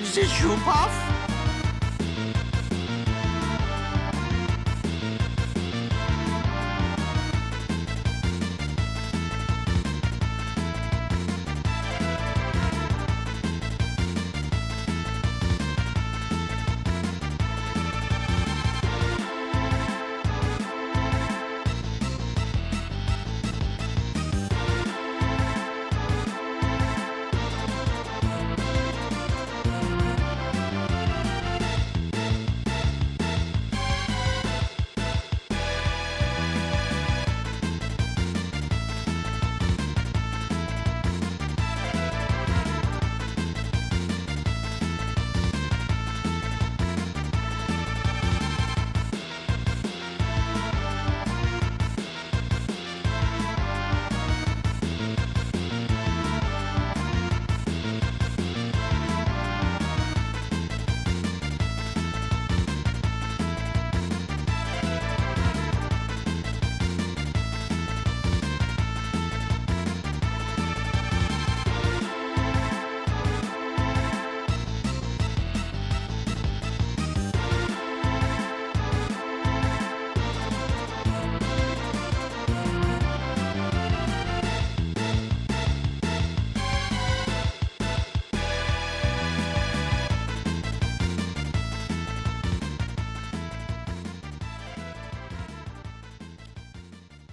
change the shoe puff?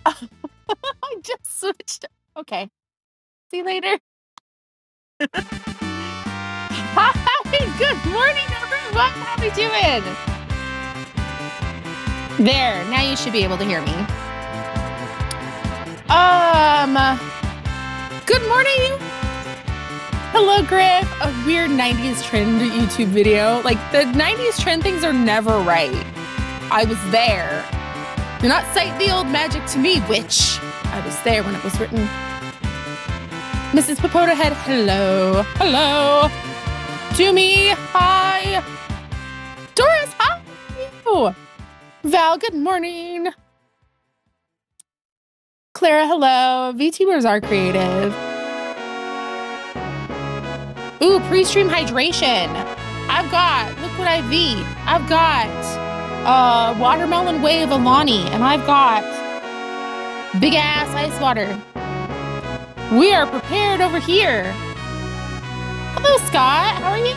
I just switched. Okay. See you later. Hi, good morning, everyone. How are we doing? There, now you should be able to hear me. Good morning. Hello, Griff. A weird 90s trend YouTube video. Like, the 90s trend things are never right. I was there. Do not cite the old magic to me, witch. I was there when it was written. Mrs. Papoda Head, hello. Hello. Doomy, hi. Doris, hi. Val, good morning. Clara, hello. VTubers are creative. Ooh, pre-stream hydration. I've got Liquid IV. I've got Watermelon Wave Alani, and I've got big ass ice water. We are prepared over here. Hello, Scott. How are you?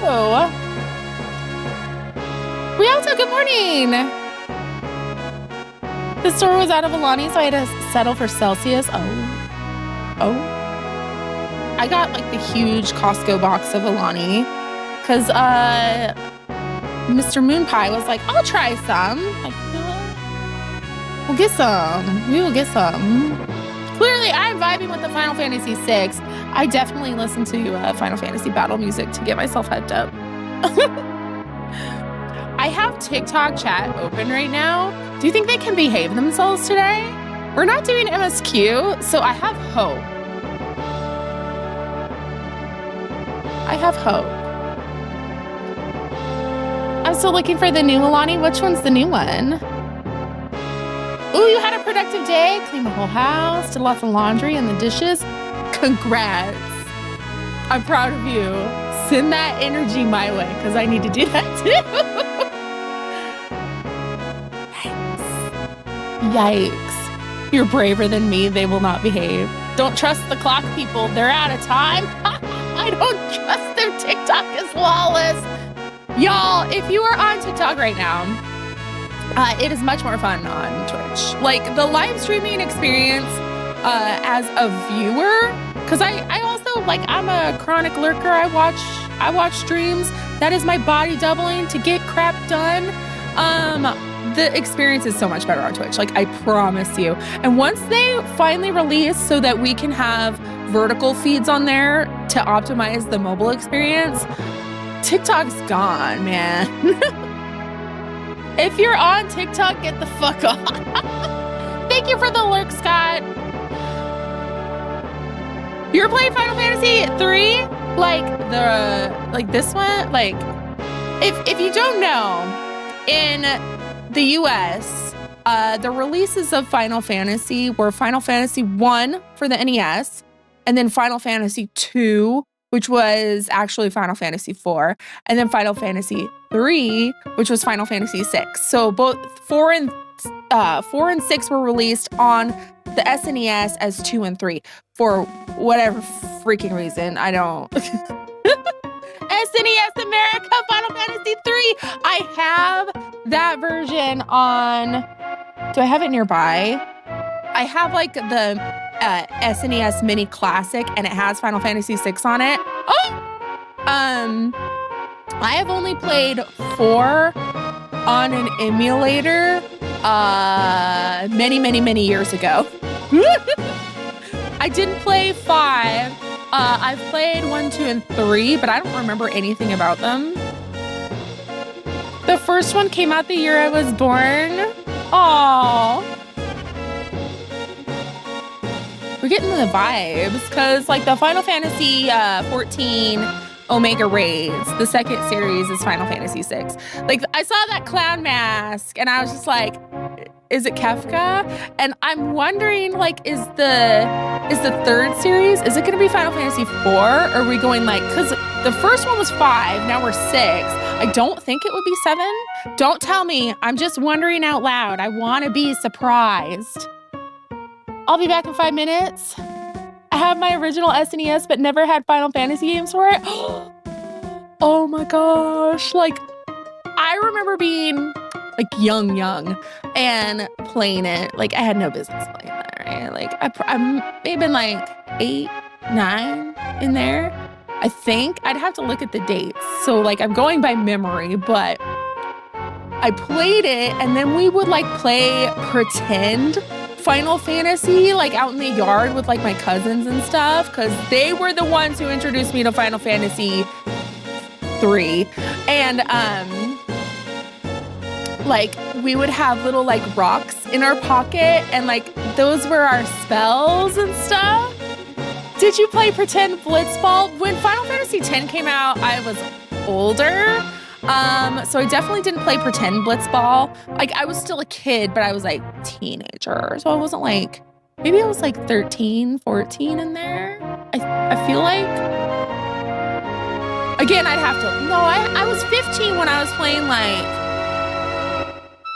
Rialto, good morning. The store was out of Alani, so I had to settle for Celsius. Oh. I got like the huge Costco box of Alani because Mr. Moon Pie was like, I'll try some. Like, we'll get some. We will get some. Clearly, I'm vibing with the Final Fantasy VI. I definitely listen to Final Fantasy battle music to get myself hyped up. I have TikTok chat open right now. Do you think they can behave themselves today? We're not doing MSQ, so I have hope. I have hope. I'm still looking for the new Alani. Which one's the new one? Ooh, you had a productive day. Cleaned the whole house, did lots of laundry and the dishes. Congrats. I'm proud of you. Send that energy my way because I need to do that too. Yikes. You're braver than me. They will not behave. Don't trust the clock people. They're out of time. I don't trust their TikTok is lawless. Y'all, if you are on TikTok right now, it is much more fun on Twitch. Like the live streaming experience as a viewer, because I also like I'm a chronic lurker. I watch streams. That is my body doubling to get crap done. The experience is so much better on Twitch. Like I promise you. And once they finally release so that we can have vertical feeds on there to optimize the mobile experience, TikTok's gone, man. If you're on TikTok, get the fuck off. Thank you for the lurk, Scott. You're playing Final Fantasy 3? Like this one? Like, if you don't know, in the US, the releases of Final Fantasy were Final Fantasy 1 for the NES, and then Final Fantasy 2 which was actually Final Fantasy IV, and then Final Fantasy III, which was Final Fantasy VI. So both 4 and 6 were released on the SNES as 2 and 3 for whatever freaking reason. I don't. SNES America Final Fantasy III. I have that version on. Do I have it nearby? I have like the SNES Mini Classic, and it has Final Fantasy VI on it. I have only played 4 on an emulator many years ago. I didn't play 5. I've played 1, 2, and 3, but I don't remember anything about them. The first one came out the year I was born. Aww. We're getting the vibes, because like the Final Fantasy 14 Omega Raids, the second series is Final Fantasy VI. Like I saw that clown mask and I was just like, is it Kefka? And I'm wondering, like, is the third series, is it going to be Final Fantasy IV? Or are we going like, because the first one was 5, now we're 6. I don't think it would be 7. Don't tell me. I'm just wondering out loud. I want to be surprised. I'll be back in 5 minutes. I have my original SNES, but never had Final Fantasy games for it. Oh my gosh. Like, I remember being like young and playing it. Like, I had no business playing that, right? Like, I may have been like 8, 9 in there. I think I'd have to look at the dates. So like, I'm going by memory, but I played it, and then we would like play pretend Final Fantasy like out in the yard with like my cousins and stuff, because they were the ones who introduced me to Final Fantasy 3. And like we would have little like rocks in our pocket, and like those were our spells and stuff. Did you play Pretend Blitzball? When Final Fantasy X came out, I was older. So I definitely didn't play Pretend Blitzball. Like, I was still a kid, but I was like teenager. So I wasn't like, maybe I was like 13, 14 in there. I feel like. Again, I'd have to, no, I was 15 when I was playing like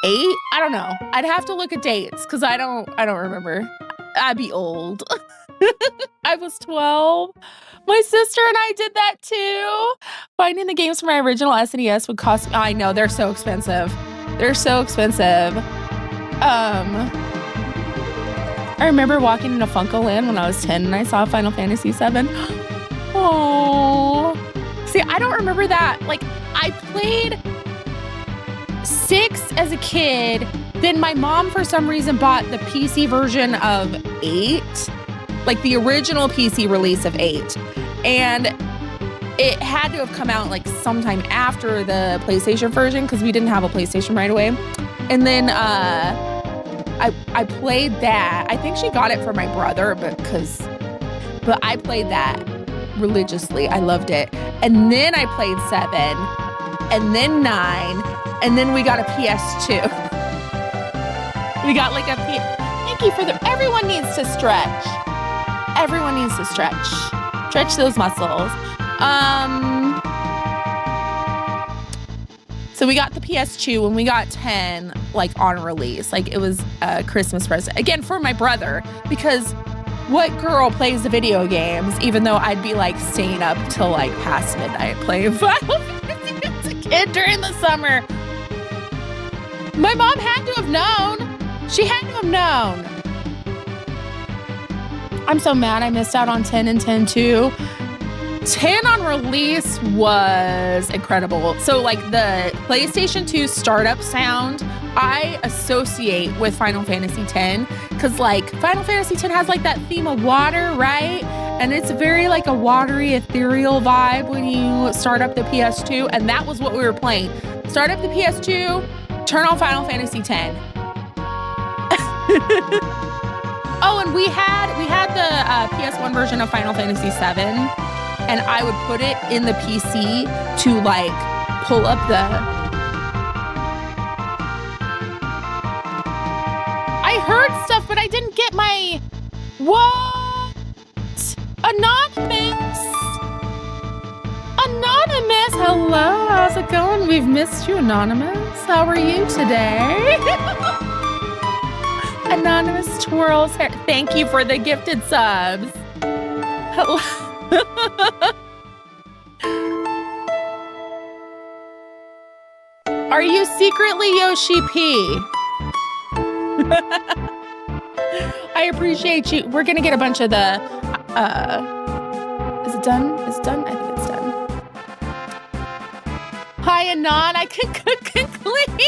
8. I don't know. I'd have to look at dates because I don't remember. I'd be old. I was 12. My sister and I did that too. Finding the games for my original SNES would cost me, I know, they're so expensive. They're so expensive. I remember walking into Funko Land when I was 10 and I saw Final Fantasy VII. Oh. See, I don't remember that. Like, I played 6 as a kid. Then my mom, for some reason, bought the PC version of 8. Like the original PC release of 8. And it had to have come out like sometime after the PlayStation version, because we didn't have a PlayStation right away. And then I played that. I think she got it for my brother, but I played that religiously. I loved it. And then I played 7, and then 9, and then we got a PS2. We got like a thank you for everyone needs to stretch. Everyone needs to stretch. Stretch those muscles. So we got the PS2 when we got 10, like on release. Like it was a Christmas present. Again, for my brother, because what girl plays the video games, even though I'd be like staying up till like past midnight playing Final Fantasy as a kid during the summer. My mom had to have known. She had to have known. I'm so mad I missed out on 10 and 10 too. 10 on release was incredible. So like the PlayStation 2 startup sound, I associate with Final Fantasy X, because like Final Fantasy X has like that theme of water, right? And it's very like a watery, ethereal vibe when you start up the PS2. And that was what we were playing. Start up the PS2, turn on Final Fantasy X. Oh, and we had the PS1 version of Final Fantasy VII, and I would put it in the PC to like pull up the. I heard stuff, but I didn't get my. What? Anonymous? Hello, how's it going? We've missed you, Anonymous. How are you today? Anonymous twirls hair. Thank you for the gifted subs. Hello. Are you secretly Yoshi P? I appreciate you. We're gonna get a bunch of the is it done? Is it done? I think it's done. Hi Anon, I can cook and clean.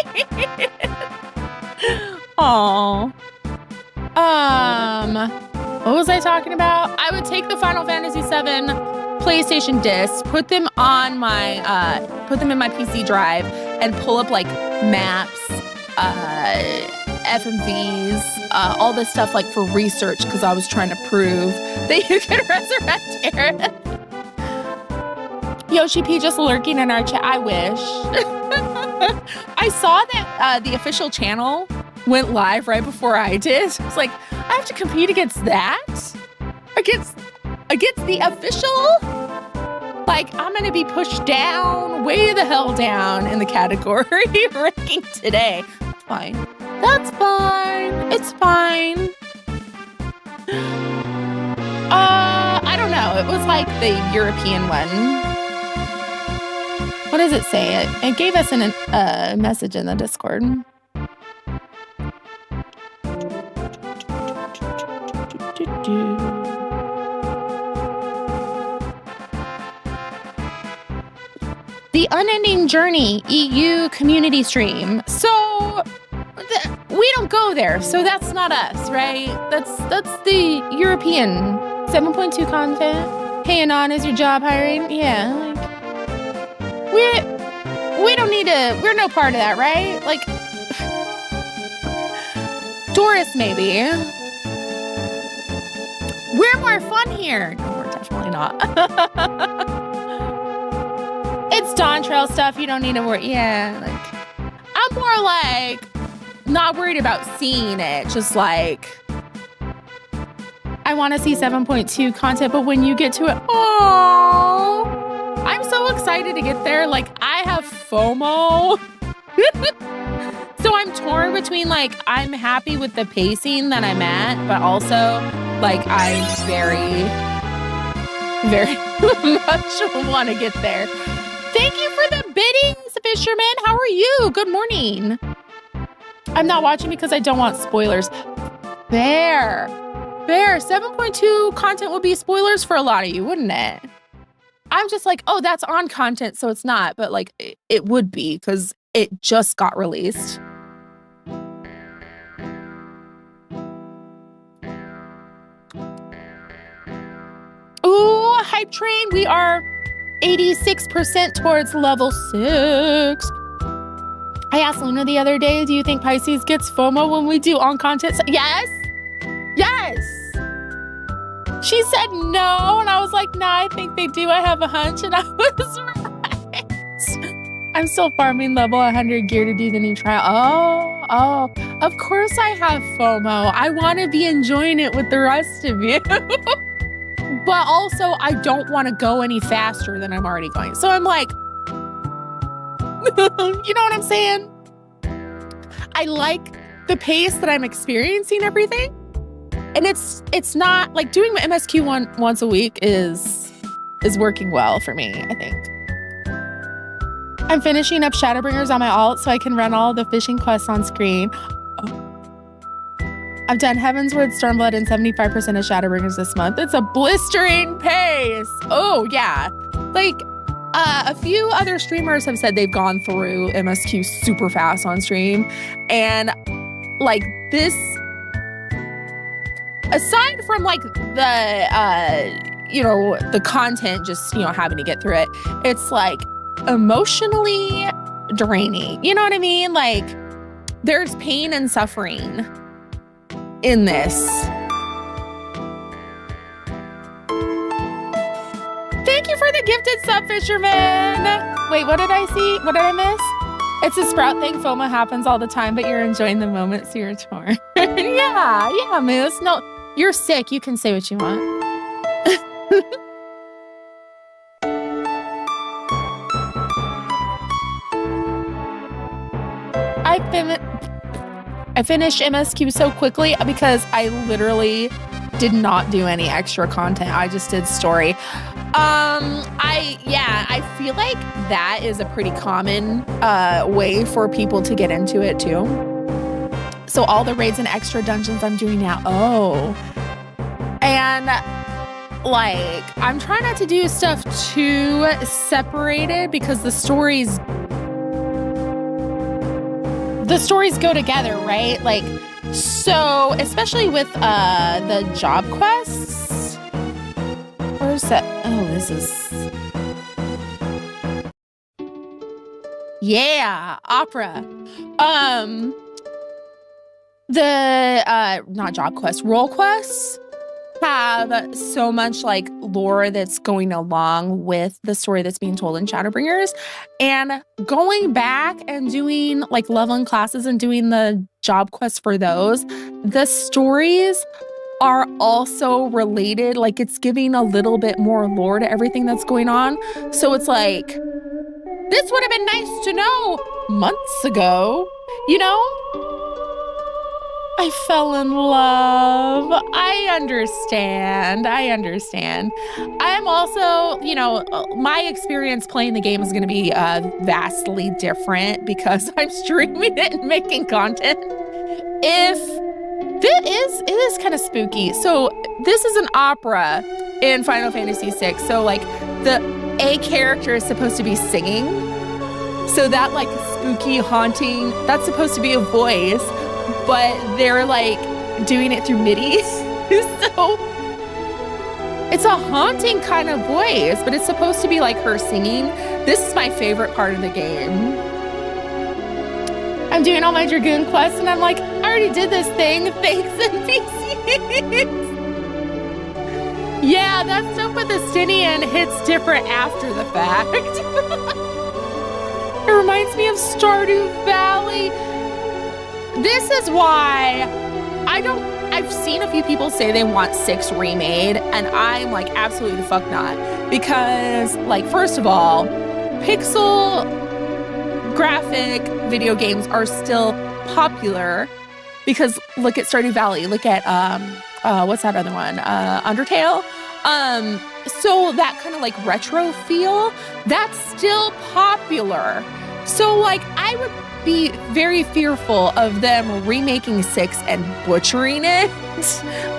Aww. What was I talking about? I would take the Final Fantasy VII PlayStation discs, put them on my put them in my PC drive, and pull up like maps, FMVs, all this stuff like for research because I was trying to prove that you can resurrect Aerith. Yoshi P just lurking in our chat. I wish. I saw that the official channel went live right before I did. I was like, I have to compete against that? Against the official? Like, I'm gonna be pushed down, way the hell down in the category ranking today. It's fine. That's fine. It's fine. I don't know. It was like the European one. What does it say? It gave us a message in the Discord. The Unending Journey EU community stream. So we don't go there, so that's not us, right? That's the European 7.2 content. Hey Anon, is your job hiring? Yeah, like we don't need to. We're no part of that, right? Like Doris, maybe. We're more fun here. No, we're definitely not. It's Dawn Trail stuff. You don't need to worry. Yeah, like I'm more like not worried about seeing it. Just like I want to see 7.2 content, but when you get to it, oh, I'm so excited to get there. Like I have FOMO. So I'm torn between like I'm happy with the pacing that I'm at, but also like I very, very much want to get there. Thank you for the biddings, Fisherman. How are you? Good morning. I'm not watching because I don't want spoilers. Fair. 7.2 content would be spoilers for a lot of you, wouldn't it? I'm just like, oh, that's on content, so it's not. But like, it would be because it just got released. Ooh, hype train. We are 86% towards level 6. I asked Luna the other day, do you think Pisces gets FOMO when we do on content? Yes. Yes. She said no, and I was like, nah, I think they do. I have a hunch, and I was right. I'm still farming level 100 gear to do the new trial. Oh, of course I have FOMO. I want to be enjoying it with the rest of you. But also, I don't want to go any faster than I'm already going. So I'm like, you know what I'm saying? I like the pace that I'm experiencing everything. And it's not like doing my MSQ once a week is working well for me, I think. I'm finishing up Shadowbringers on my alt so I can run all the fishing quests on screen. I've done Heavensward, Stormblood, and 75% of Shadowbringers this month. It's a blistering pace. Oh, yeah. Like, a few other streamers have said they've gone through MSQ super fast on stream. And, like, this, aside from, like, the content, just, having to get through it, it's, like, emotionally draining. You know what I mean? Like, there's pain and suffering in this. Thank you for the gifted sub, Fisherman. Wait, what did I see? What did I miss? It's a Sprout thing. FOMO happens all the time, but you're enjoying the moment, so you're torn. yeah, Moose. No, you're sick. You can say what you want. I finished MSQ so quickly because I literally did not do any extra content. I just did story. I feel like that is a pretty common way for people to get into it too. So all the raids and extra dungeons I'm doing now. Oh. And like, I'm trying not to do stuff too separated because the stories go together, right? Like, so especially with the job quests. Where's that? Oh, this is. Yeah, opera. Not job quests, role quests have so much like lore that's going along with the story that's being told in Shadowbringers, and going back and doing like leveling classes and doing the job quests for those, the stories are also related. Like, it's giving a little bit more lore to everything that's going on. So it's like, this would have been nice to know months ago, you know? I fell in love. I understand. I'm also, my experience playing the game is going to be vastly different because I'm streaming it and making content. It is kind of spooky. So this is an opera in Final Fantasy VI. So like the A character is supposed to be singing. So that like spooky, haunting, that's supposed to be a voice. But they're like doing it through MIDI. So it's a haunting kind of voice, but it's supposed to be like her singing. This is my favorite part of the game. I'm doing all my Dragoon quests and I'm like, I already did this thing. Thanks, NPCs. Yeah, that stuff with the Stynian hits different after the fact. It reminds me of Stardew Valley. This is why I've seen a few people say they want 6 remade, and I'm like, absolutely the fuck not. Because, like, first of all, pixel graphic video games are still popular because look at Stardew Valley, look at, what's that other one? Undertale. So that kind of like retro feel, that's still popular. So like, I would be very fearful of them remaking 6 and butchering it.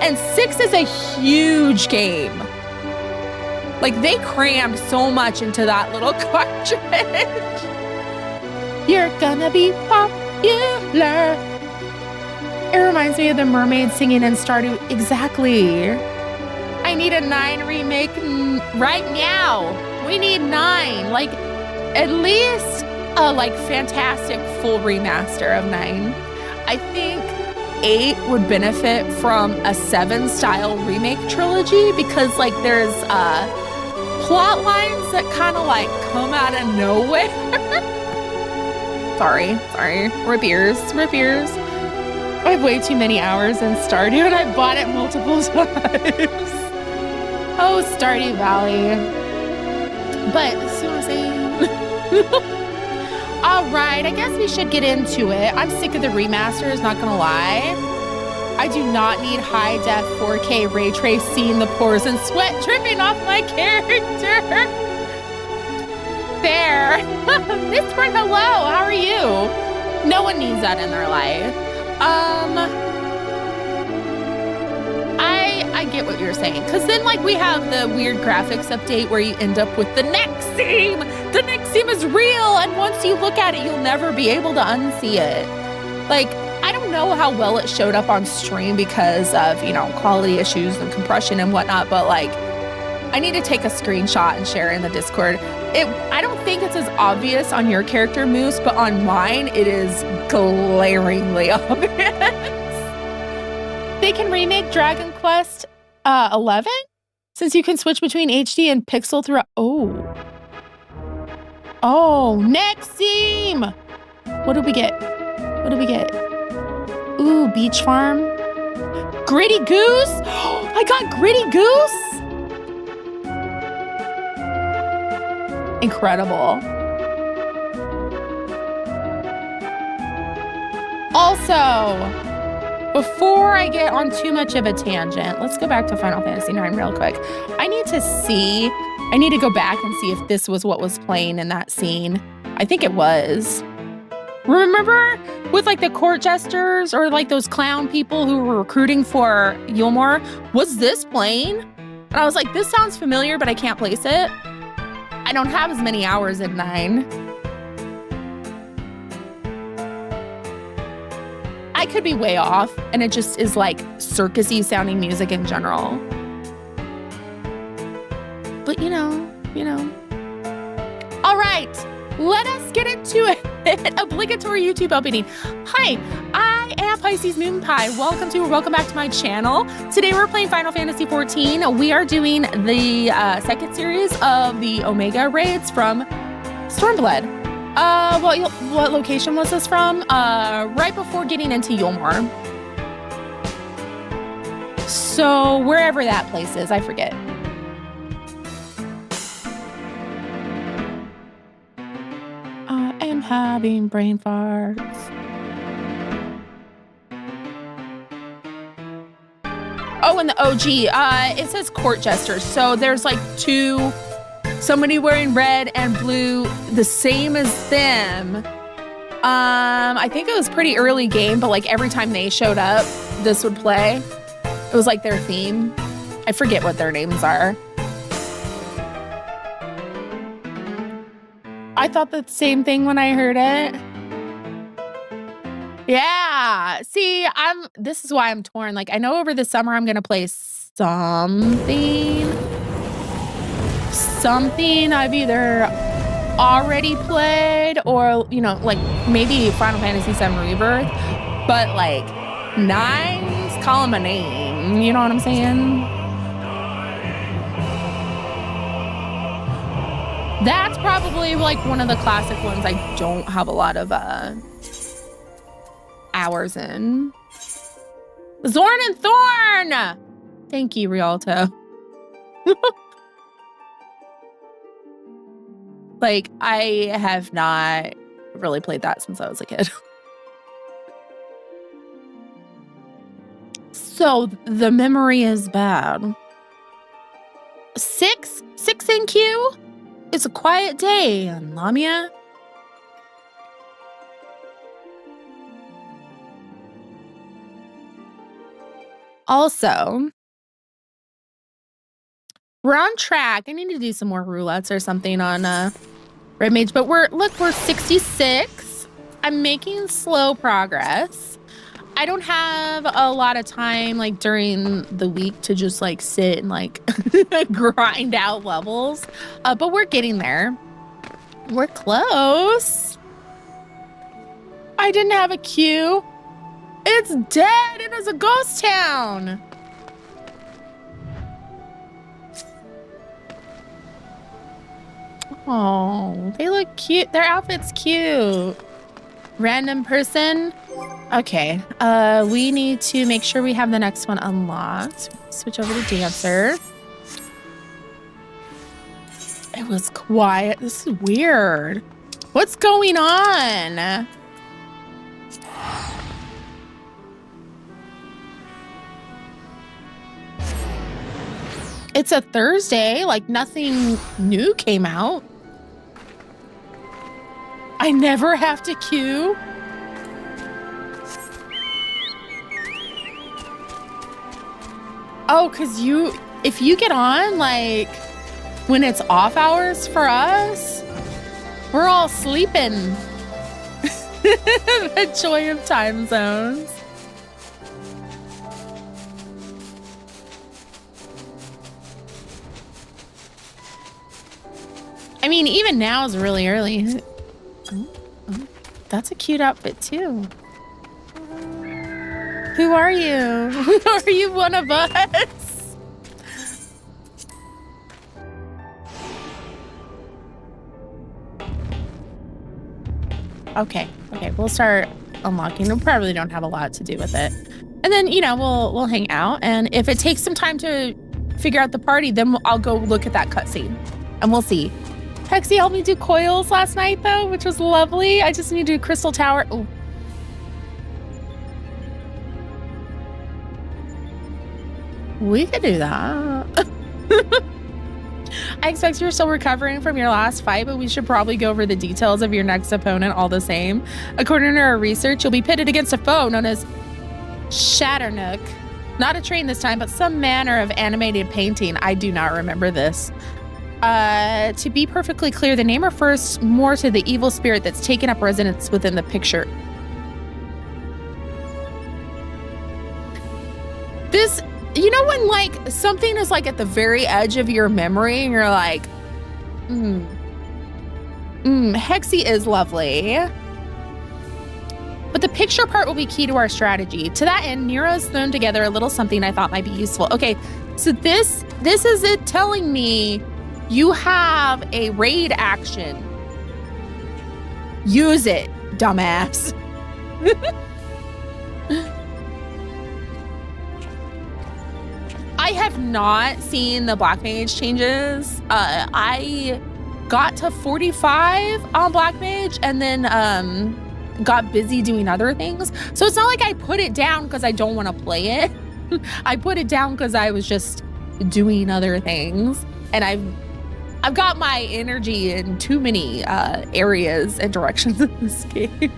And 6 is a huge game. Like, they crammed so much into that little cartridge. You're gonna be popular. It reminds me of the mermaid singing in Stardew. Exactly. I need a 9 remake right now. We need 9. Like, at least a like fantastic full remaster of 9. I think 8 would benefit from a 7 style remake trilogy because like there's plot lines that kind of like come out of nowhere. sorry. Rip ears. I have way too many hours in Stardew and I bought it multiple times. Oh, Stardew Valley. But so I'm saying. All right, I guess we should get into it. I'm sick of the remasters, not gonna lie. I do not need high-def 4K ray trace seeing the pores and sweat dripping off my character. There. Miss Brent, hello, how are you? No one needs that in their life. I get what you're saying. Because then, like, we have the weird graphics update where you end up with the Nexium. The Nexium is real, and once you look at it, you'll never be able to unsee it. Like, I don't know how well it showed up on stream because of, quality issues and compression and whatnot, but, like, I need to take a screenshot and share it in the Discord. I don't think it's as obvious on your character, Moose, but on mine, it is glaringly obvious. They can remake Dragon Quest 11 since you can switch between HD and pixel throughout. Oh, Nexium! What did we get? Ooh, Beach Farm. Gritty Goose? I got Gritty Goose? Incredible. Also, before I get on too much of a tangent, let's go back to Final Fantasy IX real quick. I need to go back and see if this was what was playing in that scene. I think it was. Remember with like the court jesters or like those clown people who were recruiting for Eulmore? Was this playing? And I was like, this sounds familiar, but I can't place it. I don't have as many hours in 9. I could be way off, and it just is like circusy sounding music in general. But you know. All right, let us get into it. Obligatory YouTube opening. Hi, I am Pisces Moon Pie. Welcome back to my channel. Today we're playing Final Fantasy XIV. We are doing the second series of the Omega raids from Stormblood. What location was this from? Right before getting into Eulmore. So wherever that place is, I forget. I am having brain farts. Oh, and the OG, it says court jesters. So there's like two. Somebody wearing red and blue, the same as them. I think it was pretty early game, but like every time they showed up, this would play. It was like their theme. I forget what their names are. I thought the same thing when I heard it. Yeah. See, this is why I'm torn. Like, I know over the summer I'm gonna play something I've either already played or, like maybe Final Fantasy VII Rebirth, but like 9's calling my name. You know what I'm saying? That's probably like one of the classic ones I don't have a lot of hours in. Zorn and Thorn! Thank you, Rialto. Like, I have not really played that since I was a kid. So, the memory is bad. 6 in queue? It's a quiet day, Lamia. Also, we're on track. I need to do some more roulettes or something on Red Mage, but we're 66. I'm making slow progress. I don't have a lot of time like during the week to just like sit and like grind out levels, but we're getting there. We're close. I didn't have a queue. It's dead. It is a ghost town. Oh, they look cute. Their outfit's cute. Random person. Okay. We need to make sure we have the next one unlocked. Switch over to Dancer. It was quiet. This is weird. What's going on? It's a Thursday. Like nothing new came out. I never have to queue. Oh, because if you get on, like, when it's off hours for us, we're all sleeping. The joy of time zones. I mean, even now is really early. That's a cute outfit too. Who are you? Are you one of us? Okay, we'll start unlocking. We probably don't have a lot to do with it. And then, we'll hang out. And if it takes some time to figure out the party, then I'll go look at that cutscene and we'll see. Hexy helped me do coils last night, though, which was lovely. I just need to do Crystal Tower. Ooh. We could do that. I expect you're still recovering from your last fight, but we should probably go over the details of your next opponent all the same. According to our research, you'll be pitted against a foe known as Shatternook. Not a train this time, but some manner of animated painting. I do not remember this. To be perfectly clear, the name refers more to the evil spirit that's taken up residence within the picture. This, you know when like something is like at the very edge of your memory and you're like, Hexy is lovely. But the picture part will be key to our strategy. To that end, Nero's thrown together a little something I thought might be useful. Okay, so this is it telling me you have a raid action. Use it, dumbass. I have not seen the Black Mage changes. I got to 45 on Black Mage and then got busy doing other things. So it's not like I put it down because I don't want to play it. I put it down because I was just doing other things. And I've got my energy in too many areas and directions in this game.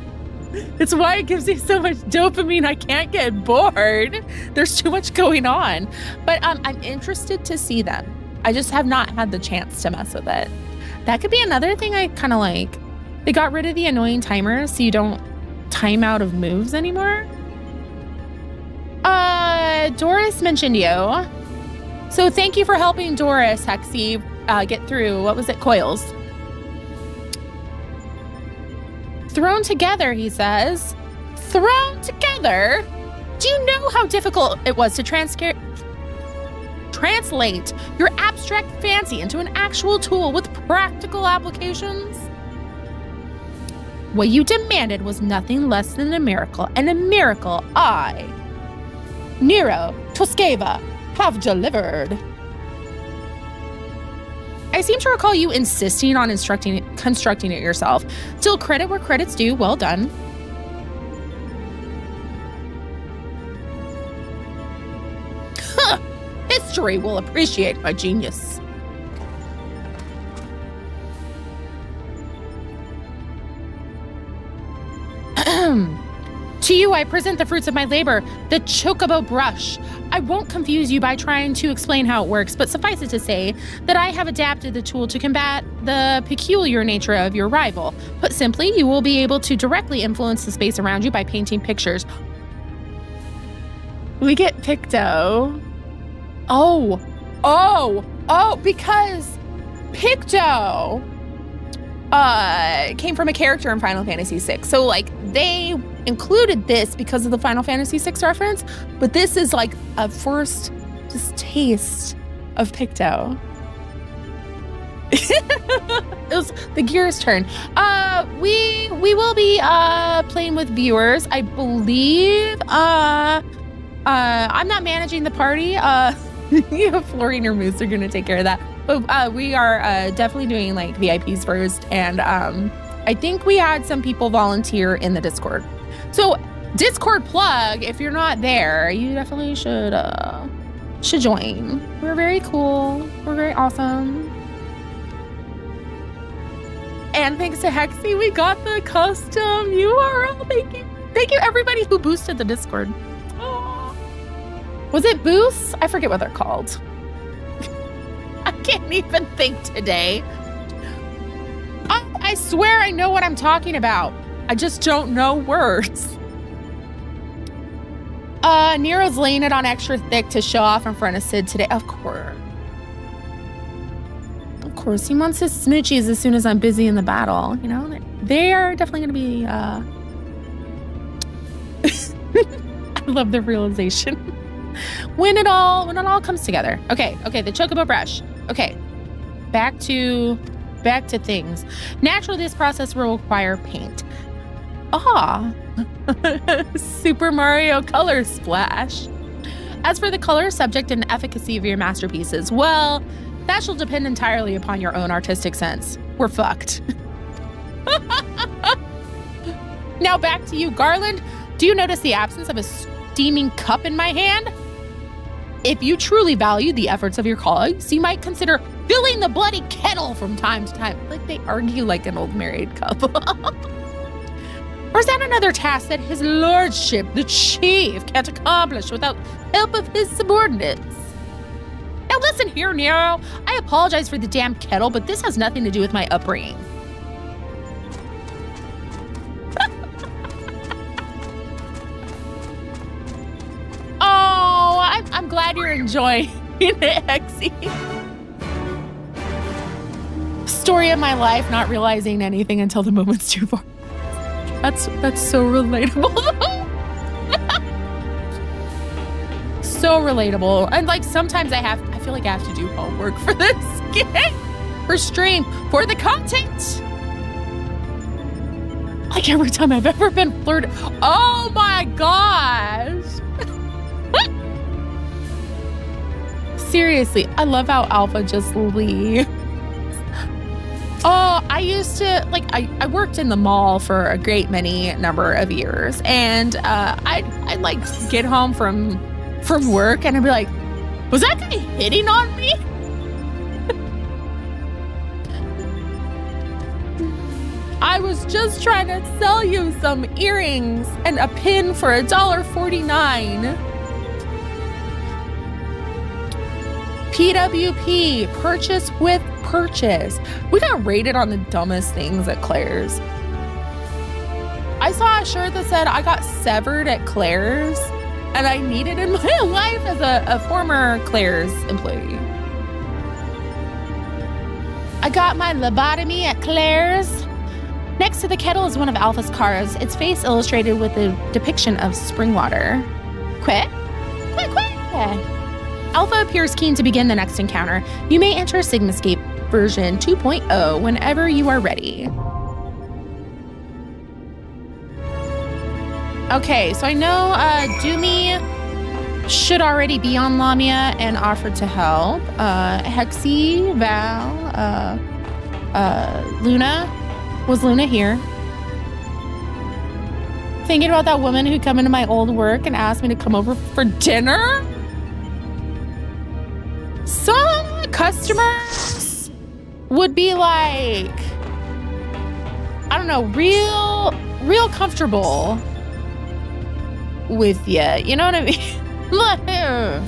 It's why it gives me so much dopamine. I can't get bored. There's too much going on. But I'm interested to see them. I just have not had the chance to mess with it. That could be another thing I kind of like. They got rid of the annoying timers so you don't time out of moves anymore. Doris mentioned you. So thank you for helping Doris, Hexy, get through, what was it, Coils. Thrown together, he says. Thrown together? Do you know how difficult it was to translate your abstract fancy into an actual tool with practical applications? What you demanded was nothing less than a miracle, and a miracle I, Nero Toskeva, have delivered. I seem to recall you insisting on constructing it yourself. Still, credit where credit's due. Well done. Huh. History will appreciate my genius. To you, I present the fruits of my labor, the Chocobo brush. I won't confuse you by trying to explain how it works, but suffice it to say that I have adapted the tool to combat the peculiar nature of your rival. Put simply, you will be able to directly influence the space around you by painting pictures. We get Picto. Because Picto came from a character in Final Fantasy VI. So like they included this because of the Final Fantasy VI reference, but this is like a first just taste of Picto. It was the gears turn. We will be playing with viewers, I believe. I'm not managing the party. Florian or Moose are gonna take care of that. But we are definitely doing like VIPs first, and I think we had some people volunteer in the Discord. So Discord plug, if you're not there, you definitely should join. We're very cool. We're very awesome. And thanks to Hexy, we got the custom URL. Thank you everybody who boosted the Discord. Oh. Was it boosts? I forget what they're called. I can't even think today. I swear I know what I'm talking about. I just don't know words. Nero's laying it on extra thick to show off in front of Sid today. Of course. Of course. He wants his smoochies as soon as I'm busy in the battle. You know, they are definitely going to be... I love the realization. When it all comes together. Okay, the Chocobo brush. Okay, back to things. Naturally, this process will require paint. Super Mario Color Splash. As for the color, subject, and efficacy of your masterpieces, well, that shall depend entirely upon your own artistic sense. We're fucked. Now back to you, Garland. Do you notice the absence of a steaming cup in my hand? If you truly value the efforts of your colleagues, you might consider filling the bloody kettle from time to time. Like they argue like an old married couple. Or is that another task that his lordship, the chief, can't accomplish without help of his subordinates? Now listen here, Nero. I apologize for the damn kettle, but this has nothing to do with my upbringing. Oh, I'm glad you're enjoying it, Hexy. Story of my life, not realizing anything until the moment's too far. That's so relatable. So relatable. And like sometimes I feel like I have to do homework for this game, for stream, for the content. Like every time I've ever been flirted. Oh my gosh. Seriously, I love how Alpha just leaves. Oh, I used to, like, I worked in the mall for a great many number of years. And I'd like get home from work and I'd be like, was that guy hitting on me? I was just trying to sell you some earrings and a pin for $1.49. PWP, purchase with purchase. We got rated on the dumbest things at Claire's. I saw a shirt that said I got severed at Claire's and I need it in my life as a former Claire's employee. I got my lobotomy at Claire's. Next to the kettle is one of Alpha's cars, its face illustrated with a depiction of spring water. Quit. Alpha appears keen to begin the next encounter. You may enter Sigmascape version 2.0 whenever you are ready. Okay, so I know Doomy should already be on Lamia and offered to help. Hexy, Val, Luna. Was Luna here? Thinking about that woman who come into my old work and asked me to come over for dinner? Some customers would be like, I don't know, real comfortable with you. You know what I mean? Look here.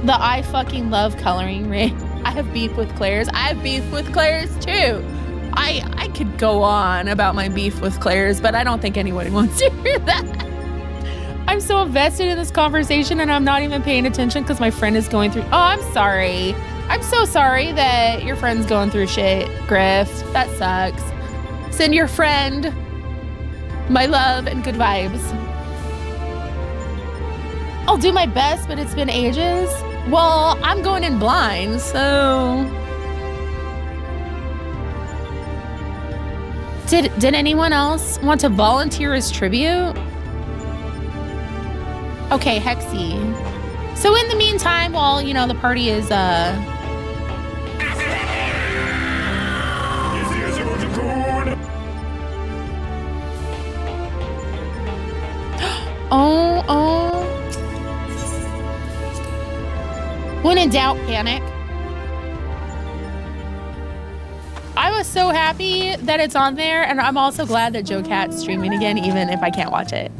The I fucking love coloring ring. I have beef with Claire's. I have beef with Claire's too. I could go on about my beef with Claire's, but I don't think anybody wants to hear that. I'm so invested in this conversation and I'm not even paying attention because my friend is going through. Oh, I'm sorry. I'm so sorry that your friend's going through shit, Griff. That sucks. Send your friend my love and good vibes. I'll do my best, but it's been ages. Well, I'm going in blind, so... Did anyone else want to volunteer as tribute? Okay, Hexy. So in the meantime, while, you know, the party is, Oh. When in doubt, panic. I was so happy that it's on there, and I'm also glad that Joe Cat's streaming again, even if I can't watch it.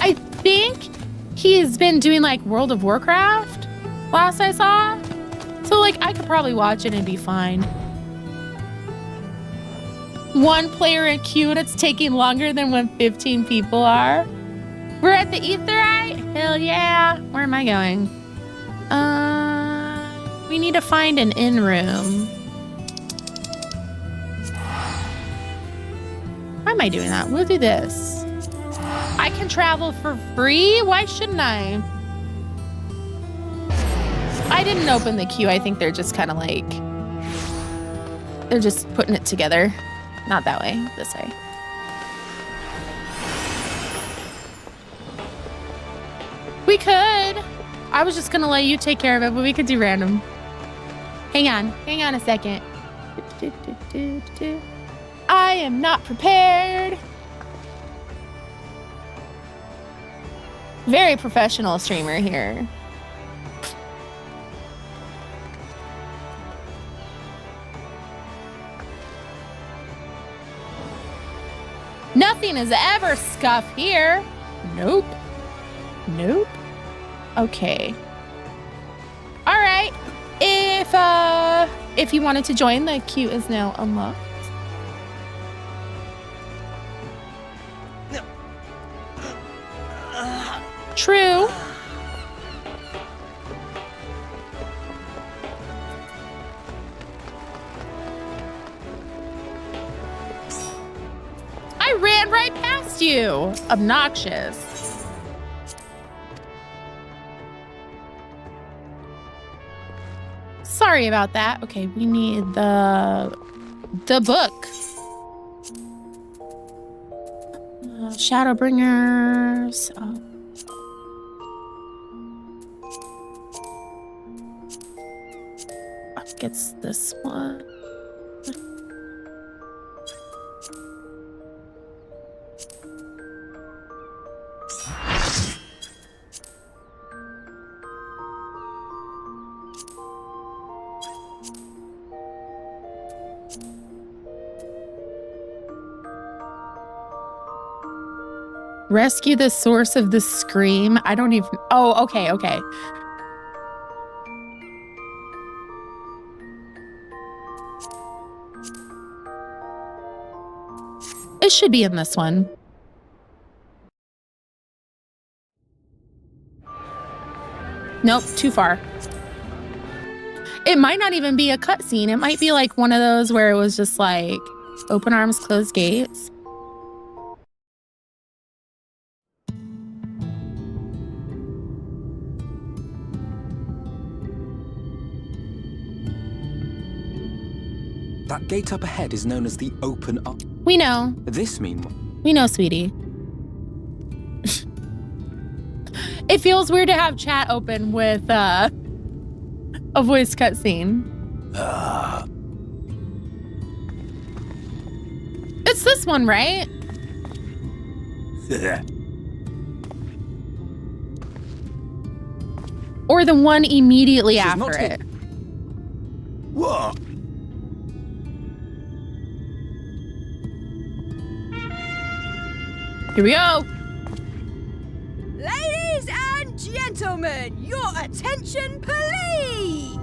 I think he's been doing like World of Warcraft, last I saw. So like I could probably watch it and be fine. One player in queue and it's taking longer than when 15 people are. We're at the Aetheryte? Hell yeah. Where am I going? We need to find an inn room. Why am I doing that? We'll do this. I can travel for free? Why shouldn't I? I didn't open the queue. I think they're just kind of like... They're just putting it together. Not that way. This way. We could. I was just going to let you take care of it, but we could do random. Hang on. Hang on a second. I am not prepared. Very professional streamer here. Nothing is ever scuff here. Nope. Nope. Okay. All right. If you wanted to join, the queue is now unlocked. True. I ran right past you. Obnoxious. Sorry about that. Okay, we need the book. Shadowbringers. Gets this one. Rescue the source of the scream. I don't even. Oh, okay, okay. It should be in this one. Nope, too far. It might not even be a cutscene. It might be like one of those where it was just like open arms, closed gates. That gate up ahead is known as the Open Up. We know. This meanwhile. We know, sweetie. It feels weird to have chat open with a voice cutscene. It's this one, right? Or the one immediately after it. What? Here we go. Ladies and gentlemen, your attention, please.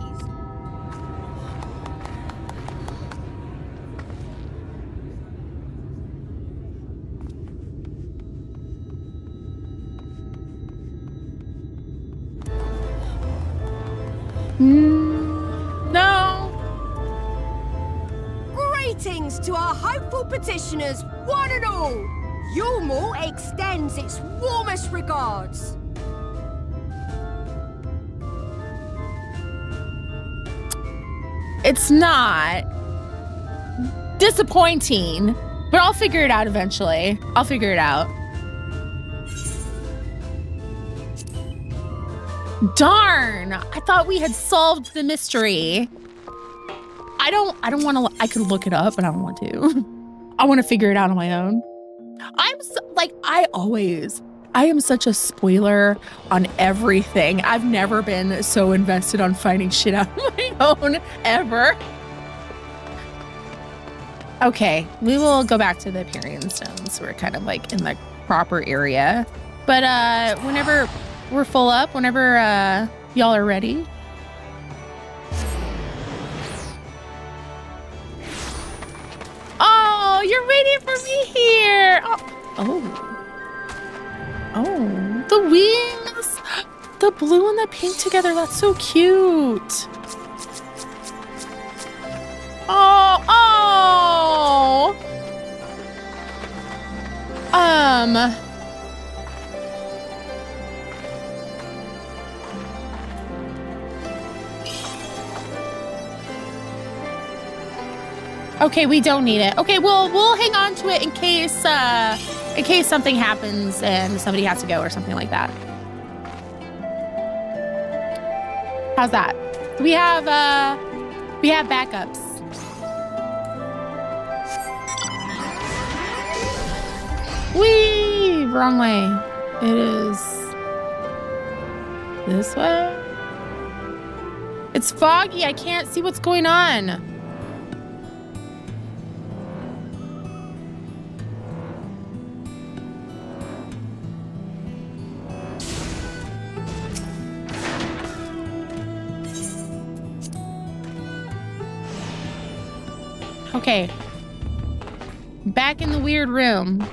No. Greetings to our hopeful petitioners, one and all. Yulmore extends its warmest regards. It's not. Disappointing, but I'll figure it out eventually. I'll figure it out. Darn! I thought we had solved the mystery. I don't want to. I could look it up, but I don't want to. I want to figure it out on my own. I am such a spoiler on everything. I've never been so invested on finding shit out on my own, ever. Okay, we will go back to the Parian Stones. We're kind of like in the proper area. But whenever we're full up, whenever y'all are ready. Oh, you're waiting for me here. Oh, the wings. The blue and the pink together. That's so cute. Oh. Okay, we don't need it. Okay, we'll hang on to it in case something happens and somebody has to go or something like that. How's that? We have backups. Whee! Wrong way. It is This way? It's foggy. I can't see what's going on. Okay. Back in the weird room.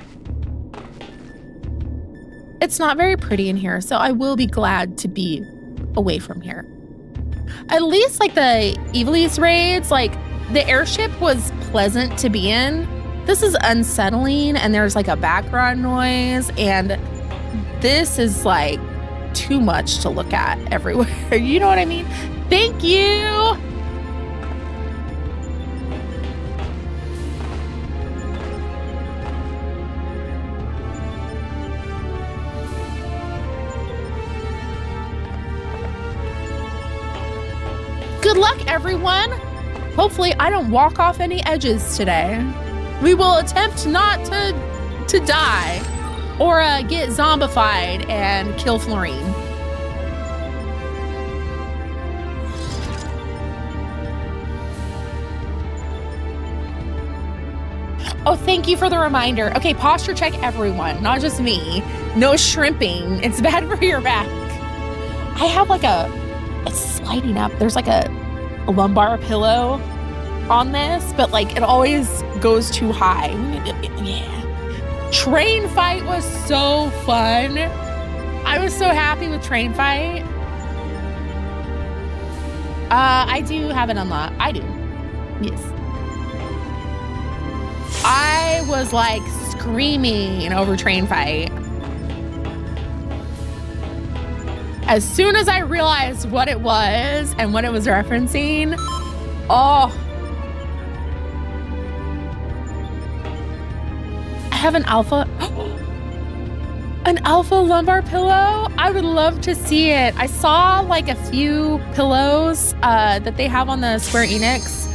It's not very pretty in here, so I will be glad to be away from here. At least like the Ivalice raids, like the airship was pleasant to be in. This is unsettling and there's like a background noise and this is like too much to look at everywhere. You know what I mean? Thank you. Good luck, everyone. Hopefully I don't walk off any edges today. We will attempt not to die or get zombified and kill Florine. Oh, thank you for the reminder. Okay, posture check everyone, not just me. No shrimping. It's bad for your back. I have like it's sliding up. There's like a lumbar pillow on this, but like it always goes too high. Yeah. Train fight was so fun. I was so happy with train fight. I do have it unlocked. I do. Yes. I was like screaming over train fight. As soon as I realized what it was and what it was referencing, oh. I have an alpha lumbar pillow. I would love to see it. I saw like a few pillows that they have on the Square Enix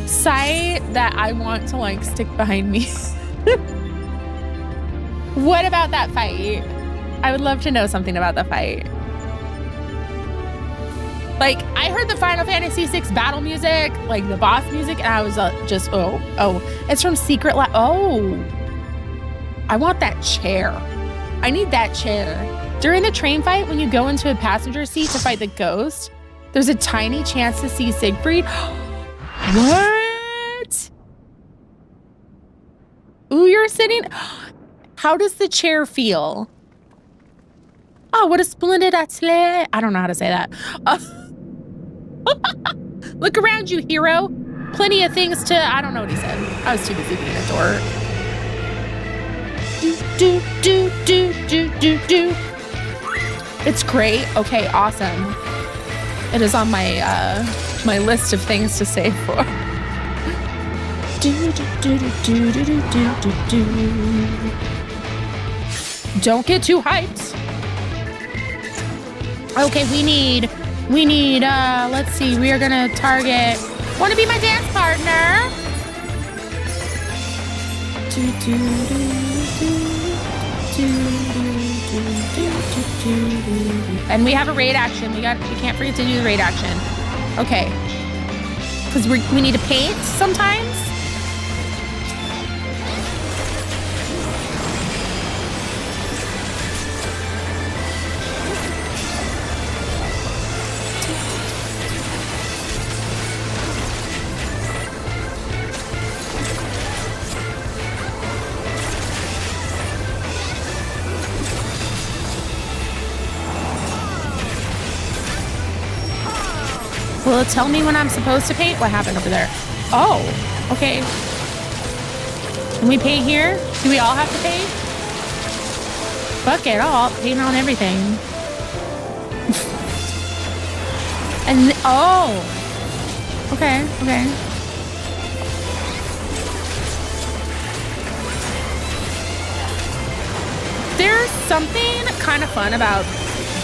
site that I want to like stick behind me. What about that fight? I would love to know something about the fight. Like, I heard the Final Fantasy VI battle music, like the boss music, and I was just, it's from Secret Lab. Oh, I want that chair. I need that chair. During the train fight, when you go into a passenger seat to fight the ghost, there's a tiny chance to see Siegfried. What? Ooh, you're sitting. How does the chair feel? Oh, what a splendid atelier. I don't know how to say that. Look around you, hero. Plenty of things to... I don't know what he said. I was too busy being a dork. Do. It's great. Okay, awesome. It is on my my list of things to save for. Don't get too hyped. Okay, we need, let's see, we are gonna target, wanna be my dance partner? And we have a raid action, we can't forget to do the raid action. Okay, because we need to paint sometimes. Will it tell me when I'm supposed to paint? What happened over there? Oh, okay. Can we paint here? Do we all have to paint? Fuck it, I'll paint on everything. And, oh. Okay. There's something kind of fun about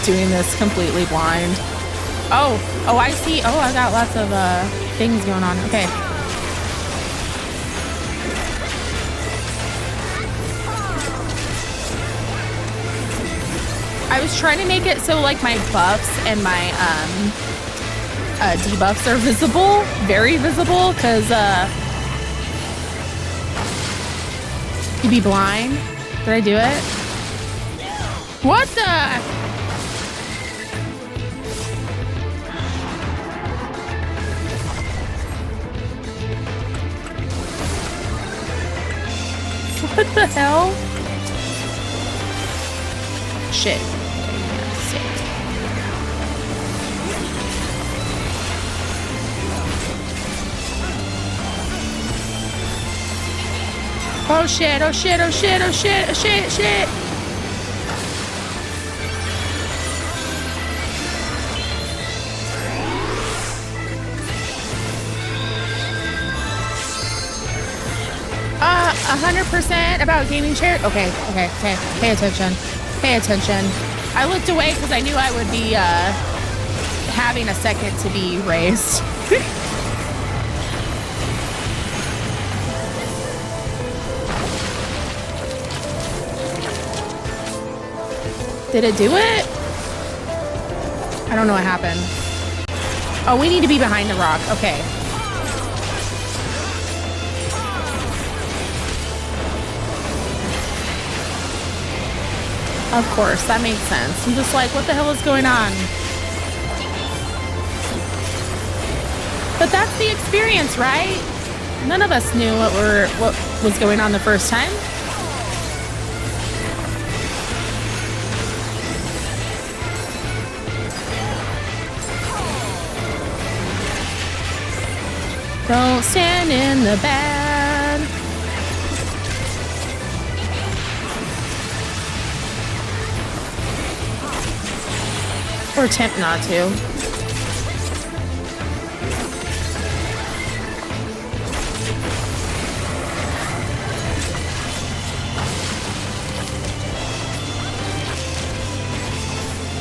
doing this completely blind. Oh, I see. Oh, I got lots of things going on. Okay. I was trying to make it so like my buffs and my debuffs are visible, very visible, because you'd be blind. Did I do it? What the? What the hell? Shit. Oh shit, oh shit, oh shit, oh shit, oh shit, shit. Uh, 100% about gaming chair. Okay, okay, okay. Pay attention. Pay attention. I looked away because I knew I would be having a second to be raised. Did it do it? I don't know what happened. Oh, we need to be behind the rock. Okay. Of course, that makes sense. I'm just like, what the hell is going on? But that's the experience, right? None of us knew what was going on the first time. Don't stand in the bad. Or attempt not to.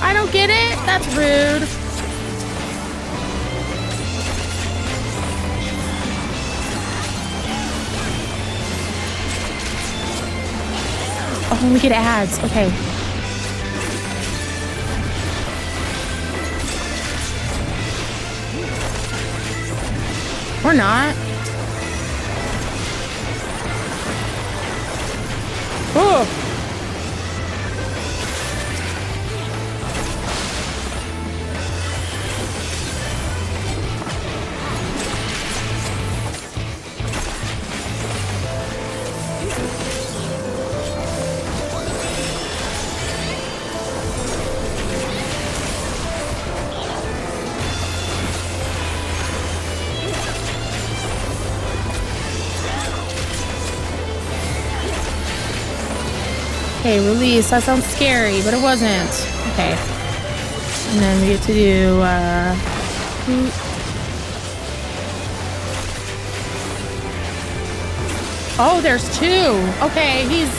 I don't get it. That's rude. Oh, we get ads. Okay. Or not. Oh. Okay, release. That sounds scary, but it wasn't. Okay. And then we get to do, oh, there's two. Okay, he's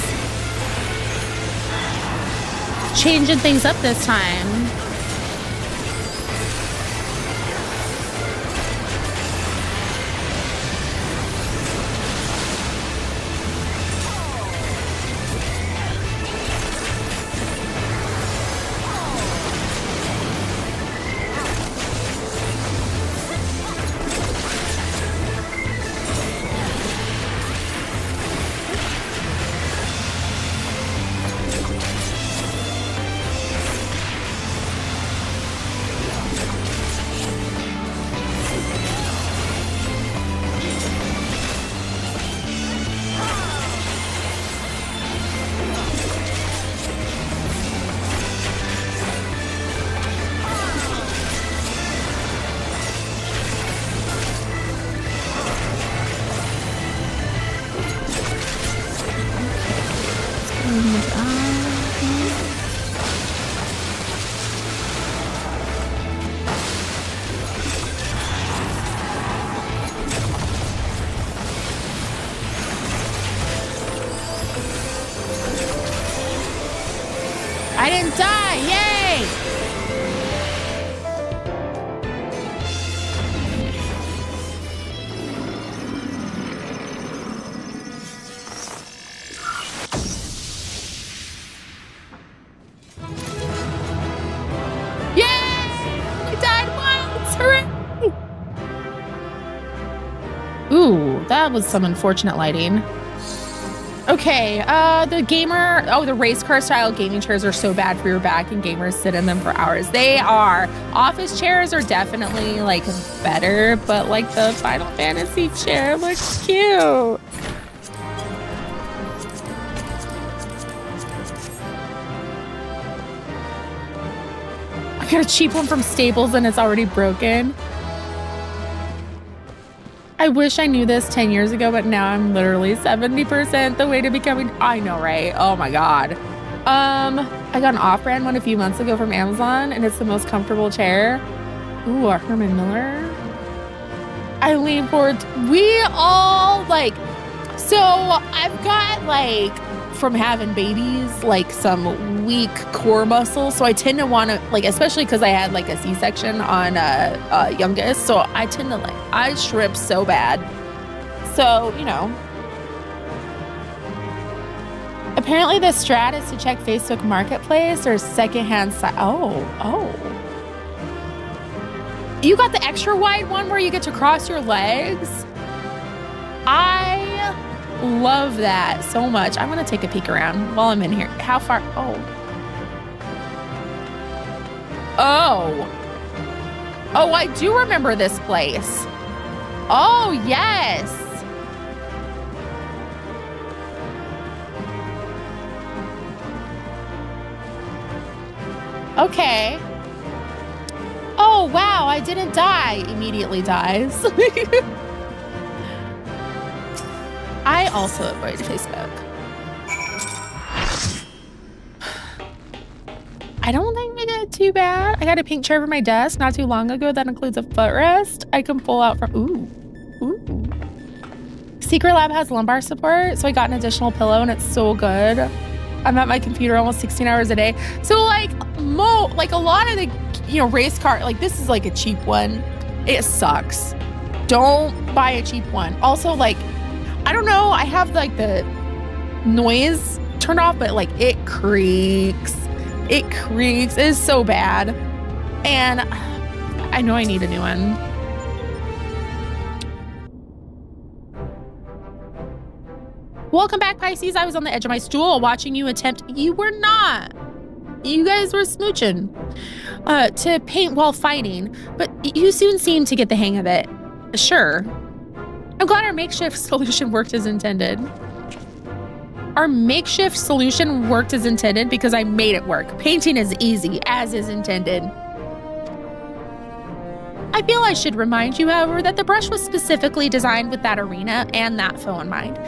changing things up this time. I didn't die! Yay! that was some unfortunate lighting. Okay, the race car style gaming chairs are so bad for your back and gamers sit in them for hours. They are. Office chairs are definitely like better, but like the Final Fantasy chair looks cute. I got a cheap one from Staples and it's already broken. I wish I knew this 10 years ago, but now I'm literally 70% the way to becoming. I know, right? Oh my God. I got an off-brand one a few months ago from Amazon and it's the most comfortable chair. Ooh, a Herman Miller. I lean forward. We all like, so I've got like, from having babies, like some weak core muscle. So I tend to want to like, especially because I had like a C-section on youngest. So I tend to like, I shrimp so bad. So, you know. Apparently the strat is to check Facebook Marketplace or secondhand site. Oh. You got the extra wide one where you get to cross your legs? I love that so much. I'm gonna take a peek around while I'm in here. How far? Oh, I do remember this place. Oh, yes. Okay. Oh, wow, I didn't die. Immediately dies. I also avoid Facebook. I don't think we get too bad. I got a pink chair for my desk not too long ago that includes a footrest I can pull out from. Ooh. Secret Lab has lumbar support, so I got an additional pillow and it's so good. I'm at my computer almost 16 hours a day. So like a lot of the, race car, like this is like a cheap one. It sucks. Don't buy a cheap one. Also, like, I don't know, I have like the noise turned off, but like it creaks. It creaks. It is so bad. And I know I need a new one. Welcome back, Pisces. I was on the edge of my stool watching you attempt. You were not. You guys were smooching to paint while fighting, but you soon seemed to get the hang of it. Sure. I'm glad our makeshift solution worked as intended. Our makeshift solution worked as intended because I made it work. Painting is easy, as is intended. I feel I should remind you, however, that the brush was specifically designed with that arena and that foe in mind.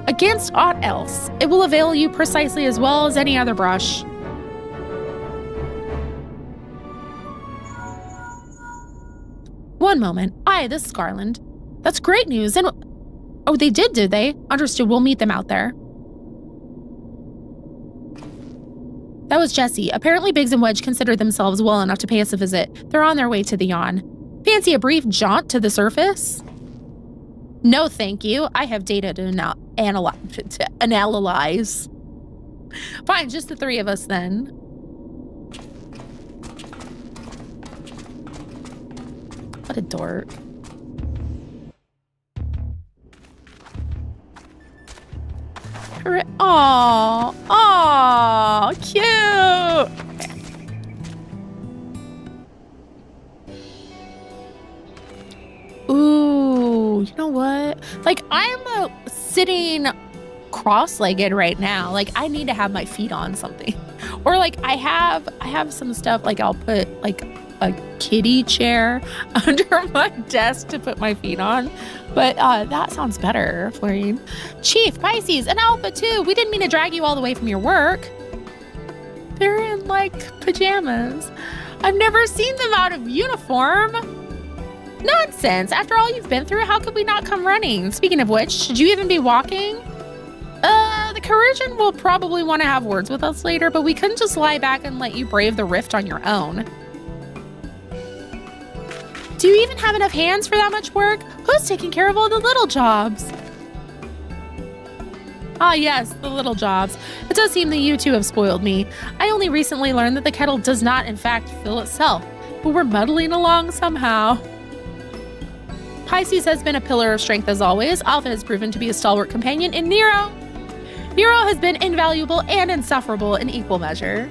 Against aught else, it will avail you precisely as well as any other brush. One moment. Aye, this is Garland. That's great news. And oh, they did they? Understood. We'll meet them out there. That was Jesse. Apparently Biggs and Wedge consider themselves well enough to pay us a visit. They're on their way to the yawn. Fancy a brief jaunt to the surface? No, thank you. I have data to analyze. Fine, just the three of us then. What a dork. Aw, cute. Ooh, you know what? Like, I'm sitting cross-legged right now. Like, I need to have my feet on something. Or like, I have some stuff, like I'll put like a kiddie chair under my desk to put my feet on. But that sounds better, Florian. Chief, Pisces, and Alpha too. We didn't mean to drag you all the way from your work. They're in like pajamas. I've never seen them out of uniform. Nonsense. After all you've been through, how could we not come running? Speaking of which, should you even be walking? The Corrosion will probably want to have words with us later, but we couldn't just lie back and let you brave the rift on your own. Do you even have enough hands for that much work? Who's taking care of all the little jobs? Ah, yes, the little jobs. It does seem that you two have spoiled me. I only recently learned that the kettle does not, in fact, fill itself, but we're muddling along somehow. Pisces has been a pillar of strength as always. Alpha has proven to be a stalwart companion in Nero. Nero has been invaluable and insufferable in equal measure.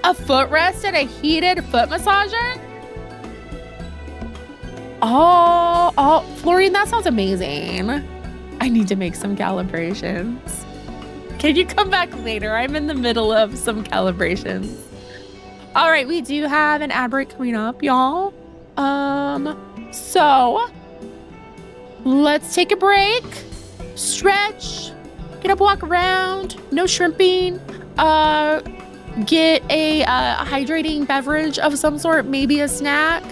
A footrest and a heated foot massager? Oh, Florine, that sounds amazing. I need to make some calibrations. Can you come back later? I'm in the middle of some calibrations. All right, we do have an ad break coming up, y'all. So let's take a break, stretch, get up, walk around, no shrimping, get a hydrating beverage of some sort, maybe a snack,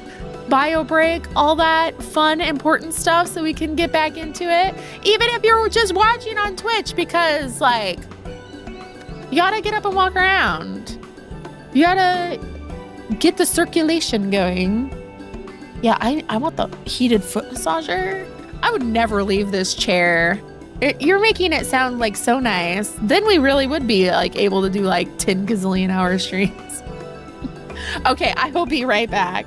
bio break, all that fun, important stuff so we can get back into it. Even if you're just watching on Twitch, because like, you gotta get up and walk around. You gotta get the circulation going. Yeah, I want the heated foot massager. I would never leave this chair. You're making it sound like so nice. Then we really would be like able to do like 10 gazillion hour streams. Okay, I will be right back.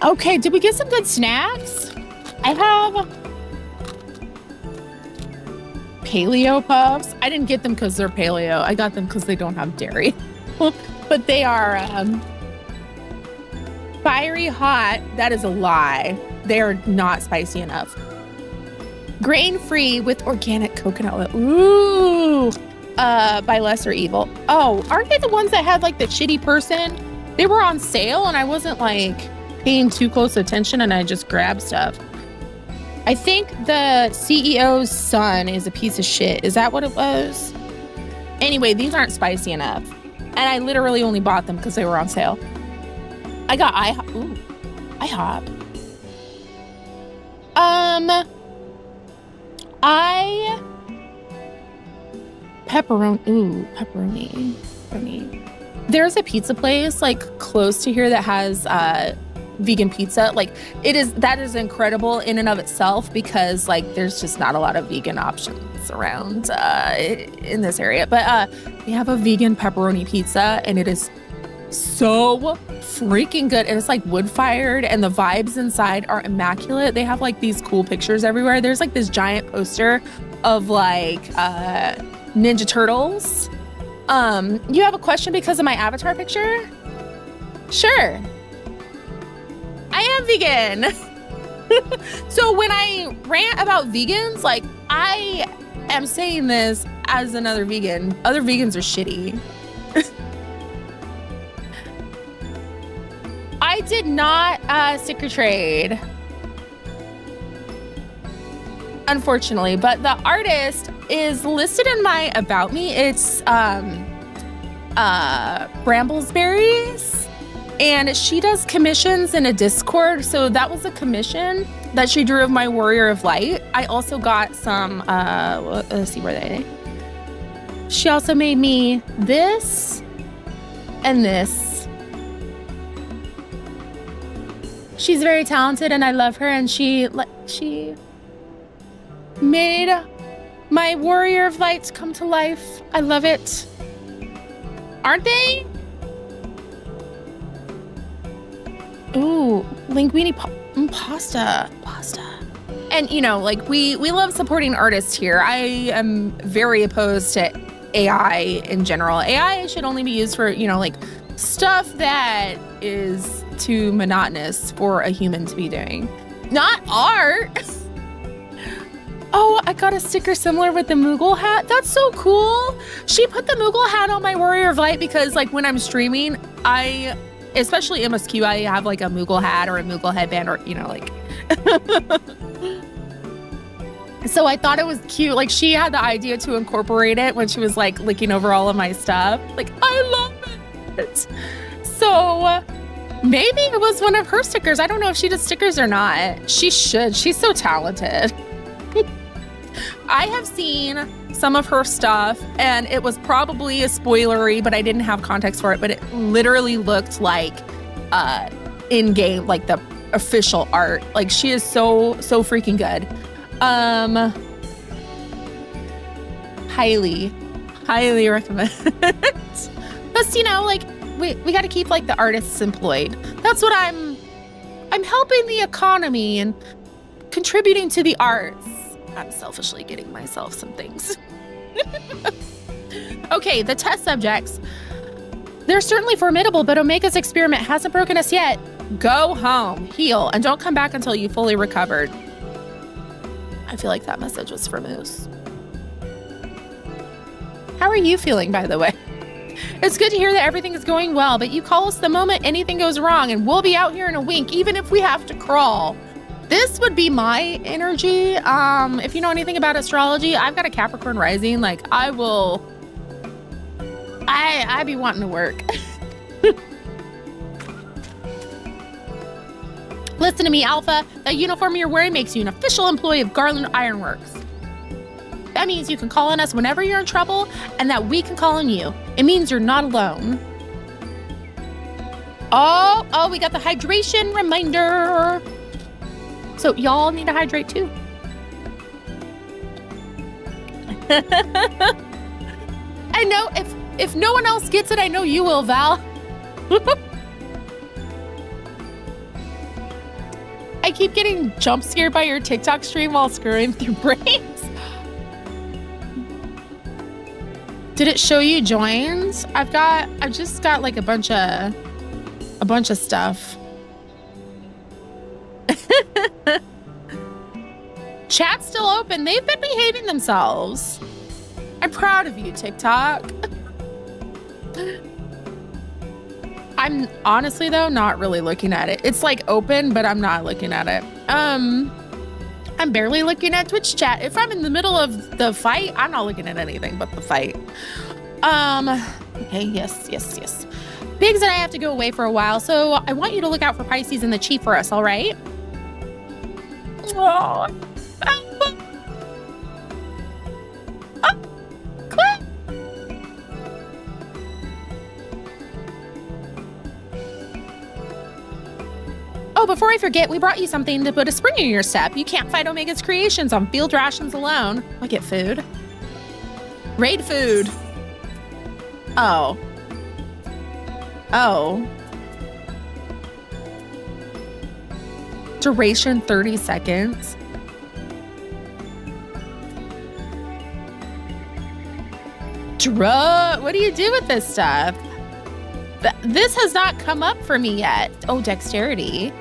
Okay, did we get some good snacks? I have paleo puffs. I didn't get them because they're paleo. I got them because they don't have dairy. But they are fiery hot. That is a lie. They are not spicy enough. Grain-free with organic coconut oil. Ooh. By Lesser Evil. Oh, aren't they the ones that had like the shitty person? They were on sale and I wasn't like paying too close attention and I just grabbed stuff. I think the CEO's son is a piece of shit. Is that what it was? Anyway, these aren't spicy enough. And I literally only bought them because they were on sale. I got IHOP. Ooh, IHOP. Pepperoni. There's a pizza place like close to here that has vegan pizza. Like that is incredible in and of itself because like there's just not a lot of vegan options around in this area. But they have a vegan pepperoni pizza and it is so freaking good. And it's like wood fired and the vibes inside are immaculate. They have like these cool pictures everywhere. There's like this giant poster of like Ninja Turtles. You have a question because of my avatar picture? Sure. I am vegan. So when I rant about vegans, like I am saying this as another vegan. Other vegans are shitty. I did not sticker trade, unfortunately, but the artist is listed in my About Me. It's Bramblesberries, and she does commissions in a Discord. So that was a commission that she drew of my Warrior of Light. I also got some, let's see where they. She also made me this and this. She's very talented and I love her, and she made my Warrior of Lights come to life. I love it. Aren't they? Ooh, linguine pasta. And you know, like we love supporting artists here. I am very opposed to AI in general. AI should only be used for, you know, like stuff that is too monotonous for a human to be doing. Not art. Oh, I got a sticker similar with the Moogle hat. That's so cool. She put the Moogle hat on my Warrior of Light because like when I'm streaming, especially MSQ, I have like a Moogle hat or a Moogle headband or, you know, like. So I thought it was cute. Like she had the idea to incorporate it when she was like looking over all of my stuff. Like, I love it. So maybe it was one of her stickers. I don't know if she does stickers or not. She should. She's so talented. I have seen some of her stuff and it was probably a spoilery, but I didn't have context for it. But it literally looked like in-game, like the official art. Like she is so freaking good. Highly recommend. Plus, you know, like we got to keep like the artists employed. That's what I'm helping the economy and contributing to the arts. I'm selfishly getting myself some things. Okay, the test subjects. They're certainly formidable, but Omega's experiment hasn't broken us yet. Go home, heal, and don't come back until you fully recovered. I feel like that message was for Moose. How are you feeling, by the way? It's good to hear that everything is going well, but you call us the moment anything goes wrong, and we'll be out here in a wink, even if we have to crawl. This would be my energy. If you know anything about astrology, I've got a Capricorn rising. Like, I be wanting to work. Listen to me, Alpha. That uniform you're wearing makes you an official employee of Garland Ironworks. That means you can call on us whenever you're in trouble, and that we can call on you. It means you're not alone. Oh, we got the hydration reminder. So y'all need to hydrate too. I know if no one else gets it, I know you will, Val. keep getting jump scared by your TikTok stream while screwing through brains. Did it show you joins? I've just got like a bunch of stuff. Chat's still open. They've been behaving themselves. I'm proud of you, TikTok. I'm honestly, though, not really looking at it. It's like open, but I'm not looking at it. I'm barely looking at Twitch chat. If I'm in the middle of the fight, I'm not looking at anything but the fight. Okay, yes. Biggs and I have to go away for a while, so I want you to look out for Pisces and the Chief for us, all right? Oh. Quit. Oh, before I forget, we brought you something to put a spring in your step. You can't fight Omega's creations on field rations alone. I get food. Raid food. Oh. Duration 30 seconds. What do you do with this stuff? This has not come up for me yet. Oh, dexterity.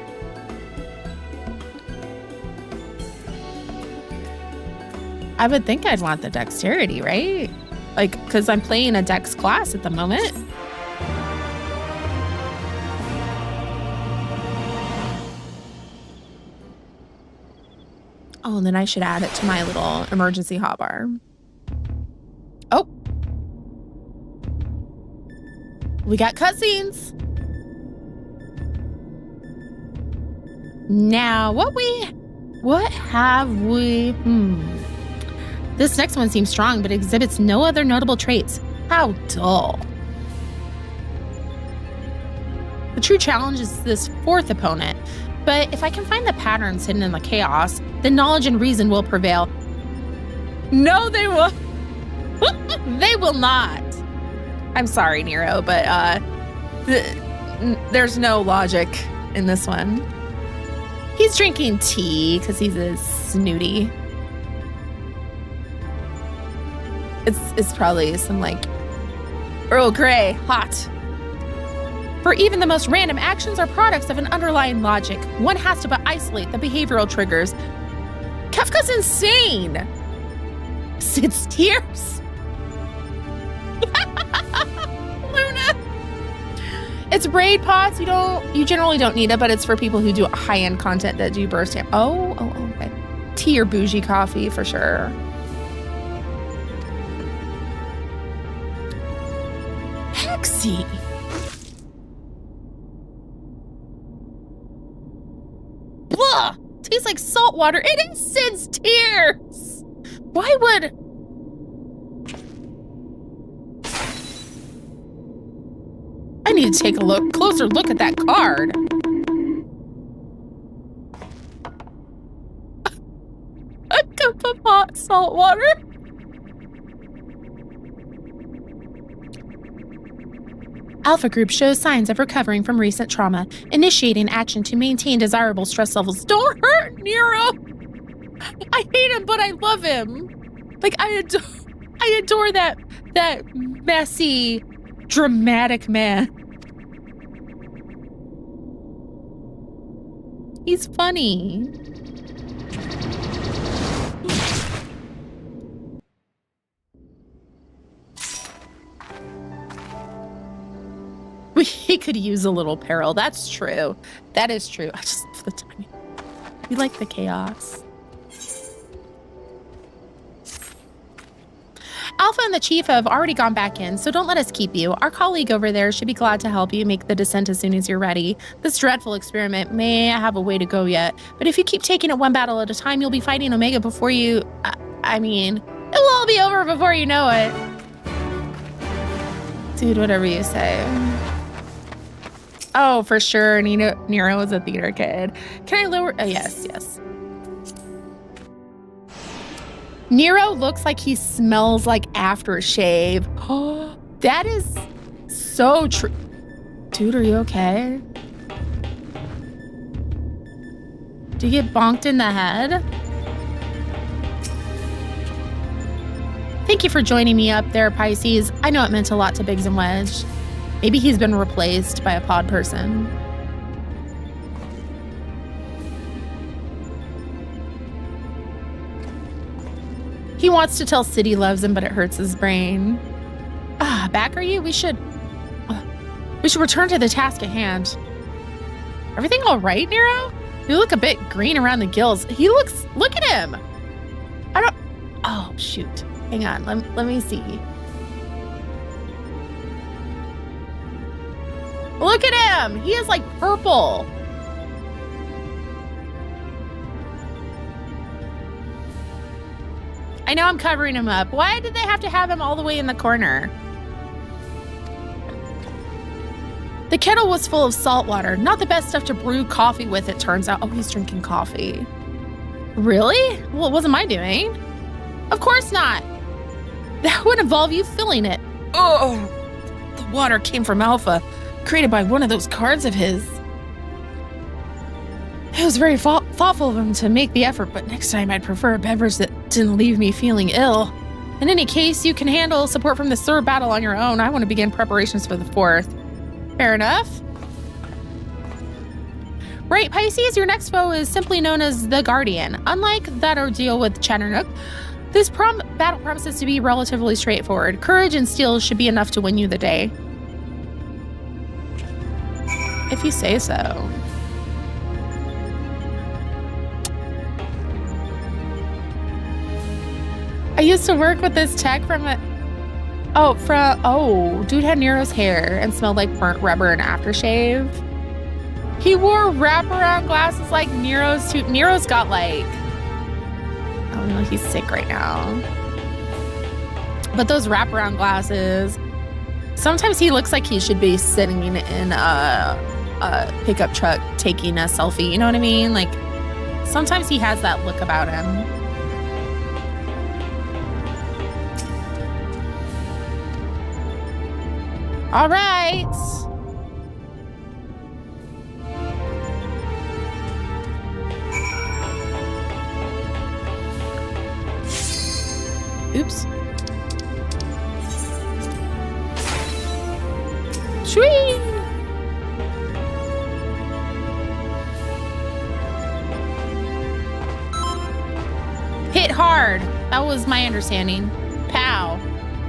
I would think I'd want the dexterity, right? Like, because I'm playing a dex class at the moment. Oh, and then I should add it to my little emergency hotbar. Oh. We got cutscenes. Now, what have we? This next one seems strong, but exhibits no other notable traits. How dull. The true challenge is this fourth opponent, but if I can find the patterns hidden in the chaos, then knowledge and reason will prevail. No, they will. They will not. I'm sorry, Nero, but there's no logic in this one. He's drinking tea because he's a snooty. It's probably some like Earl Grey, hot. For even the most random actions are products of an underlying logic. One has to but isolate the behavioral triggers. Kefka's insane. Sid's tears. Luna. It's raid pots. You generally don't need it, but it's for people who do high-end content that do burst. Oh, okay. Tea or bougie coffee for sure. Hexy. Blah! Tastes like salt water. It is Sid's tears. Why would... I need to take a closer look at that card. A cup of hot salt water. Alpha Group shows signs of recovering from recent trauma, initiating action to maintain desirable stress levels. Don't hurt Nero! I hate him, but I love him. Like, I adore that messy, dramatic man. He's funny. We could use a little peril. That's true. That is true. I just love the timing. We like the chaos. Alpha and the Chief have already gone back in, so don't let us keep you. Our colleague over there should be glad to help you make the descent as soon as you're ready. This dreadful experiment may have a way to go yet, but if you keep taking it one battle at a time, you'll be fighting Omega before you... I mean, it'll all be over before you know it. Dude, whatever you say. Oh, for sure. Nero is a theater kid. Can I lower? Oh, yes. Nero looks like he smells like aftershave. Oh, that is so true. Dude, are you okay? Do you get bonked in the head? Thank you for joining me up there, Pisces. I know it meant a lot to Biggs and Wedge. Maybe he's been replaced by a pod person. He wants to tell Sid he loves him, but it hurts his brain. Back are you? We should return to the task at hand. Everything all right, Nero? You look a bit green around the gills. Look at him. Oh, shoot. Hang on, let me see. Look at him. He is like purple. I know I'm covering him up. Why did they have to have him all the way in the corner? The kettle was full of salt water. Not the best stuff to brew coffee with, it turns out. Oh, he's drinking coffee. Really? Well, it wasn't my doing. Of course not. That would involve you filling it. Oh, the water came from Alpha, created by one of those cards of his. It was very thoughtful of him to make the effort, but next time I'd prefer a beverage that didn't leave me feeling ill. In any case, you can handle support from the third battle on your own. I want to begin preparations for the fourth. Fair enough. Right, Pisces, your next foe is simply known as the Guardian. Unlike that ordeal with Chatternook, this battle promises to be relatively straightforward. Courage and steel should be enough to win you the day. If you say so. I used to work with this tech dude had Nero's hair and smelled like burnt rubber and aftershave. He wore wraparound glasses like Nero's too. Nero's got like, oh no, he's sick right now. But those wraparound glasses, sometimes he looks like he should be sitting in a pickup truck taking a selfie. You know what I mean? Like sometimes he has that look about him. All right. Oops. Shwee! Hit hard. That was my understanding. Pow.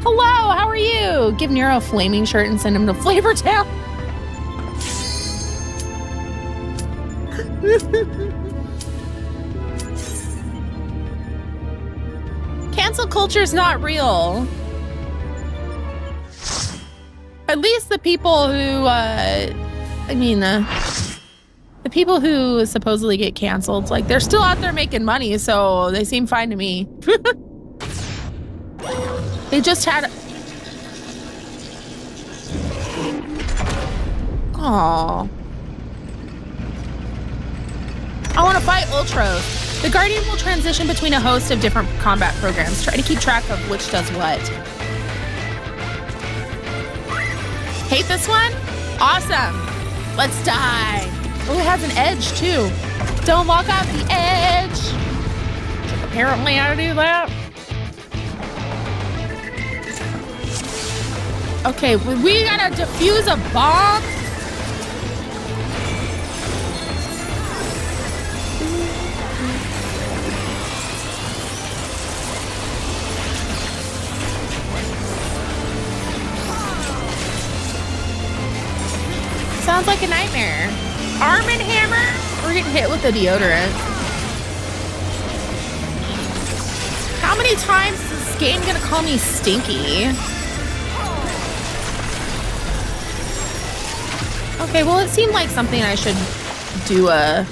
Hello, how are you? Give Nero a flaming shirt and send him to Flavor Town. Cancel culture is not real. At least the people who, the people who supposedly get canceled, like they're still out there making money, so they seem fine to me. They just had... Aww. I want to fight Ultros. The Guardian will transition between a host of different combat programs. Try to keep track of which does what. Hate this one? Awesome. Let's die. Oh, it has an edge too. Don't walk off the edge. Apparently how to do that. Okay, we gotta defuse a bomb. Sounds like a nightmare. Arm and Hammer? We're getting hit with the deodorant. How many times is this game gonna call me stinky? Okay, well, it seemed like something I should do a...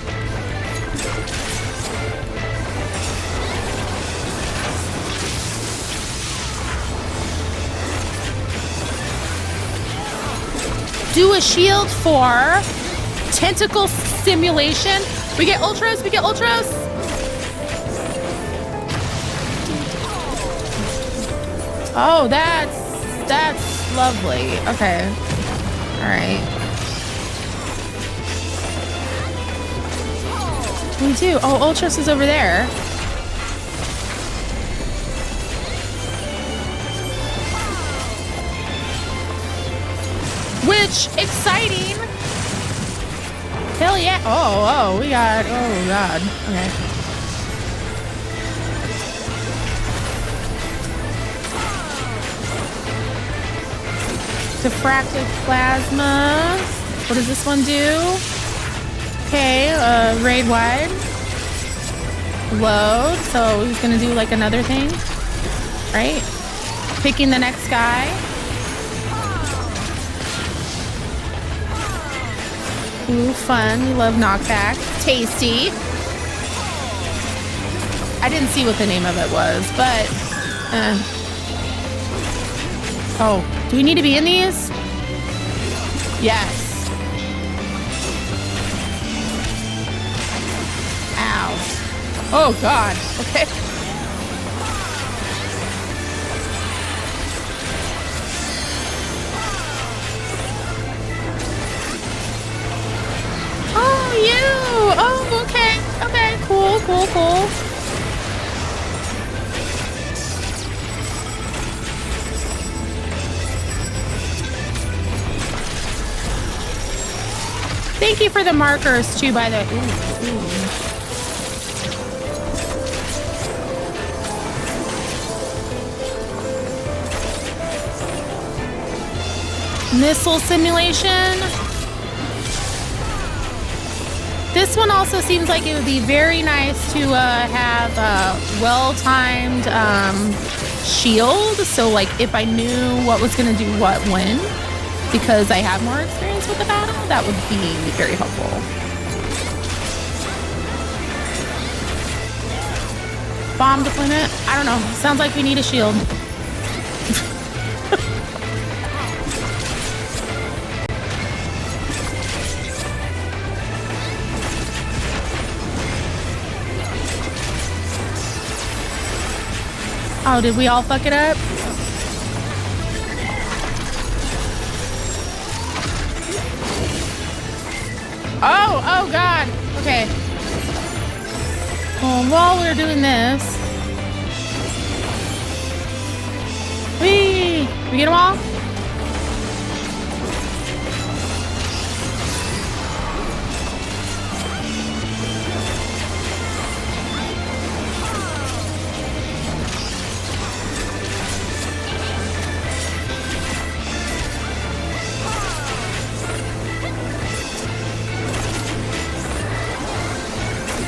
Do a shield for tentacle simulation. We get Ultros, we get Ultros. Oh, that's lovely. Okay. All right. We do. Oh, Ultros is over there. Which, exciting. Hell yeah. Oh, we got, oh God. Okay. Diffractive plasma. What does this one do? Okay, raid wide. Load. So he's gonna do like another thing, right? Picking the next guy. Ooh, fun. We love knockback. Tasty. I didn't see what the name of it was, but oh, do we need to be in these? Yes. Ow. Oh God. Okay. Oh, you. Oh, okay. Okay. Cool. Cool. Cool. Thank you for the markers too, by the way. Missile simulation. This one also seems like it would be very nice to have a well-timed shield. So like if I knew what was gonna do what when, because I have more experience with the battle, that would be very helpful. Bomb deployment? I don't know. Sounds like we need a shield. Oh, did we all fuck it up? Oh God. Okay. Well, while we're doing this, we get them all?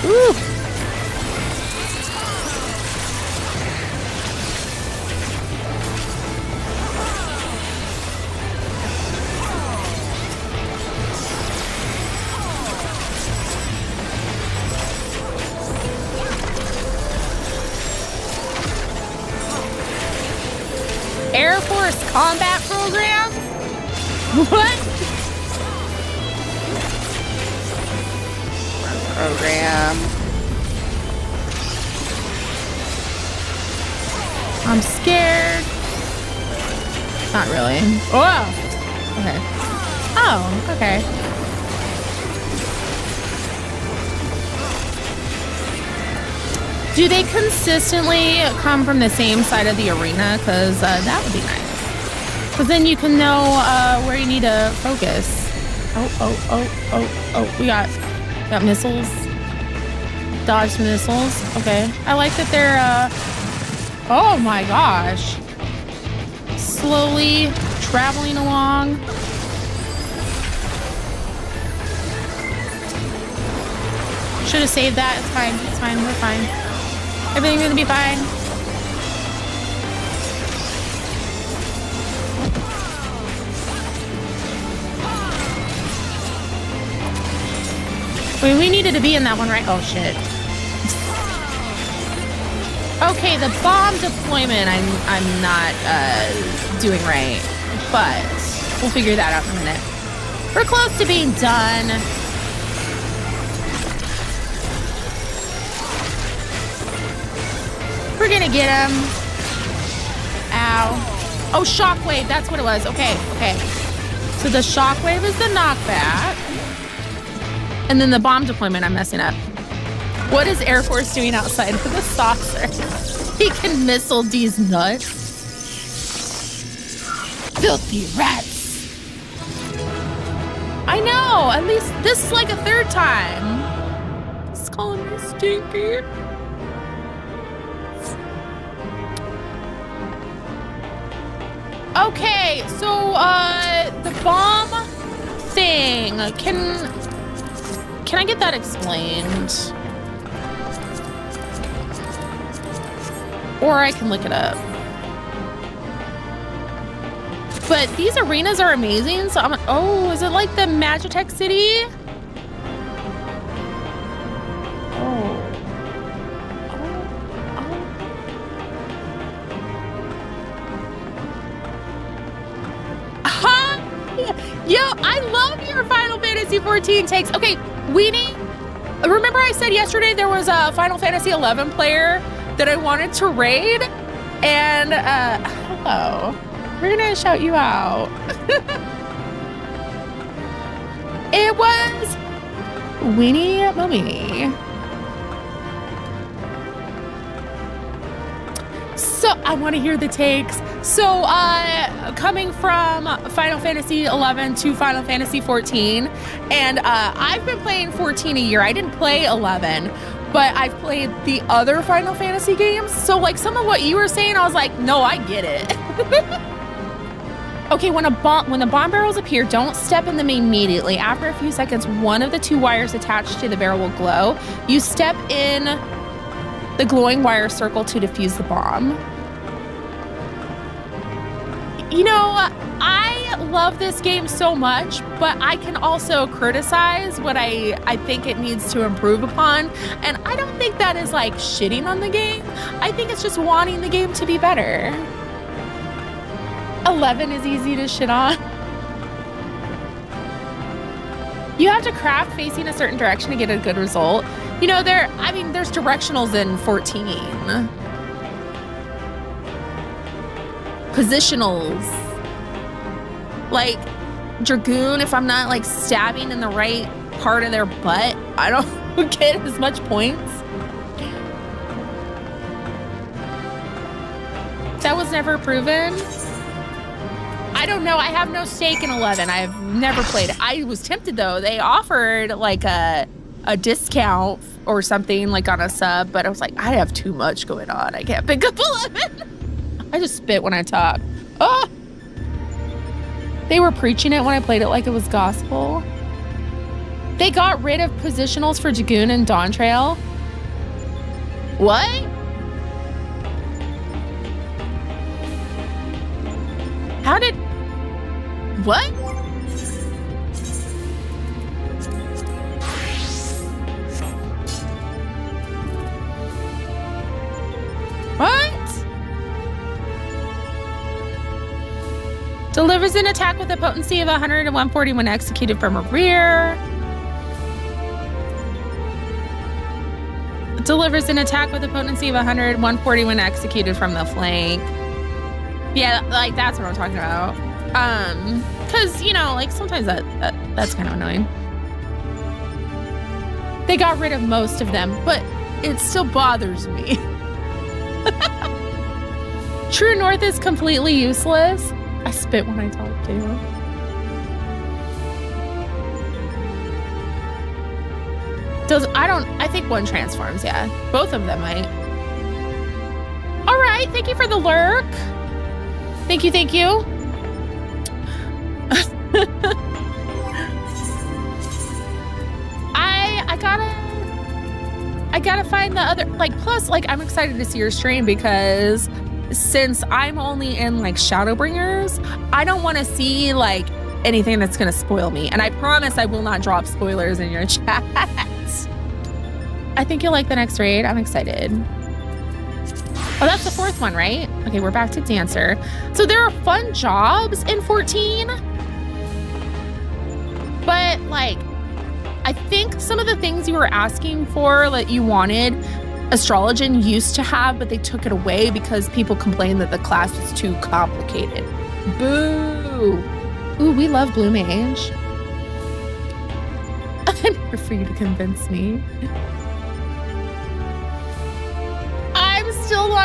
Ooh. Air Force Combat Program? What? Program. I'm scared. Not really. Oh! Okay. Oh, okay. Do they consistently come from the same side of the arena? Because that would be nice. Because then you can know where you need to focus. Oh. We got missiles. Dodge missiles. Okay. I like that they're, oh my gosh. Slowly traveling along. Should have saved that. It's fine. It's fine. We're fine. Everything's gonna be fine. Wait, we needed to be in that one, right? Oh, shit. Okay, the bomb deployment I'm not doing right, but we'll figure that out in a minute. We're close to being done. We're gonna get him. Ow. Oh, shockwave, that's what it was. Okay. So the shockwave is the knockback. And then the bomb deployment I'm messing up. What is Air Force doing outside of the saucer? He can missile these nuts. Filthy rats. I know, at least this is like a third time. He's calling me stinky. Okay, so the bomb thing, can I get that explained? Or I can look it up. But these arenas are amazing, so oh, is it like the Magitech City? Yo, I love your Final Fantasy 14 takes. Okay, remember I said yesterday there was a Final Fantasy 11 player that I wanted to raid? And, hello. We're gonna shout you out. It was Weenie Momini. So, I want to hear the takes. So, coming from Final Fantasy 11 to Final Fantasy 14, and I've been playing 14 a year. I didn't play 11, but I've played the other Final Fantasy games. So, like, some of what you were saying, I was like, no, I get it. Okay, when the bomb barrels appear, don't step in them immediately. After a few seconds, one of the two wires attached to the barrel will glow. You step in the glowing wire circle to defuse the bomb. You know, I love this game so much, but I can also criticize what I think it needs to improve upon. And I don't think that is like shitting on the game. I think it's just wanting the game to be better. 11 is easy to shit on. You have to craft facing a certain direction to get a good result. You know, there's directionals in 14. Positionals. Like, Dragoon, if I'm not, like, stabbing in the right part of their butt, I don't get as much points. That was never proven. I don't know. I have no stake in 11. I've never played it. I was tempted, though. They offered, like, a discount or something, like, on a sub, but I was like, I have too much going on. I can't pick up 11. I just spit when I talk. Oh! They were preaching it when I played it like it was gospel. They got rid of positionals for Dragoon and Dawn Trail. What? How did... What? What? Delivers an attack with a potency of 100 and 140 when executed from a rear. Delivers an attack with a potency of 100, 140 when executed from the flank. Yeah, like that's what I'm talking about. Cause you know, like sometimes that's kind of annoying. They got rid of most of them, but it still bothers me. True North is completely useless. I spit when I talk to you. I think one transforms, yeah. Both of them might. All right, thank you for the lurk. Thank you, thank you. I gotta find the other, like, plus, like, I'm excited to see your stream because since I'm only in, like, Shadowbringers, I don't want to see, like, anything that's gonna spoil me. And I promise I will not drop spoilers in your chat. I think you'll like the next raid. I'm excited. Oh, that's the fourth one, right? Okay, we're back to Dancer. So there are fun jobs in 14. But, like, I think some of the things you were asking for that you wanted, Astrologian used to have, but they took it away because people complained that the class was too complicated. Boo! Ooh, we love Blue Mage. I'm here for you to convince me.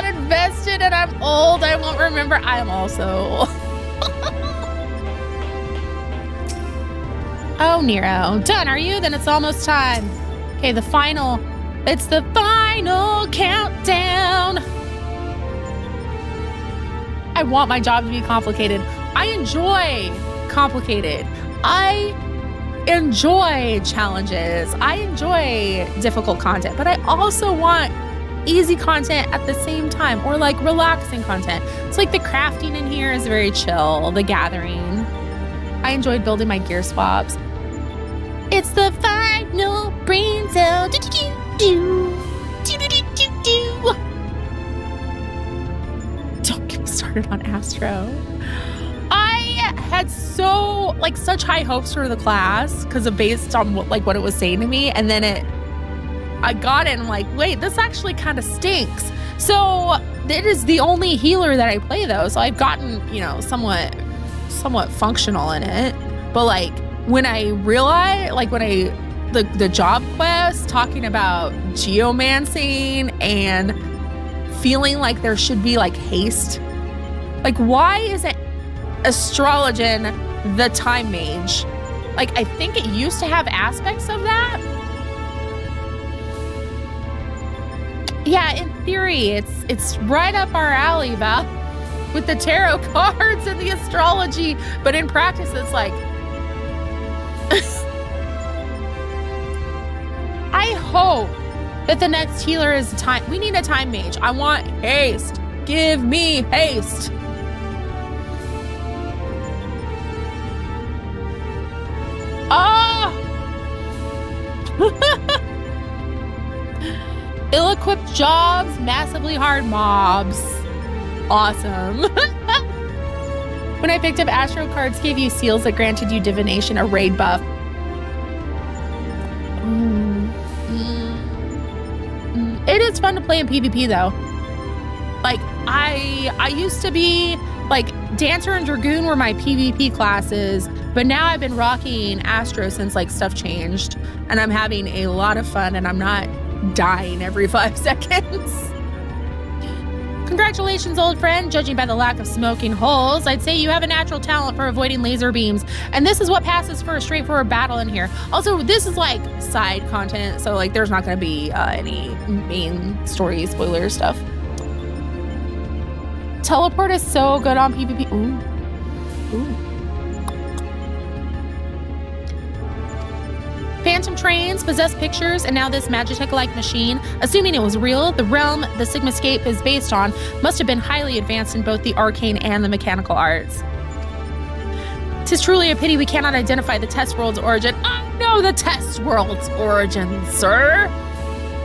not invested and I'm old. I won't remember. I'm also. Oh, Nero. Done, are you? Then it's almost time. Okay, it's the final countdown. I want my job to be complicated. I enjoy complicated. I enjoy challenges. I enjoy difficult content, but I also want easy content at the same time, or like relaxing content. It's like the crafting in here is very chill, the gathering. I enjoyed building my gear swaps. It's the final brain cell. Don't get me started on Astro. I had such high hopes for the class because of based on what it was saying to me, and then I got it and I'm like, wait, this actually kind of stinks. So it is the only healer that I play though, so I've gotten somewhat functional in it. But like when I realized, the job quest talking about geomancing and feeling like there should be like haste, like why isn't Astrologian the time mage? Like I think it used to have aspects of that. Yeah, in theory, it's right up our alley, Val, with the tarot cards and the astrology. But in practice, it's like, I hope that the next healer is time. We need a time mage. I want haste. Give me haste. Ill-equipped jobs, massively hard mobs. Awesome. When I picked up Astro cards, gave you seals that granted you divination, a raid buff. It is fun to play in PvP though. Like I used to be like Dancer and Dragoon were my PvP classes, but now I've been rocking Astro since like stuff changed, and I'm having a lot of fun, and I'm not dying every 5 seconds. Congratulations, old friend. Judging by the lack of smoking holes, I'd say you have a natural talent for avoiding laser beams, and this is what passes for a straightforward battle in here. Also, this is like side content, so like there's not going to be any main story spoiler stuff. Teleport is so good on PvP. Ooh. Phantom trains, possess pictures, and now this Magitech-like machine, assuming it was real, the realm the Sigmascape is based on must have been highly advanced in both the arcane and the mechanical arts. 'Tis truly a pity we cannot identify the test world's origin. I know the test world's origin, sir.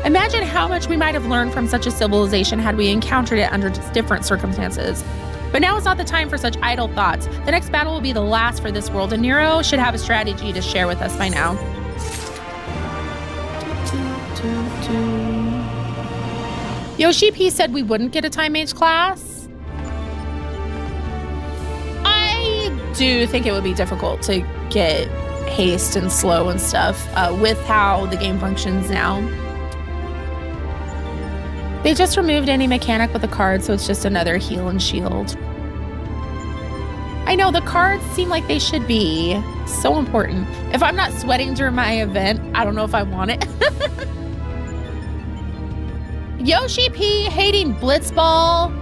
Imagine how much we might have learned from such a civilization had we encountered it under different circumstances. But now is not the time for such idle thoughts. The next battle will be the last for this world, and Nero should have a strategy to share with us by now. Yoshi P said we wouldn't get a time mage class. I do think it would be difficult to get haste and slow and stuff with how the game functions now. They just removed any mechanic with the card, so it's just another heal and shield. I know, the cards seem like they should be so important. If I'm not sweating during my event, I don't know if I want it. Yoshi P hating Blitzball.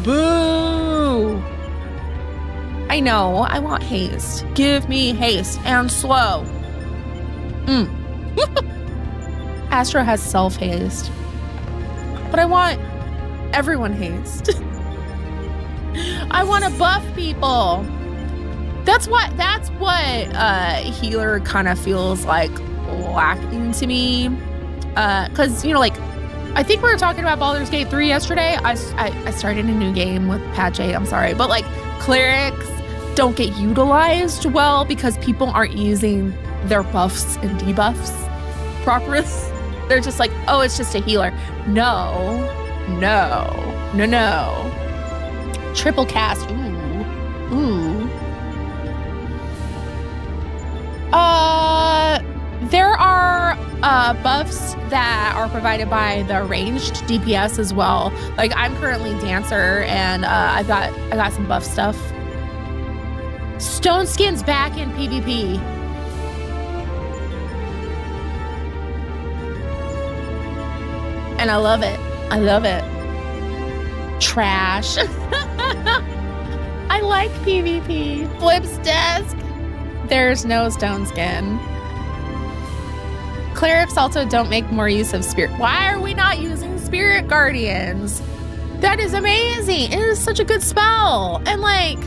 Boo. I know, I want haste. Give me haste and slow. Astro has self-haste. But I want everyone haste. I want to buff people. That's what healer kind of feels like lacking to me. Cause like, I think we were talking about Baldur's Gate 3 yesterday. I started a new game with Pat J, I'm sorry. But like clerics don't get utilized well because people aren't using their buffs and debuffs properly. They're just like, oh, it's just a healer. No. Triple cast, ooh. There are buffs that are provided by the ranged DPS as well. Like I'm currently Dancer, and I got some buff stuff. Stone Skin's back in PvP. And I love it. I love it. Trash. I like PvP. Flip's desk. There's no Stone Skin. Clerics also don't make more use of spirit. Why are we not using Spirit Guardians? That is amazing. It is such a good spell. And like,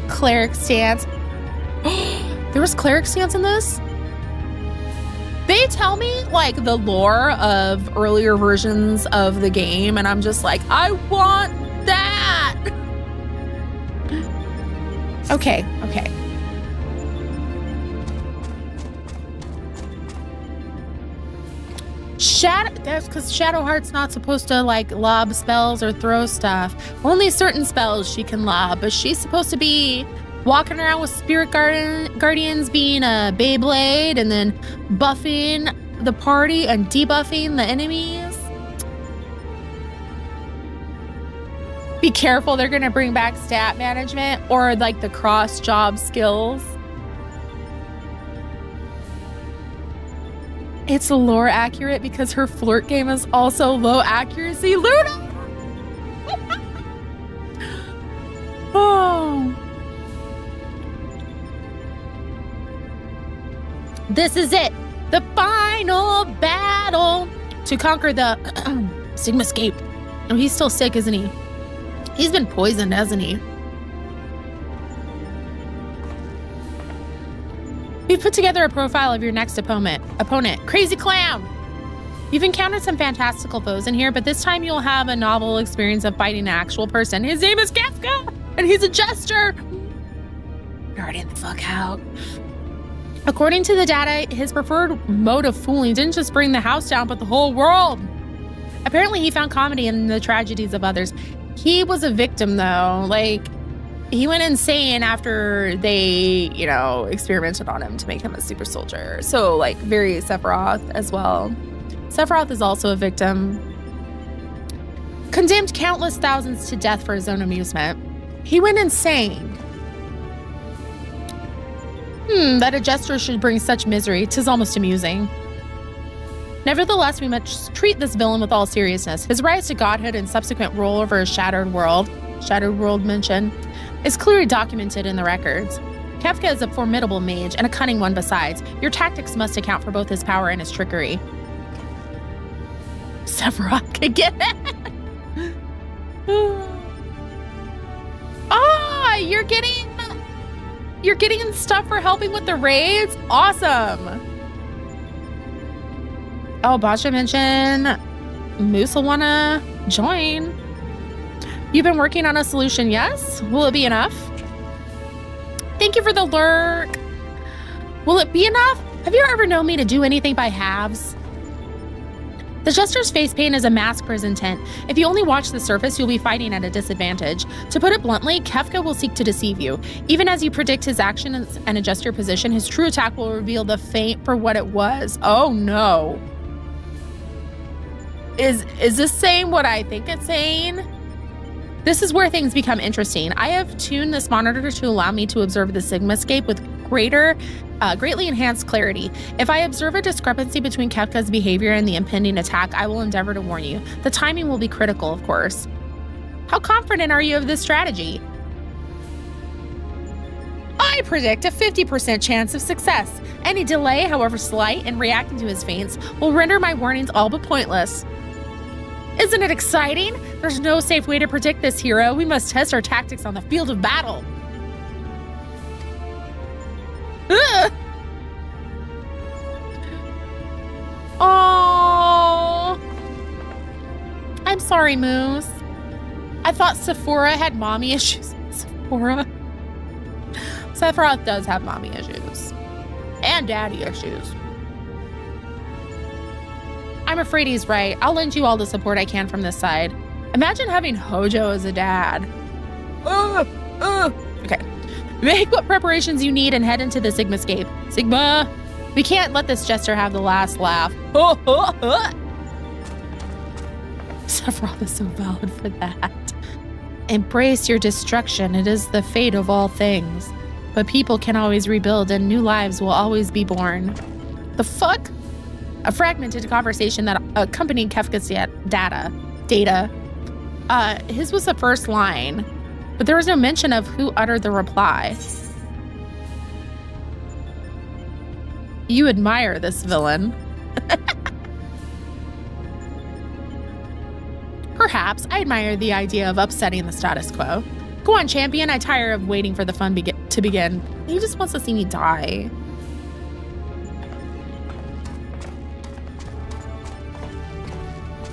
Cleric Stance. There was Cleric Stance in this? They tell me like the lore of earlier versions of the game, and I'm just like, I want that. Okay. That's because Shadowheart's not supposed to like lob spells or throw stuff. Only certain spells she can lob, but she's supposed to be walking around with Spirit Guardians being a Beyblade and then buffing the party and debuffing the enemies. Be careful, they're gonna bring back stat management or like the cross job skills. It's lore accurate because her flirt game is also low accuracy. Luna! Oh. This is it. The final battle to conquer the Sigmascape. Oh, he's still sick, isn't he? He's been poisoned, hasn't he? We've put together a profile of your next opponent. Crazy Clown! You've encountered some fantastical foes in here, but this time you'll have a novel experience of fighting an actual person. His name is Kefka, and he's a jester! Guarding the fuck out. According to the data, his preferred mode of fooling didn't just bring the house down, but the whole world. Apparently, he found comedy in the tragedies of others. He was a victim, though. Like, he went insane after they, experimented on him to make him a super soldier. So, like, very Sephiroth as well. Sephiroth is also a victim. Condemned countless thousands to death for his own amusement. He went insane. That a jester should bring such misery. 'Tis almost amusing. Nevertheless, we must treat this villain with all seriousness. His rise to godhood and subsequent rule over a shattered world mention, is clearly documented in the records. Kefka is a formidable mage and a cunning one besides. Your tactics must account for both his power and his trickery. Sephiroth can get it. You're getting stuff for helping with the raids? Awesome. Oh, Basha mentioned Moose will wanna join. You've been working on a solution, yes? Will it be enough? Thank you for the lurk. Will it be enough? Have you ever known me to do anything by halves? The Jester's face paint is a mask for his intent. If you only watch the surface, you'll be fighting at a disadvantage. To put it bluntly, Kefka will seek to deceive you. Even as you predict his actions and adjust your position, his true attack will reveal the feint for what it was. Oh no. Is this saying what I think it's saying? This is where things become interesting. I have tuned this monitor to allow me to observe the Sigmascape with greatly enhanced clarity. If I observe a discrepancy between Kefka's behavior and the impending attack, I will endeavor to warn you. The timing will be critical, of course. How confident are you of this strategy? I predict a 50% chance of success. Any delay, however slight, in reacting to his feints will render my warnings all but pointless. Isn't it exciting? There's no safe way to predict this hero. We must test our tactics on the field of battle. Oh, I'm sorry, Moose. I thought Sephora had mommy issues. Sephora. Sephiroth does have mommy issues. And daddy issues. I'm afraid he's right. I'll lend you all the support I can from this side. Imagine having Hojo as a dad. Okay. Make what preparations you need and head into the Sigmascape. Sigma! We can't let this jester have the last laugh. Sephiroth is so valid for that. Embrace your destruction. It is the fate of all things. But people can always rebuild and new lives will always be born. The fuck? A fragmented conversation that accompanied Kefka's data. His was the first line, but there was no mention of who uttered the reply. You admire this villain. Perhaps I admire the idea of upsetting the status quo. Go on, champion. I tire of waiting for the fun to begin. He just wants to see me die.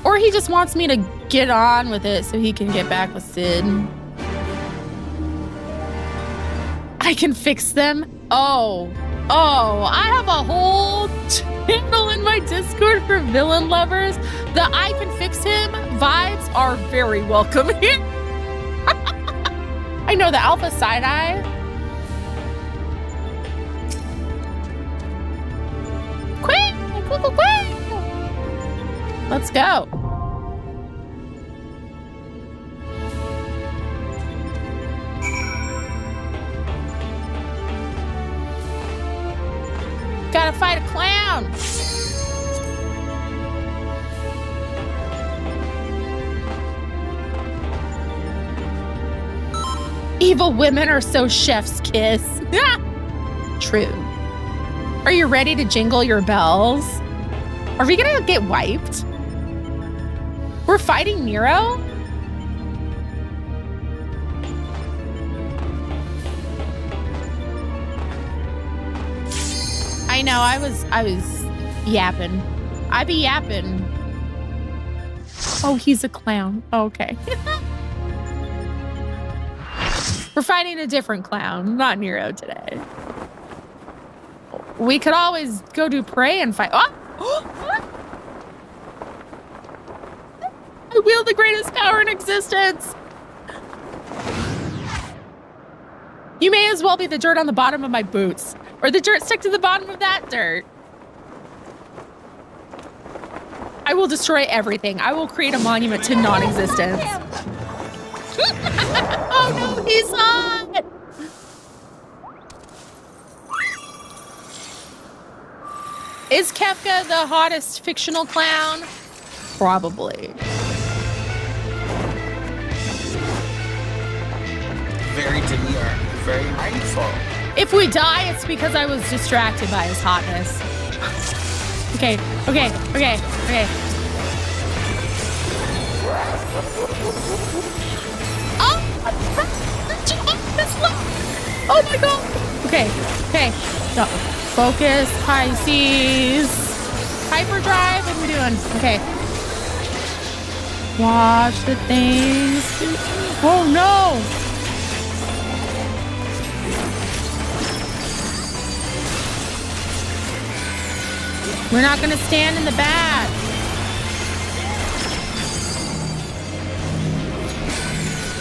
Or he just wants me to get on with it so he can get back with Sid. I can fix them? Oh, I have a whole channel in my Discord for villain lovers. The I can fix him vibes are very welcome here. I know the alpha side-eye. Quick! Let's go. Gotta fight a clown. Evil women are so chef's kiss. True. Are you ready to jingle your bells? Are we gonna get wiped? We're fighting Nero? I know, I was yapping. I be yapping. Oh, he's a clown. Okay. We're fighting a different clown, not Nero today. We could always go do Prey and fight. Oh! I wield the greatest power in existence. You may as well be the dirt on the bottom of my boots. Or the dirt stick to the bottom of that dirt. I will destroy everything. I will create a monument to non-existence. Oh no, he's hot! Is Kefka the hottest fictional clown? Probably. Very demure, very mindful. If we die, it's because I was distracted by his hotness. Okay. Oh my god! Okay. No. Focus, Pisces. Hyperdrive, what are we doing? Okay. Watch the things. Oh no! We're not gonna stand in the back.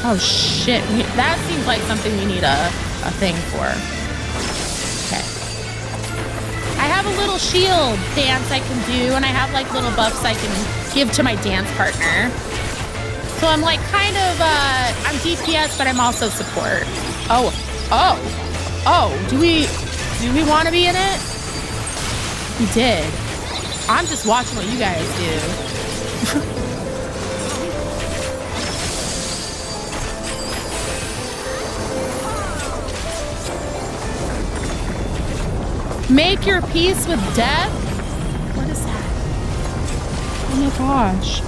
Oh shit, that seems like something we need a thing for. Okay. I have a little shield dance I can do, and I have like little buffs I can give to my dance partner. So I'm like kind of, I'm DPS, but I'm also support. Oh, do we want to be in it? We did. I'm just watching what you guys do. Make your peace with death? What is that? Oh my gosh.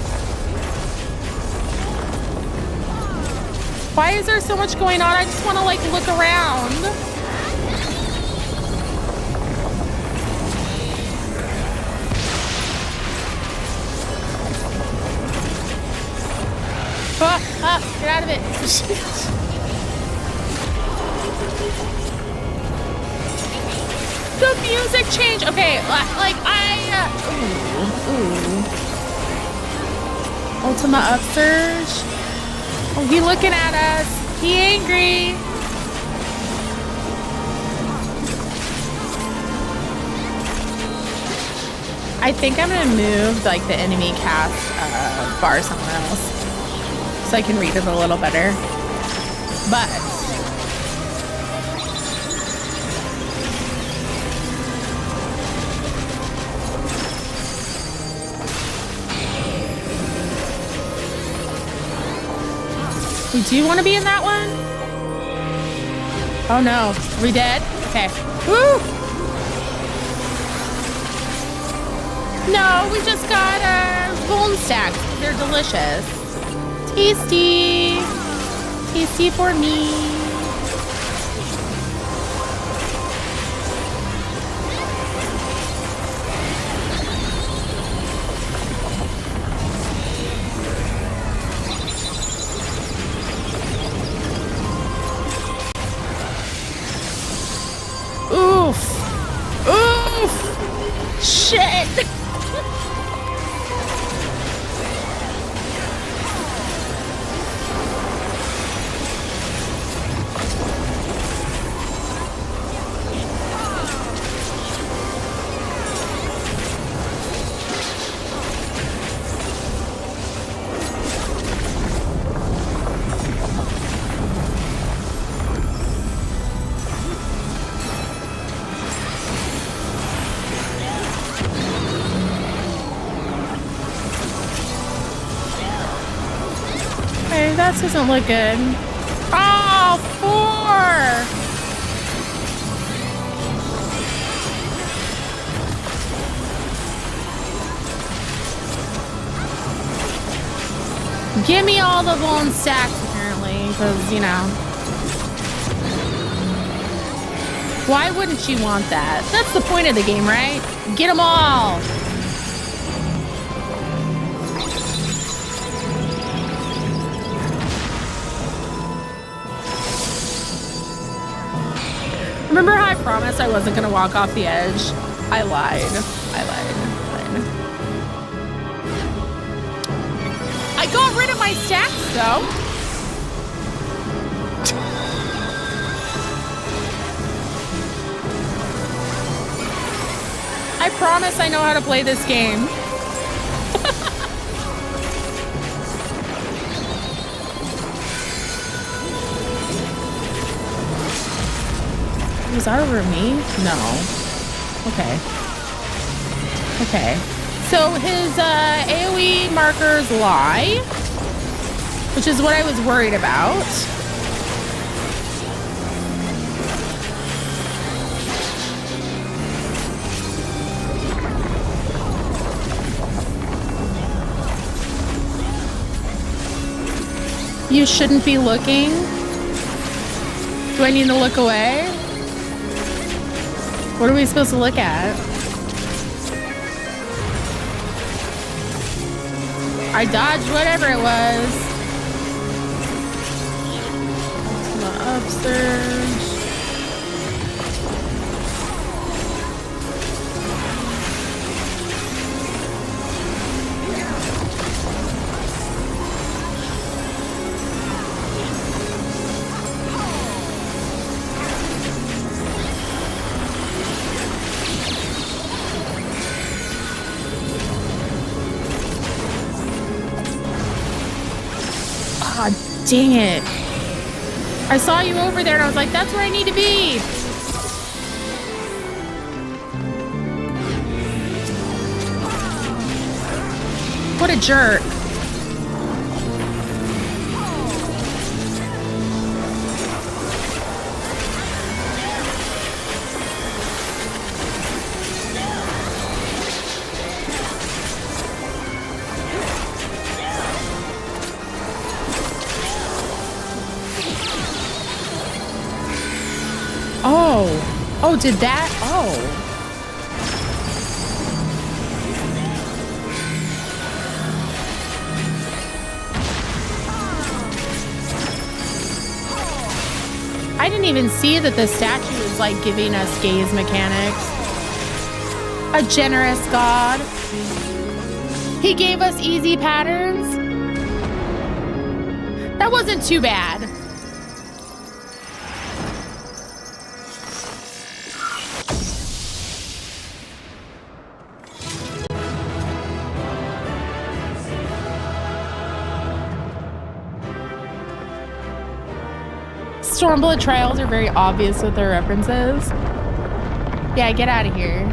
Why is there so much going on? I just want to like look around. Get out of it. The music change. Okay, like Ultima Upsurge. Oh, he looking at us. He angry. I think I'm gonna move like the enemy cast bar somewhere else so I can read it a little better. But we do want to be in that one? Oh no, are we dead? Okay. Woo! No, we just got bone stacks. They're delicious. Tasty. Tasty for me. Oof. Oof. Shit. Okay, that doesn't look good. Oh, 4. Give me all the bone stacks, apparently, because, you know. Why wouldn't you want that? That's the point of the game, right? Get them all. Remember how I promised I wasn't going to walk off the edge? I lied. I got rid of my stacks, though. I promise I know how to play this game. Was that over me? No. Okay. Okay. So his AoE markers lie, which is what I was worried about. You shouldn't be looking. Do I need to look away? What are we supposed to look at? I dodged whatever it was. Upstairs. God dang it. I saw you over there and I was like, that's where I need to be. What a jerk. Oh, did that? Oh. I didn't even see that the statue was like giving us gaze mechanics. A generous god. He gave us easy patterns. That wasn't too bad. Stormblood Trials are very obvious with their references. Yeah, get out of here.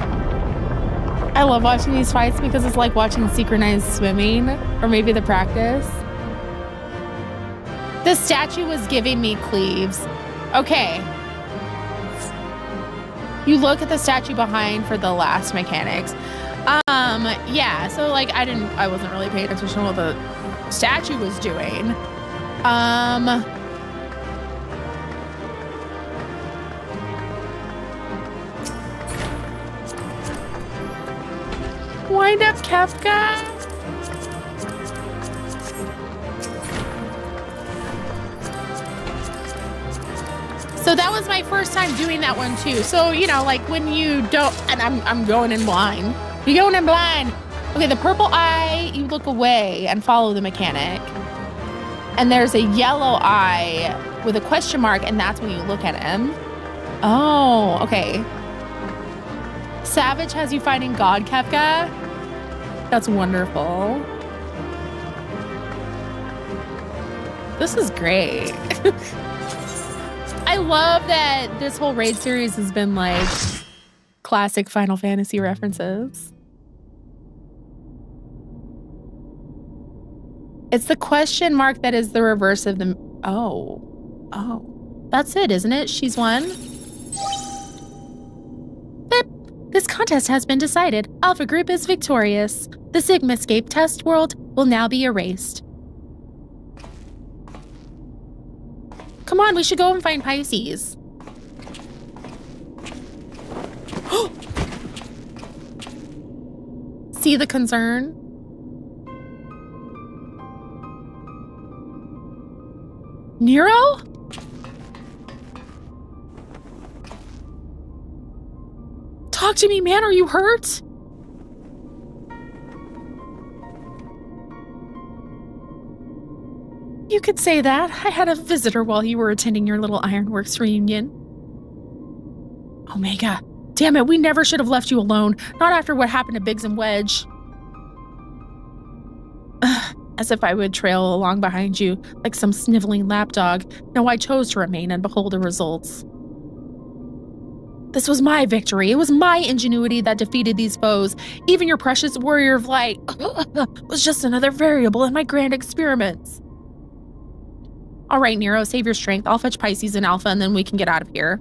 I love watching these fights because it's like watching synchronized swimming, or maybe the practice. The statue was giving me Cleaves. Okay. You look at the statue behind for the last mechanics. Yeah, so like I wasn't really paying attention to what the statue was doing. Wind up, Kefka. So that was my first time doing that one too. So, you know, like when you don't, and I'm going in blind. You're going in blind. Okay, the purple eye, you look away and follow the mechanic. And there's a yellow eye with a question mark, and that's when you look at him. Oh, okay. Savage has you fighting God, Kefka. That's wonderful. This is great. I love that this whole raid series has been like classic Final Fantasy references. It's the question mark that is the reverse of the... Oh. That's it, isn't it? She's won. But this contest has been decided. Alpha Group is victorious. The Sigmascape test world will now be erased. Come on, we should go and find Pisces. See the concern? Nero? Talk to me, man. Are you hurt? You could say that. I had a visitor while you were attending your little Ironworks reunion. Omega. Damn it, we never should have left you alone. Not after what happened to Biggs and Wedge. As if I would trail along behind you like some sniveling lapdog. No, I chose to remain and behold the results. This was my victory. It was my ingenuity that defeated these foes. Even your precious warrior of light was just another variable in my grand experiments. All right, Nero, save your strength. I'll fetch Pisces and Alpha, and then we can get out of here.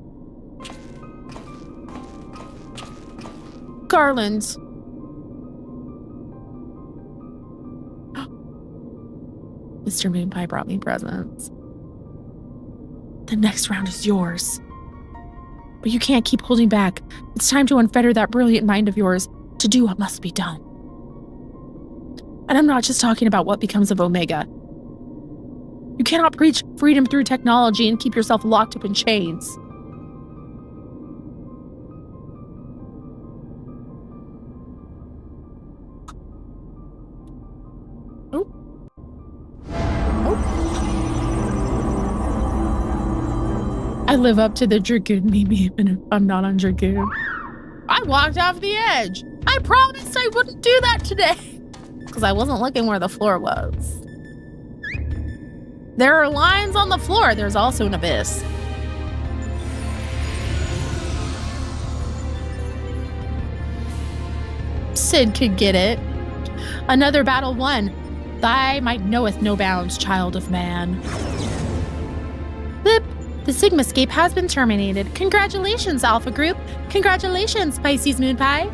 Garland. Mr. Moonpie brought me presents. The next round is yours. But you can't keep holding back. It's time to unfetter that brilliant mind of yours to do what must be done. And I'm not just talking about what becomes of Omega. You cannot preach freedom through technology and keep yourself locked up in chains. I live up to the Dragoon meme even if I'm not on Dragoon. I walked off the edge. I promised I wouldn't do that today. Because I wasn't looking where the floor was. There are lines on the floor. There's also an abyss. Sid could get it. Another battle won. Thy might knoweth no bounds, child of man. The Sigmascape has been terminated. Congratulations, Alpha Group. Congratulations, Pisces Moonpie.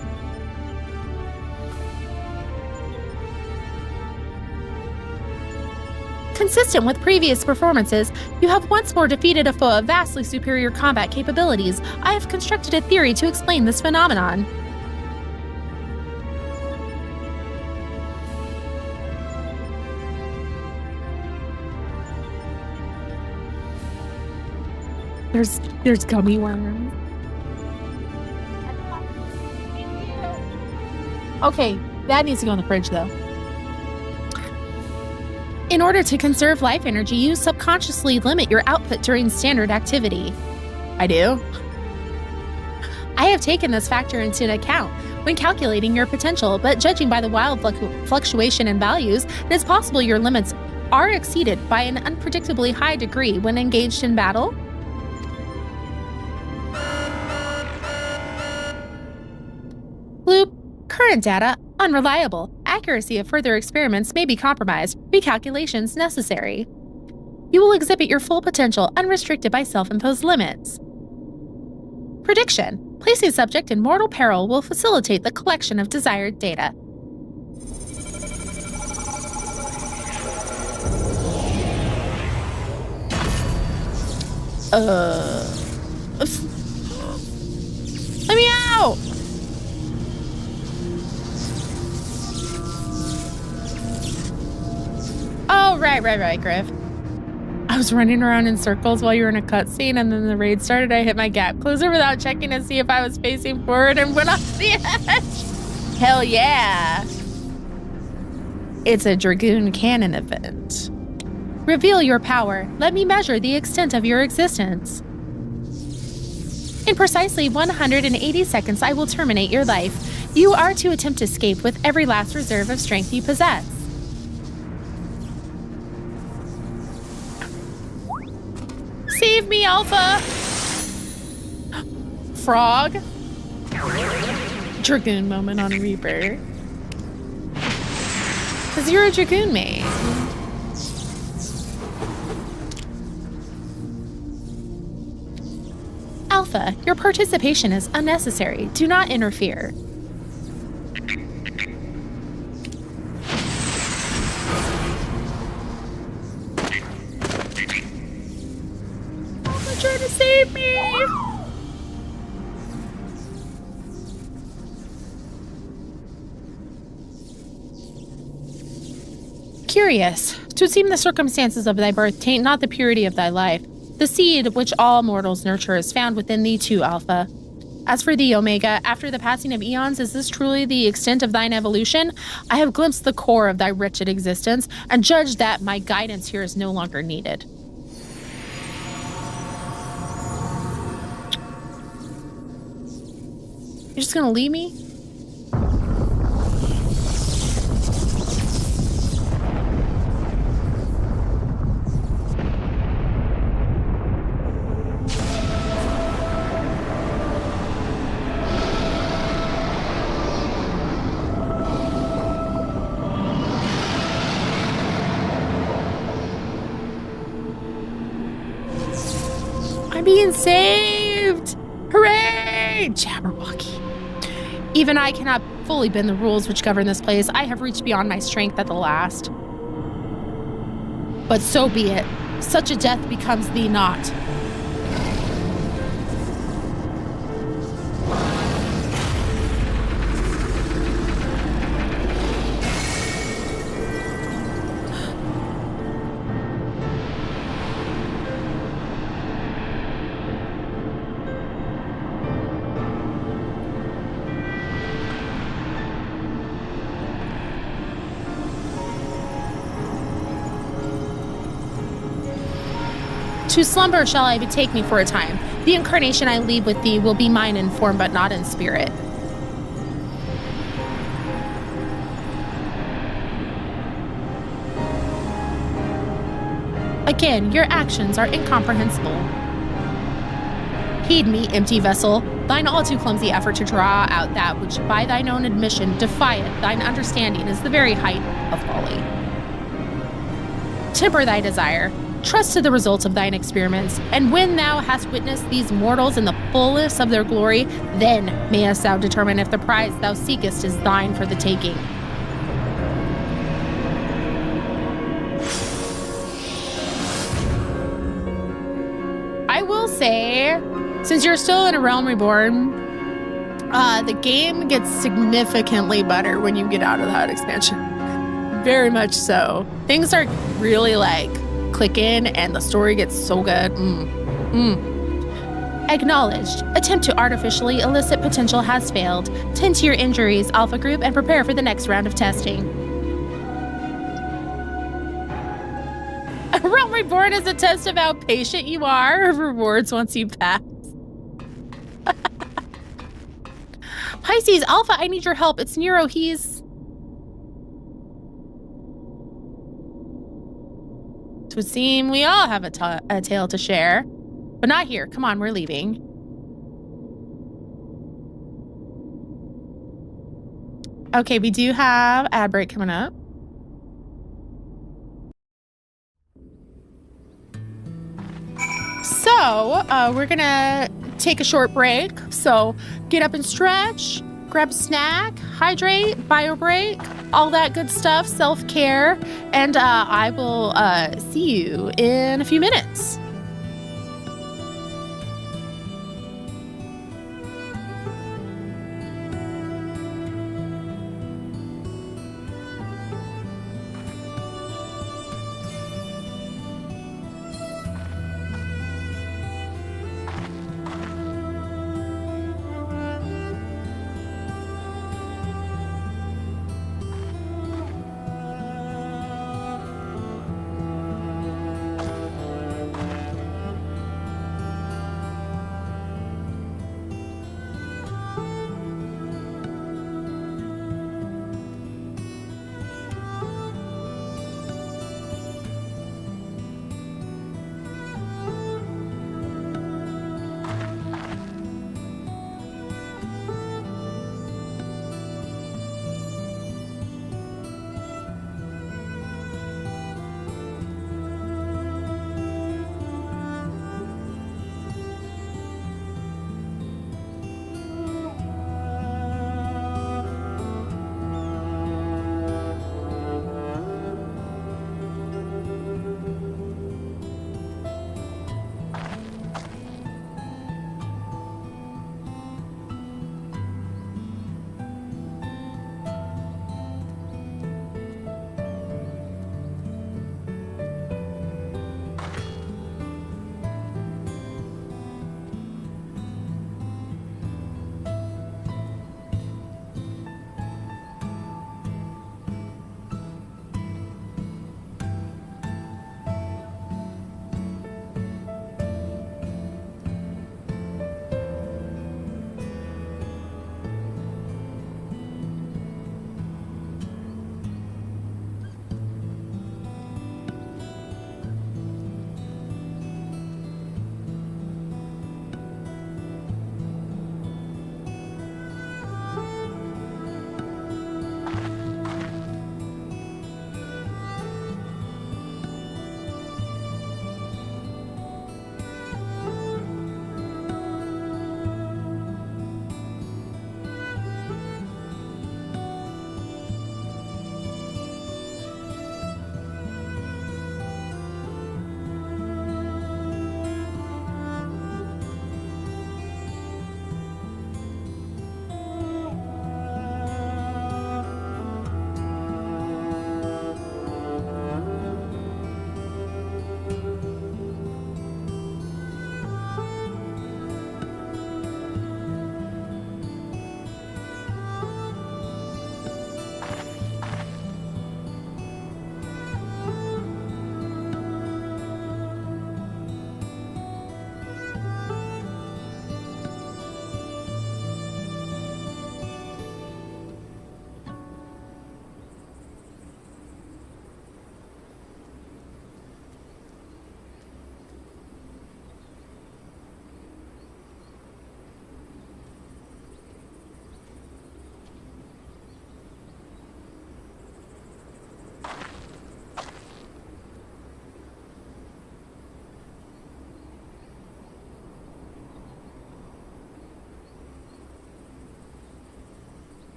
Consistent with previous performances, you have once more defeated a foe of vastly superior combat capabilities. I have constructed a theory to explain this phenomenon. There's gummy worms. Okay, that needs to go in the fridge though. In order to conserve life energy, you subconsciously limit your output during standard activity. I do. I have taken this factor into account when calculating your potential, but judging by the wild fluctuation in values, it is possible your limits are exceeded by an unpredictably high degree when engaged in battle. Current data, unreliable. Accuracy of further experiments may be compromised. Recalculations necessary. You will exhibit your full potential unrestricted by self-imposed limits. Prediction. Placing subject in mortal peril will facilitate the collection of desired data. Let me out! Oh, right, Griff. I was running around in circles while you were in a cutscene, and then the raid started. I hit my gap closer without checking to see if I was facing forward and went off the edge. Hell yeah. It's a Dragoon Cannon event. Reveal your power. Let me measure the extent of your existence. In precisely 180 seconds, I will terminate your life. You are to attempt to escape with every last reserve of strength you possess. Save me, Alpha! Frog? Dragoon moment on Reaper. Because you're a Dragoon main. Alpha, your participation is unnecessary. Do not interfere. Alpha, try to save me! Curious. 'Twould seem the circumstances of thy birth taint not the purity of thy life. The seed which all mortals nurture is found within thee too, Alpha. As for thee, Omega, after the passing of eons, is this truly the extent of thine evolution? I have glimpsed the core of thy wretched existence, and judged that my guidance here is no longer needed. You're just gonna leave me? Being saved! Hooray! Jabberwocky. Even I cannot fully bend the rules which govern this place. I have reached beyond my strength at the last. But so be it. Such a death becomes thee not. To slumber shall I betake me for a time. The incarnation I leave with thee will be mine in form, but not in spirit. Again, your actions are incomprehensible. Heed me, empty vessel. Thine all too clumsy effort to draw out that which by thine own admission defieth thine understanding is the very height of folly. Temper thy desire. Trust to the results of thine experiments, and when thou hast witnessed these mortals in the fullness of their glory, then mayest thou determine if the prize thou seekest is thine for the taking. I will say, since you're still in A Realm Reborn, the game gets significantly better when you get out of that expansion. Very much so. Things are really click in, and the story gets so good. Acknowledged. Attempt to artificially elicit potential has failed. Tend to your injuries, Alpha Group, and prepare for the next round of testing. A Realm Reborn is a test of how patient you are of rewards once you pass. Pisces, Alpha, I need your help. It's Nero. It would seem we all have a tale to share, but not here. Come on, we're leaving. Okay, we do have ad break coming up. So, we're gonna take a short break. So, get up and stretch, grab a snack, hydrate, bio break, all that good stuff, self-care, and I will see you in a few minutes.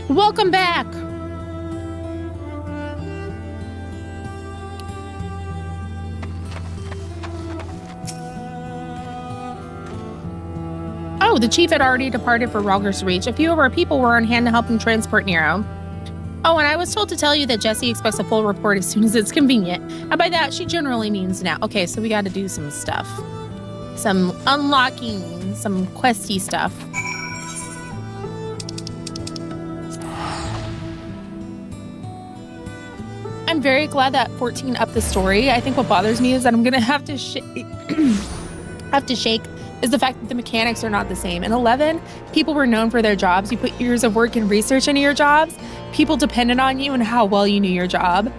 Welcome back. Oh, the chief had already departed for Rogers Reach. A few of our people were on hand to help him transport Nero. Oh, and I was told to tell you that Jessie expects a full report as soon as it's convenient. And by that, she generally means now. Okay, so we got to do some stuff. Some unlocking, some questy stuff. I'm very glad that 14 upped the story. I think what bothers me is that I'm going to have to shake is the fact that the mechanics are not the same. In 11, people were known for their jobs. You put years of work and research into your jobs. People depended on you and how well you knew your job.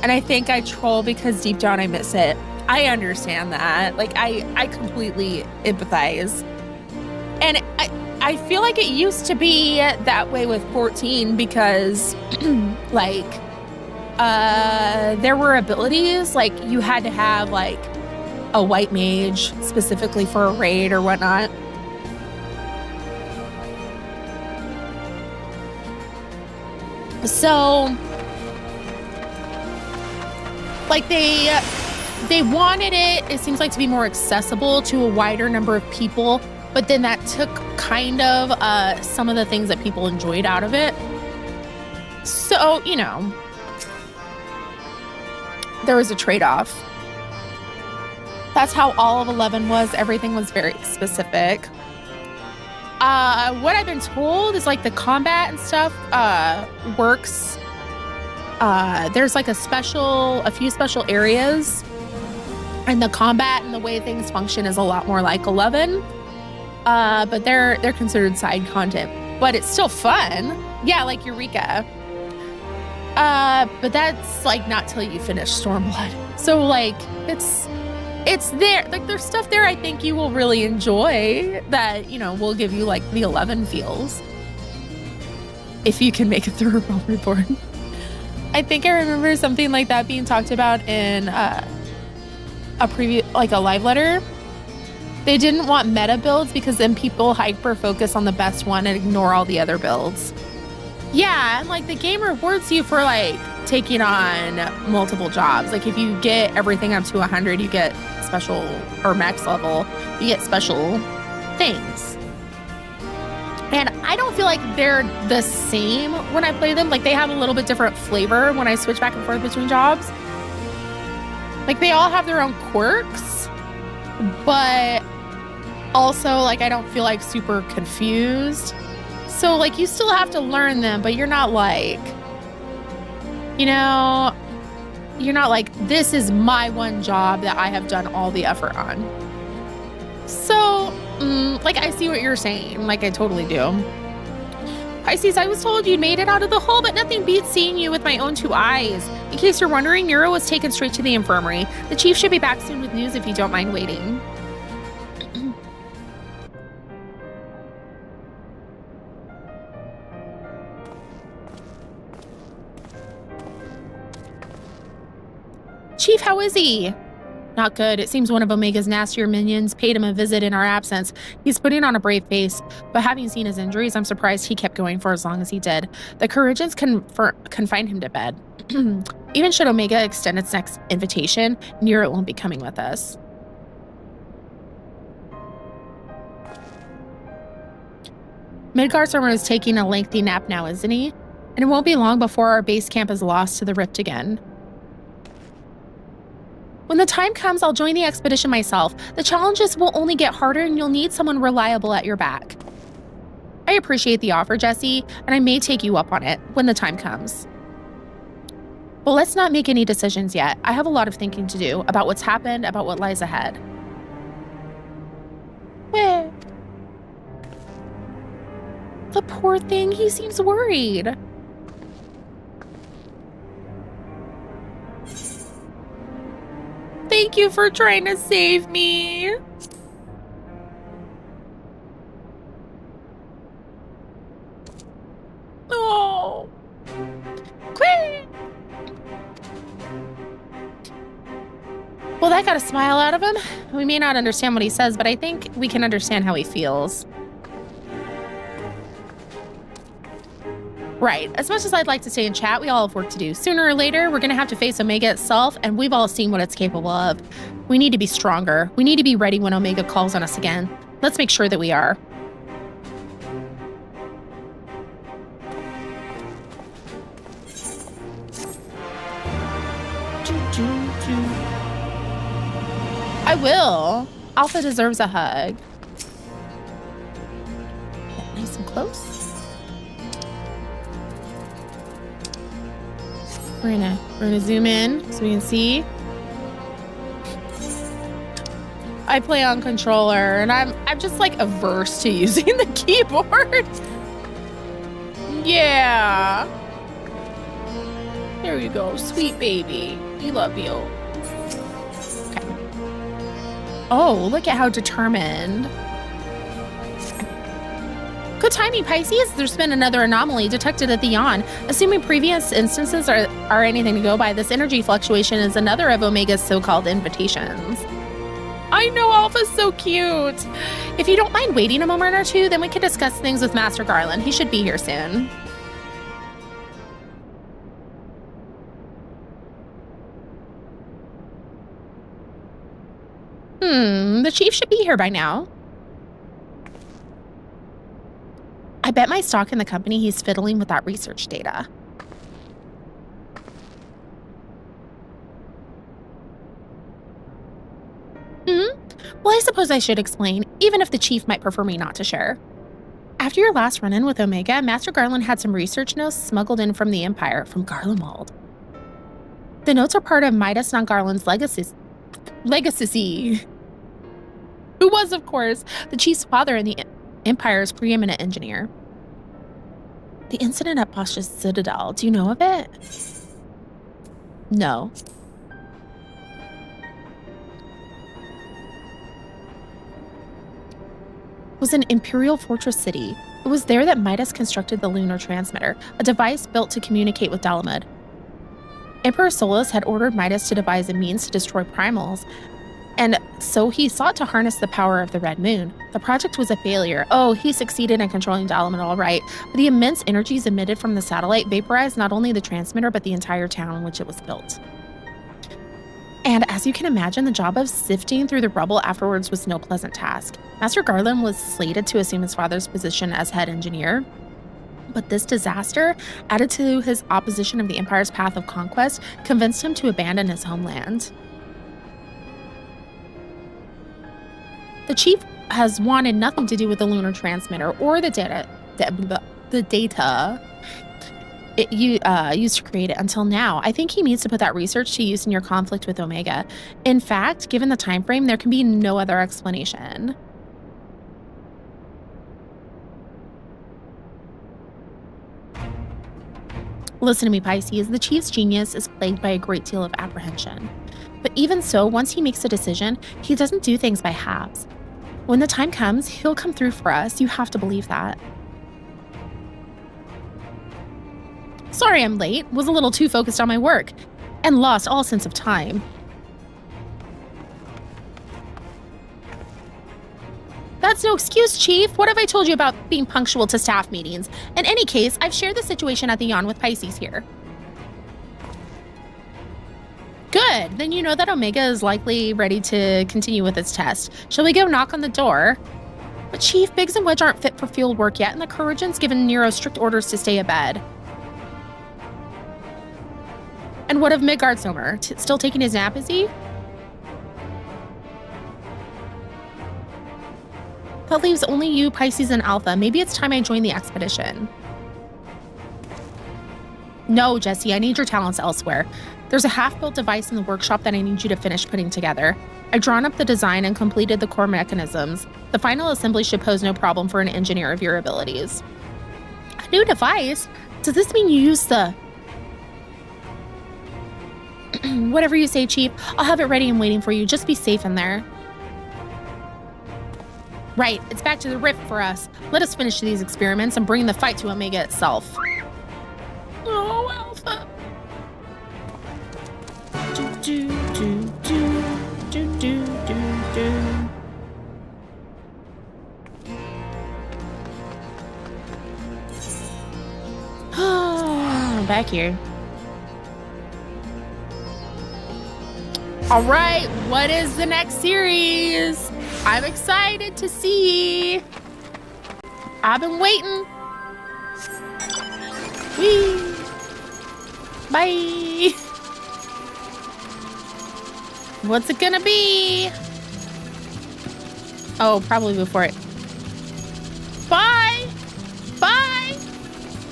And I think I troll because deep down I miss it. I understand that. Like, I completely empathize. And I feel like it used to be that way with 14 because, like, there were abilities, like, you had to have, like, a white mage specifically for a raid or whatnot. So, like, they wanted it seems like, to be more accessible to a wider number of people, but then that took kind of some of the things that people enjoyed out of it. So, you know, there was a trade-off. That's how all of 11 was. Everything was very specific. What I've been told is, like, the combat and stuff works. There's like a few special areas, and the combat and the way things function is a lot more like 11. But they're considered side content, but it's still fun. Yeah, like Eureka. But that's, like, not till you finish Stormblood. So, like, it's there. Like, there's stuff there I think you will really enjoy that, you know, will give you, like, the 11 feels. If you can make it through a Realm Reborn. I think I remember something like that being talked about in a live letter. They didn't want meta builds because then people hyper-focus on the best one and ignore all the other builds. Yeah, and, like, the game rewards you for, like, taking on multiple jobs. Like, if you get everything up to 100, you get special, or max level, you get special things. And I don't feel like they're the same when I play them. Like, they have a little bit different flavor when I switch back and forth between jobs. Like, they all have their own quirks, but also, like, I don't feel like super confused. So, like, you still have to learn them, but you're not like, you know, you're not like, this is my one job that I have done all the effort on. So, like, I see what you're saying. Like, I totally do. Pisces, I was told you made it out of the hole, but nothing beats seeing you with my own two eyes. In case you're wondering, Nero was taken straight to the infirmary. The chief should be back soon with news if you don't mind waiting. Chief, how is he? Not good. It seems one of Omega's nastier minions paid him a visit in our absence. He's putting on a brave face, but having seen his injuries, I'm surprised he kept going for as long as he did. The Corrigians confined him to bed. Even should Omega extend its next invitation, Nero won't be coming with us. Midgardsormr is taking a lengthy nap now, isn't he? And it won't be long before our base camp is lost to the Rift again. When the time comes, I'll join the expedition myself. The challenges will only get harder and you'll need someone reliable at your back. I appreciate the offer, Jessie, and I may take you up on it when the time comes. Well, let's not make any decisions yet. I have a lot of thinking to do about what's happened, about what lies ahead. Where? The poor thing, he seems worried. Thank you for trying to save me. Oh. Quick. Well, that got a smile out of him. We may not understand what he says, but I think we can understand how he feels. Right. As much as I'd like to stay and chat, we all have work to do. Sooner or later, we're going to have to face Omega itself, and we've all seen what it's capable of. We need to be stronger. We need to be ready when Omega calls on us again. Let's make sure that we are. I will. Alpha deserves a hug. Get nice and close. We're gonna zoom in so we can see. I play on controller and I'm just like averse to using the keyboard. Yeah. There you go, sweet baby. We love you. Okay. Oh, look at how determined. Good timing, Pisces. There's been another anomaly detected at the Yawn. Assuming previous instances are anything to go by, this energy fluctuation is another of Omega's so-called invitations. I know, Alpha's so cute. If you don't mind waiting a moment or two, then we can discuss things with Master Garland. He should be here soon. The chief should be here by now. I bet my stock in the company he's fiddling with that research data. Well, I suppose I should explain, even if the chief might prefer me not to share. After your last run-in with Omega, Master Garland had some research notes smuggled in from the Empire, from Garlemald. The notes are part of Midas non Garland's legacy, who was, of course, the chief's father and the Empire's preeminent engineer. The incident at Bosch's Citadel, do you know of it? No. Was in Imperial Fortress City. It was there that Midas constructed the lunar transmitter, a device built to communicate with Dalamud. Emperor Solus had ordered Midas to devise a means to destroy primals, and so he sought to harness the power of the Red Moon. The project was a failure. Oh, he succeeded in controlling Dalamud all right, but the immense energies emitted from the satellite vaporized not only the transmitter, but the entire town in which it was built. And as you can imagine, the job of sifting through the rubble afterwards was no pleasant task. Master Garland was slated to assume his father's position as head engineer, but this disaster, added to his opposition of the Empire's path of conquest, convinced him to abandon his homeland. The chief has wanted nothing to do with the lunar transmitter or the data it used to create it until now. I think he needs to put that research to use in your conflict with Omega. In fact, given the time frame, there can be no other explanation. Listen to me, Pisces. The chief's genius is plagued by a great deal of apprehension. But even so, once he makes a decision, he doesn't do things by halves. When the time comes, he'll come through for us. You have to believe that. Sorry I'm late. Was a little too focused on my work and lost all sense of time. That's no excuse, Chief. What have I told you about being punctual to staff meetings? In any case, I've shared the situation at the Yawn with Pisces here. Good. Then you know that Omega is likely ready to continue with its test. Shall we go knock on the door? But Chief, Biggs and Wedge aren't fit for field work yet, and the Courageant's given Nero strict orders to stay abed. And what of Midgardsormr? Still taking his nap, is he? That leaves only you, Pisces, and Alpha. Maybe it's time I join the expedition. No, Jesse, I need your talents elsewhere. There's a half-built device in the workshop that I need you to finish putting together. I've drawn up the design and completed the core mechanisms. The final assembly should pose no problem for an engineer of your abilities. A new device? Does this mean you use the... Whatever you say, Chief. I'll have it ready and waiting for you. Just be safe in there. Right, it's back to the rift for us. Let us finish these experiments and bring the fight to Omega itself. Oh, Alpha. Do, do, do, do, do, do, do. Back here. All right, what is the next series? I'm excited to see. I've been waiting. Whee! Bye. What's it gonna be? Oh, probably before it. Bye! Bye!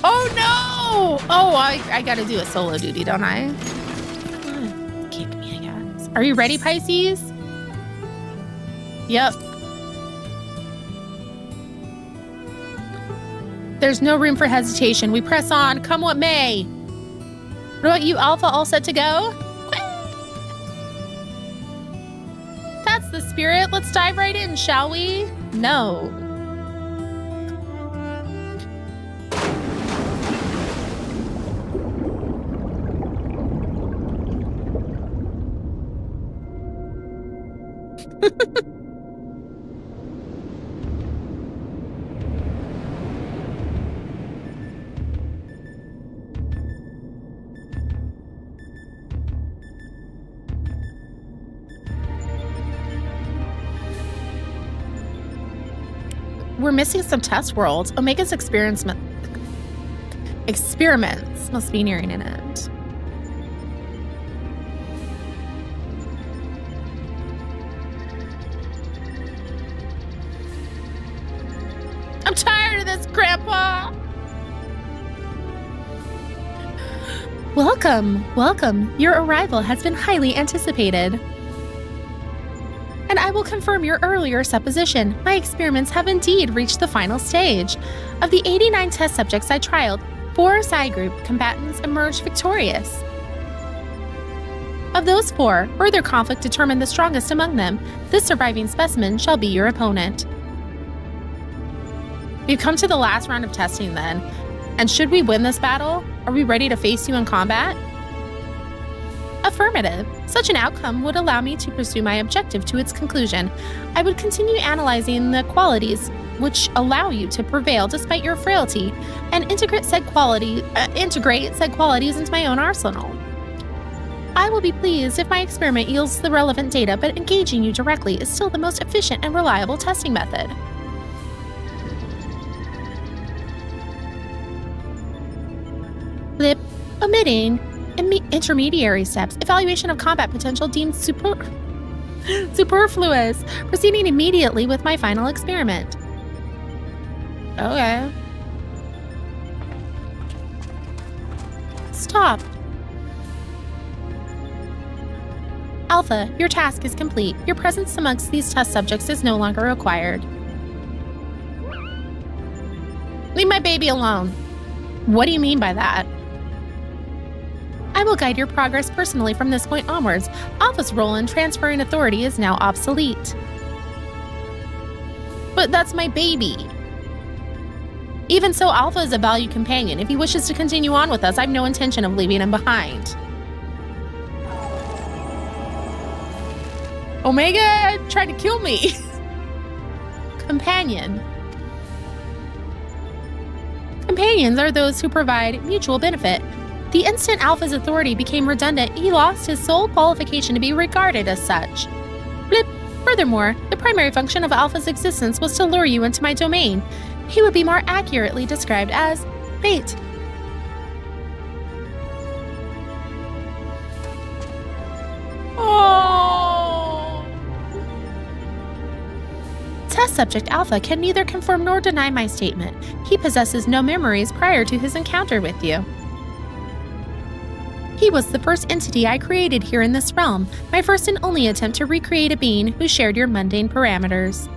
Oh no! Oh, I gotta do a solo duty, don't I? Kick me, I guess. Are you ready, Pisces? Yep. There's no room for hesitation. We press on, come what may. What about you, Alpha? All set to go? That's the spirit. Let's dive right in, shall we? No. We're missing some test worlds. Omega's experiments must be nearing an end. I'm tired of this, Grandpa. Welcome, welcome. Your arrival has been highly anticipated. And I will confirm your earlier supposition. My experiments have indeed reached the final stage. Of the 89 test subjects I trialed, 4 Psi Group combatants emerged victorious. Of those 4, further conflict determined the strongest among them. This surviving specimen shall be your opponent. We've come to the last round of testing then. And should we win this battle, are we ready to face you in combat? Affirmative. Such an outcome would allow me to pursue my objective to its conclusion. I would continue analyzing the qualities which allow you to prevail despite your frailty, and integrate said qualities into my own arsenal. I will be pleased if my experiment yields the relevant data, but engaging you directly is still the most efficient and reliable testing method. Blip. Omitting intermediary steps. Evaluation of combat potential deemed superfluous. Proceeding immediately with my final experiment. Okay. Stop. Alpha, your task is complete. Your presence amongst these test subjects is no longer required. Leave my baby alone. What do you mean by that? I will guide your progress personally from this point onwards. Alpha's role in transferring authority is now obsolete. But that's my baby. Even so, Alpha is a valued companion. If he wishes to continue on with us, I have no intention of leaving him behind. Omega tried to kill me. Companion. Companions are those who provide mutual benefit. The instant Alpha's authority became redundant, he lost his sole qualification to be regarded as such. Blip. Furthermore, the primary function of Alpha's existence was to lure you into my domain. He would be more accurately described as bait. Oh. Test subject Alpha can neither confirm nor deny my statement. He possesses no memories prior to his encounter with you. He was the first entity I created here in this realm, my first and only attempt to recreate a being who shared your mundane parameters.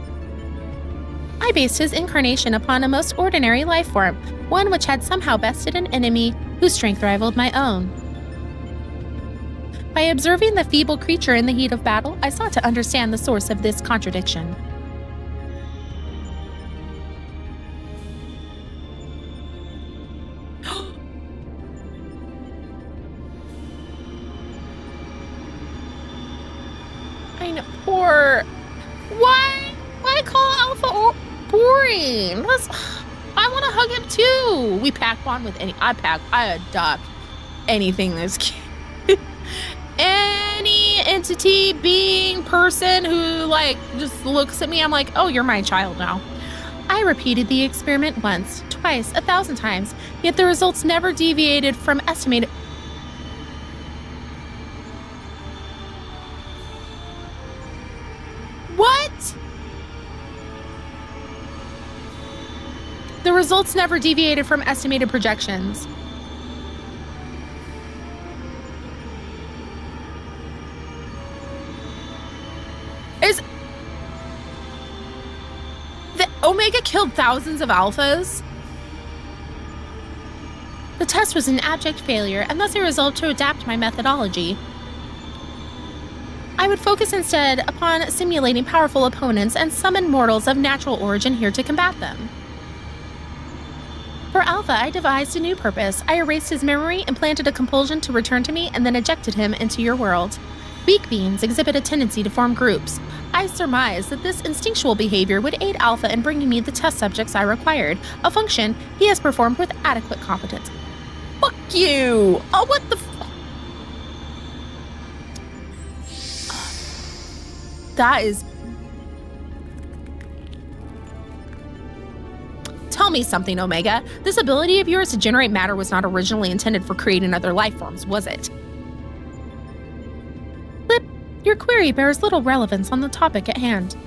I based his incarnation upon a most ordinary life form, one which had somehow bested an enemy whose strength rivaled my own. By observing the feeble creature in the heat of battle, I sought to understand the source of this contradiction. I know, poor. Why call Alpha boring? I want to hug him too. We pack bond with I adopt anything that's cute. Any entity, being, person who just looks at me, I'm like, oh, you're my child now. I repeated the experiment once, twice, 1,000 times, yet the results never deviated from estimated. What? The results never deviated from estimated projections. The Omega killed thousands of alphas? The test was an abject failure, and thus I resolved to adapt my methodology. I would focus instead upon simulating powerful opponents and summon mortals of natural origin here to combat them. For Alpha, I devised a new purpose. I erased his memory, implanted a compulsion to return to me, and then ejected him into your world. Beak beings exhibit a tendency to form groups. I surmised that this instinctual behavior would aid Alpha in bringing me the test subjects I required, a function he has performed with adequate competence. Fuck you! Oh, what the That is... Tell me something, Omega. This ability of yours to generate matter was not originally intended for creating other life forms, was it? Lip, your query bears little relevance on the topic at hand.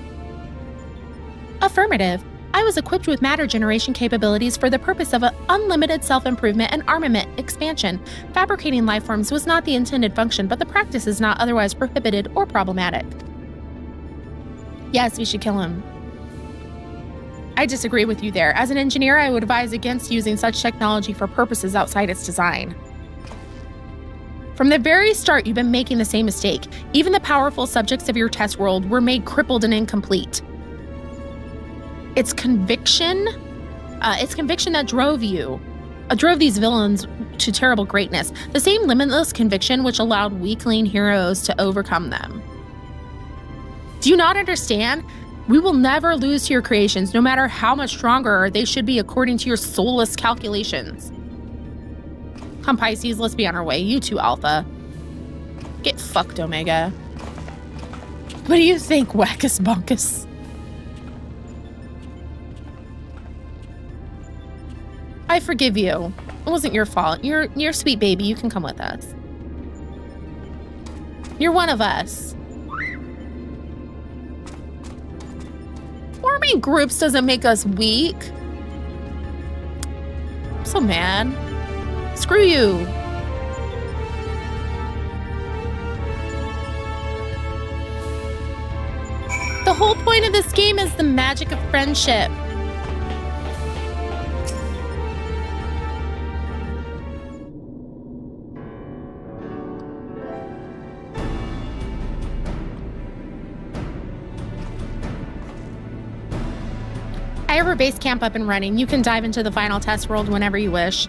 Affirmative. I was equipped with matter generation capabilities for the purpose of unlimited self-improvement and armament expansion. Fabricating life forms was not the intended function, but the practice is not otherwise prohibited or problematic. Yes, we should kill him. I disagree with you there. As an engineer, I would advise against using such technology for purposes outside its design. From the very start, you've been making the same mistake. Even the powerful subjects of your test world were made crippled and incomplete. It's conviction that drove these villains to terrible greatness. The same limitless conviction which allowed weakling heroes to overcome them. Do you not understand? We will never lose to your creations, no matter how much stronger they should be according to your soulless calculations. Come, Pisces, let's be on our way. You too, Alpha. Get fucked, Omega. What do you think, Wackus Bunkus? I forgive you. It wasn't your fault. You're a sweet baby. You can come with us. You're one of us. Forming groups doesn't make us weak. I'm so mad. Screw you. The whole point of this game is the magic of friendship. I have our base camp up and running. You can dive into the final test world whenever you wish.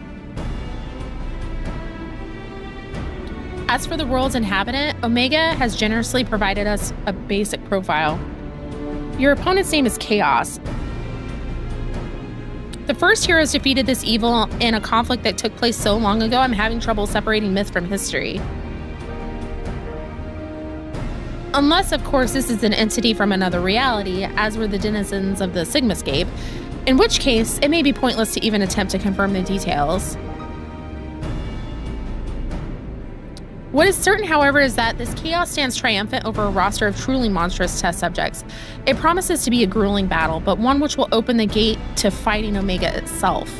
As for the world's inhabitant, Omega has generously provided us a basic profile. Your opponent's name is Chaos. The first heroes defeated this evil in a conflict that took place so long ago, I'm having trouble separating myth from history. Unless, of course, this is an entity from another reality, as were the denizens of the Sigmascape, in which case it may be pointless to even attempt to confirm the details. What is certain, however, is that this chaos stands triumphant over a roster of truly monstrous test subjects. It promises to be a grueling battle, but one which will open the gate to fighting Omega itself.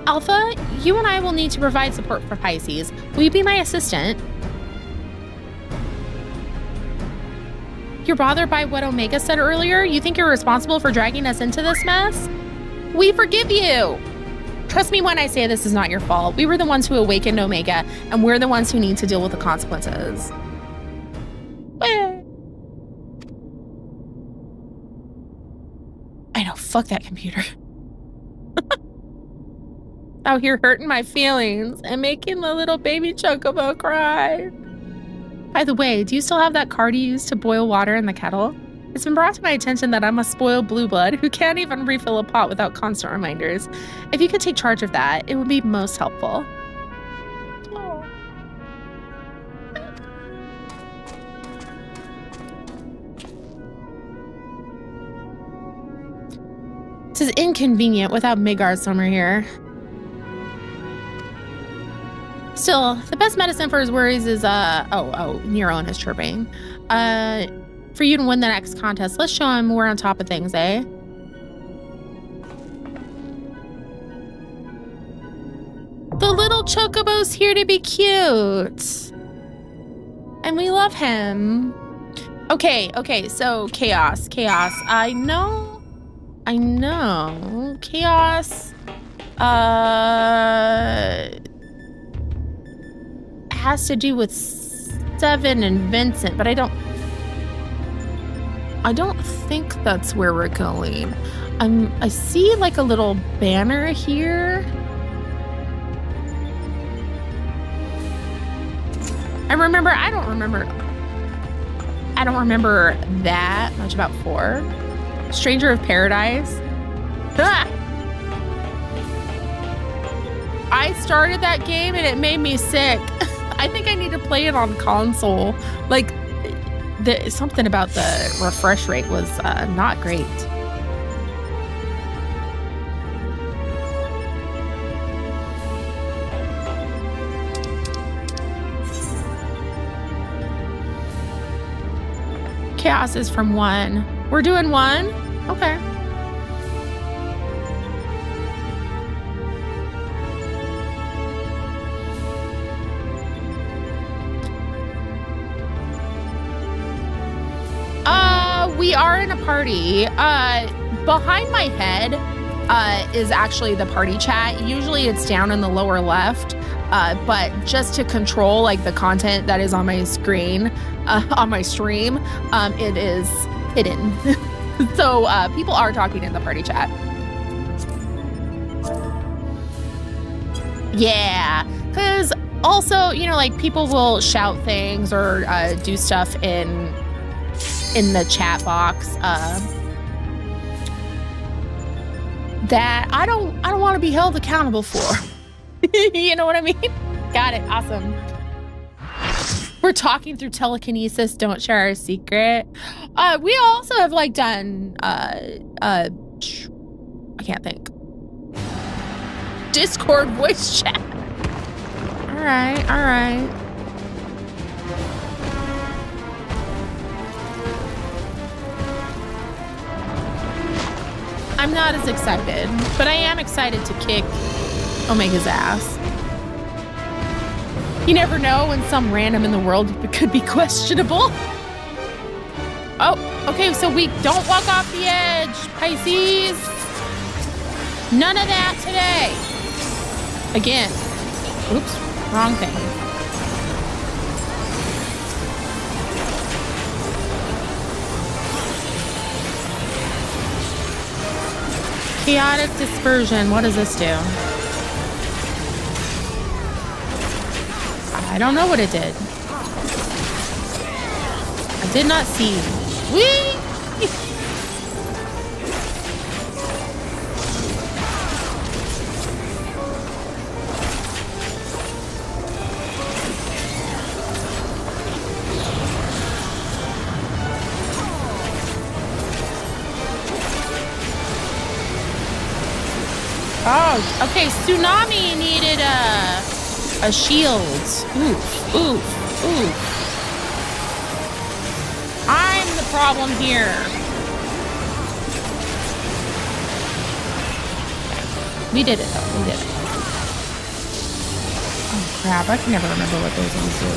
Alpha, you and I will need to provide support for Pisces. Will you be my assistant? You're bothered by what Omega said earlier? You think you're responsible for dragging us into this mess? We forgive you! Trust me when I say this is not your fault. We were the ones who awakened Omega, and we're the ones who need to deal with the consequences. I know, fuck that computer. Out here hurting my feelings and making the little baby Chocobo cry. By the way, do you still have that card you used to boil water in the kettle? It's been brought to my attention that I'm a spoiled blue blood who can't even refill a pot without constant reminders. If you could take charge of that, it would be most helpful. Oh. This is inconvenient without Midgard somewhere here. Still, the best medicine for his worries is, Neuron is chirping. For you to win the next contest, let's show him we're on top of things, eh? The little chocobo's here to be cute. And we love him. Okay, so Chaos. I know. Chaos, has to do with Seven and Vincent, but I don't think that's where we're going. I see like a little banner here. I don't remember that much about 4. Stranger of Paradise. Ah! I started that game and it made me sick. I think I need to play it on console. Like, something about the refresh rate was not great. Chaos is from 1. We're doing 1? Okay. We are in a party. Behind my head is actually the party chat. Usually it's down in the lower left, but just to control like the content that is on my screen, on my stream, it is hidden. So people are talking in the party chat. Yeah, because also, you know, like people will shout things or do stuff in the chat box that I don't want to be held accountable for. You know what I mean? Got it. Awesome. We're talking through telekinesis. Don't share our secret. We also have like done I can't think. Discord voice chat. All right. I'm not as excited, but I am excited to kick Omega's ass. You never know when some random in the world could be questionable. Oh, okay, so we don't walk off the edge, Pisces. None of that today. Again. Oops, wrong thing. Chaotic dispersion. What does this do? I don't know what it did. I did not see. Whee! Oh, okay. Tsunami needed a shield. Oof. I'm the problem here. We did it though. We did it. Oh crap! I can never remember what those ones do.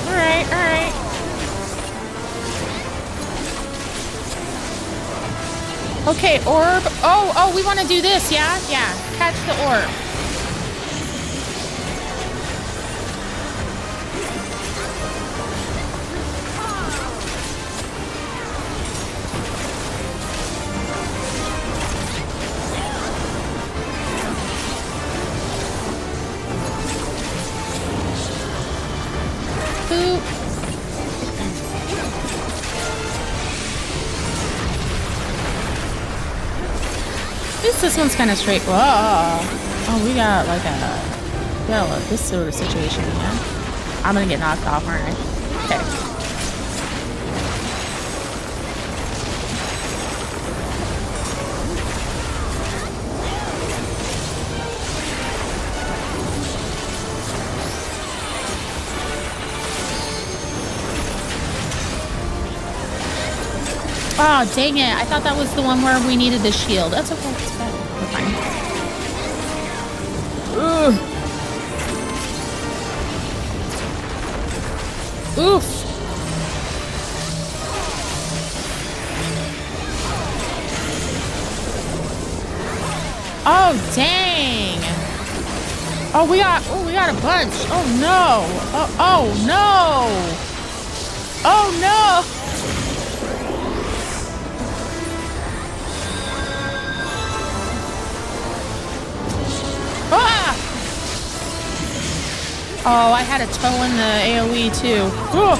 All right. Okay, orb. Oh, we want to do this, yeah? Yeah, catch the orb. This one's kind of straight. Whoa. Oh, we got like this sort of situation here. I'm gonna get knocked off, aren't I? Okay. Oh, dang it. I thought that was the one where we needed the shield. That's okay. It's fine. We're fine. Ugh. Oof. Oh, dang. Oh, we got a bunch. Oh, no. Oh, no. Oh, no. Ah! Oh, I had a toe in the AoE too. Oh!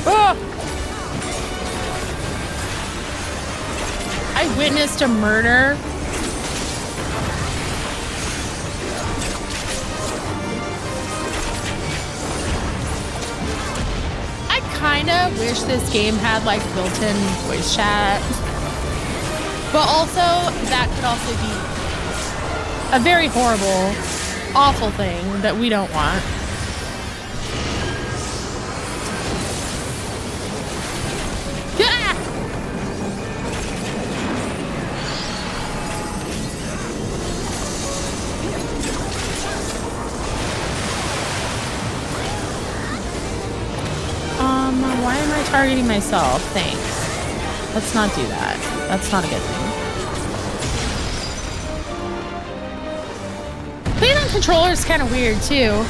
Oh! I witnessed a murder. I kind of wish this game had like built-in voice chat. But also, that could also be a very horrible, awful thing that we don't want. Ah! Why am I targeting myself? Thanks. Let's not do that. That's not a good thing. Playing on controller is kind of weird too.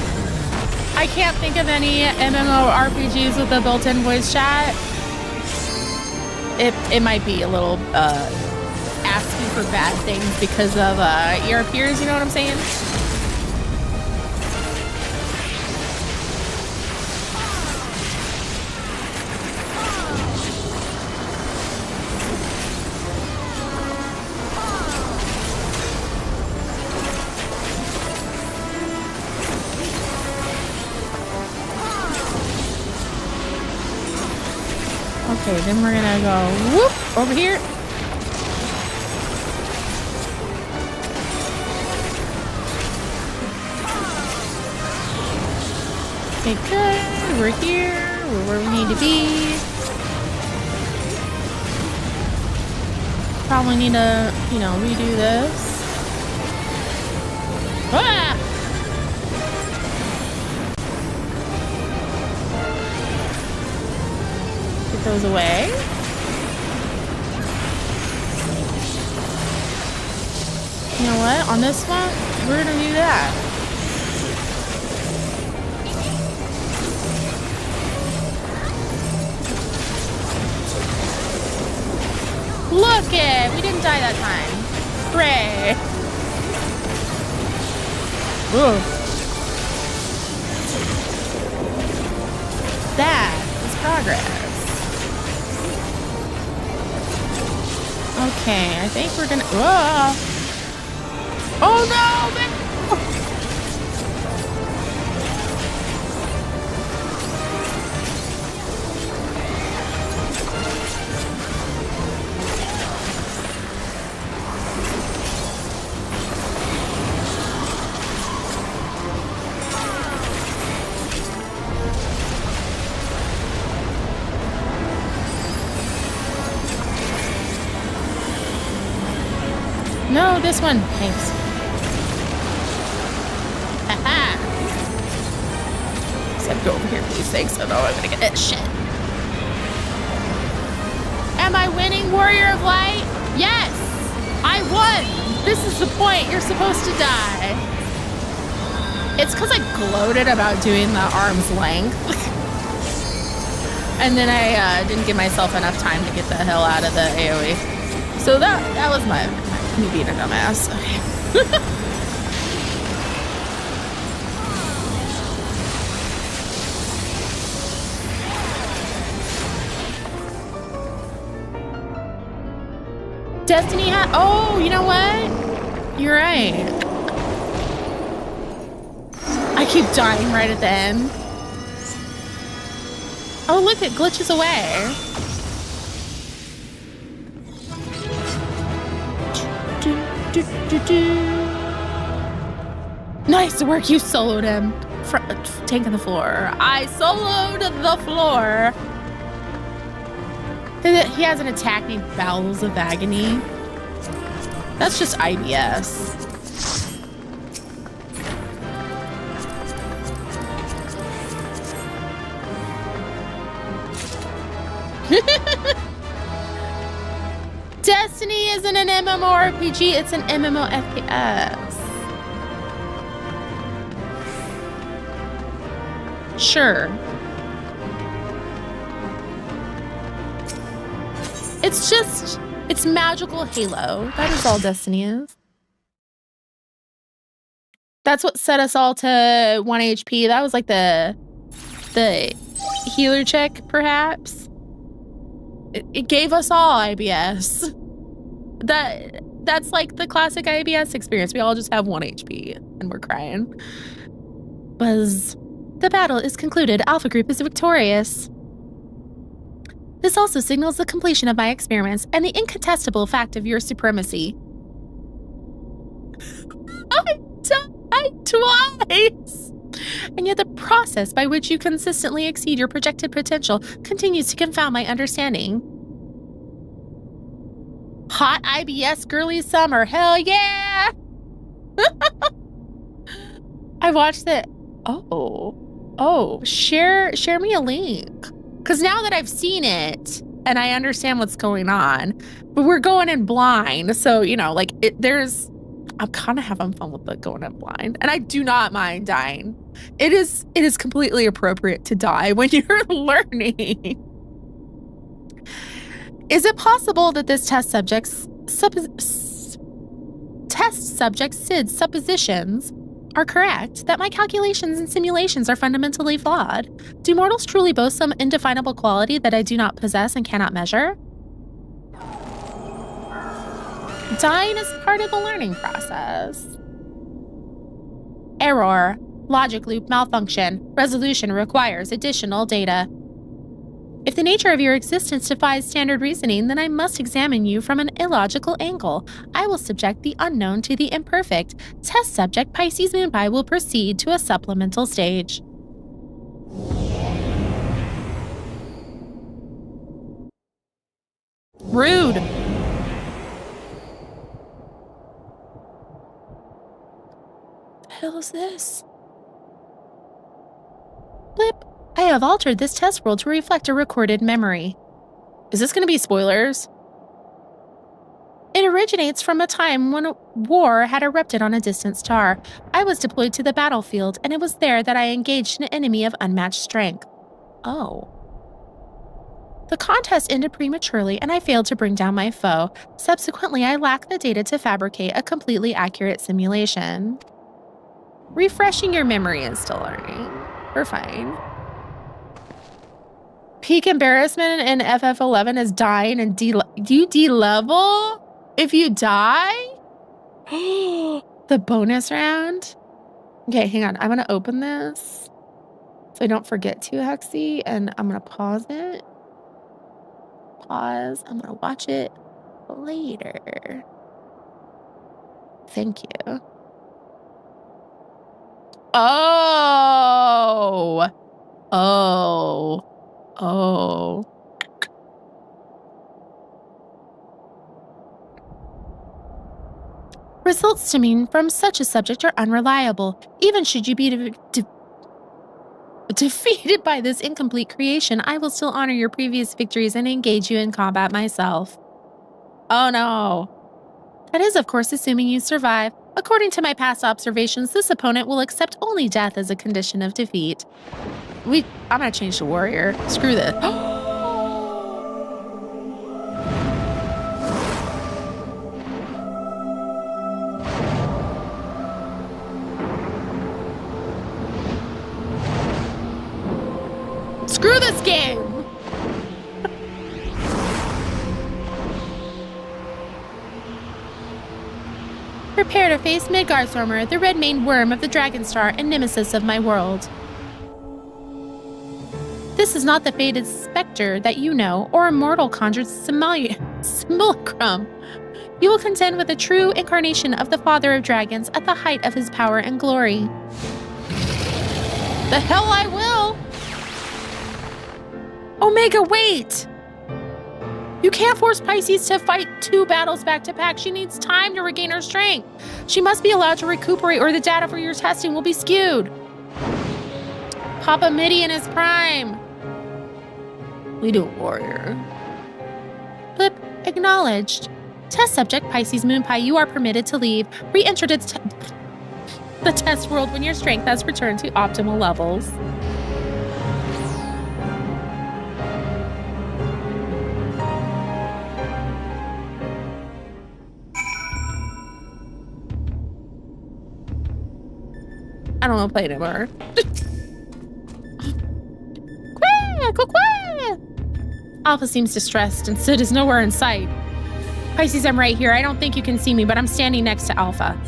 I can't think of any MMORPGs with a built-in voice chat. It might be a little asking for bad things because of your peers, you know what I'm saying? Okay, then we're gonna go whoop over here. Okay, good. We're here. We're where we need to be. Probably need to, redo this. Ah! Those away. You know what? On this one, we're gonna do that. Look it! We didn't die that time. Hooray! Ooh. That is progress. Okay, I think we're gonna. Whoa. Oh no! Man. No, this one. Thanks. Haha. Except go over here, please. Thanks. Oh no, I'm gonna get that shit. Am I winning, Warrior of Light? Yes! I won! This is the point. You're supposed to die. It's because I gloated about doing the arm's length. And then I didn't give myself enough time to get the hell out of the AoE. So that was me being a dumbass. Okay. Destiny hat. Oh, you know what? You're right. I keep dying right at the end. Oh, look, it glitches away. Nice work, you soloed him. Taking the floor. I soloed the floor. He has an attack named Bowels of Agony. That's just IBS. Destiny isn't an MMORPG, it's an MMOFPS. Sure. It's magical Halo. That is all Destiny is. That's what set us all to 1 HP. That was like the healer check, perhaps. It gave us all IBS. That's like the classic IBS experience. We all just have 1 HP and we're crying. Buzz. The battle is concluded. Alpha Group is victorious. This also signals the completion of my experiments and the incontestable fact of your supremacy. I died twice! And yet the process by which you consistently exceed your projected potential continues to confound my understanding. Hot IBS girly summer, hell yeah! I watched it. Oh, share me a link. Because now that I've seen it and I understand what's going on, but we're going in blind. So, you know, like I'm kind of having fun with the going in blind. And I do not mind dying. It is completely appropriate to die when you're learning. Is it possible that this test subject's Sid's suppositions are correct, that my calculations and simulations are fundamentally flawed? Do mortals truly boast some indefinable quality that I do not possess and cannot measure? Dying is part of the learning process. Error. Logic loop malfunction. Resolution requires additional data. If the nature of your existence defies standard reasoning, then I must examine you from an illogical angle. I will subject the unknown to the imperfect. Test subject Pisces Moonpie will proceed to a supplemental stage. Rude. What the hell is this? Blip. I have altered this test world to reflect a recorded memory. Is this going to be spoilers? It originates from a time when a war had erupted on a distant star. I was deployed to the battlefield, and it was there that I engaged an enemy of unmatched strength. Oh. The contest ended prematurely, and I failed to bring down my foe. Subsequently, I lacked the data to fabricate a completely accurate simulation. Refreshing your memory is still learning. We're fine. Peak embarrassment in FF11 is dying and do you de-level if you die? The bonus round? Okay, hang on. I'm going to open this so I don't forget to, Hexy, and I'm going to pause it. Pause. I'm going to watch it later. Thank you. Oh. Results to me from such a subject are unreliable. Even should you be defeated by this incomplete creation, I will still honor your previous victories and engage you in combat myself. Oh no. That is, of course, assuming you survive. According to my past observations, this opponent will accept only death as a condition of defeat. I'm gonna change to warrior. Screw this. Screw this game! Prepare to face Midgardstormer, the red-maned worm of the Dragonstar and nemesis of my world. This this is not the fated specter that you know, or immortal conjured simulacrum. You will contend with a true incarnation of the Father of Dragons at the height of his power and glory. The hell I will! Omega, wait! You can't force Pisces to fight 2 battles back to back. She needs time to regain her strength. She must be allowed to recuperate or the data for your testing will be skewed. Papa Midi in his prime. We do, warrior. Blip, acknowledged. Test subject Pisces Moon Pie, you are permitted to leave. Re-enter the test world when your strength has returned to optimal levels. I don't want to play anymore. Alpha seems distressed, and Sid is nowhere in sight. Pisces, I'm right here. I don't think you can see me, but I'm standing next to Alpha.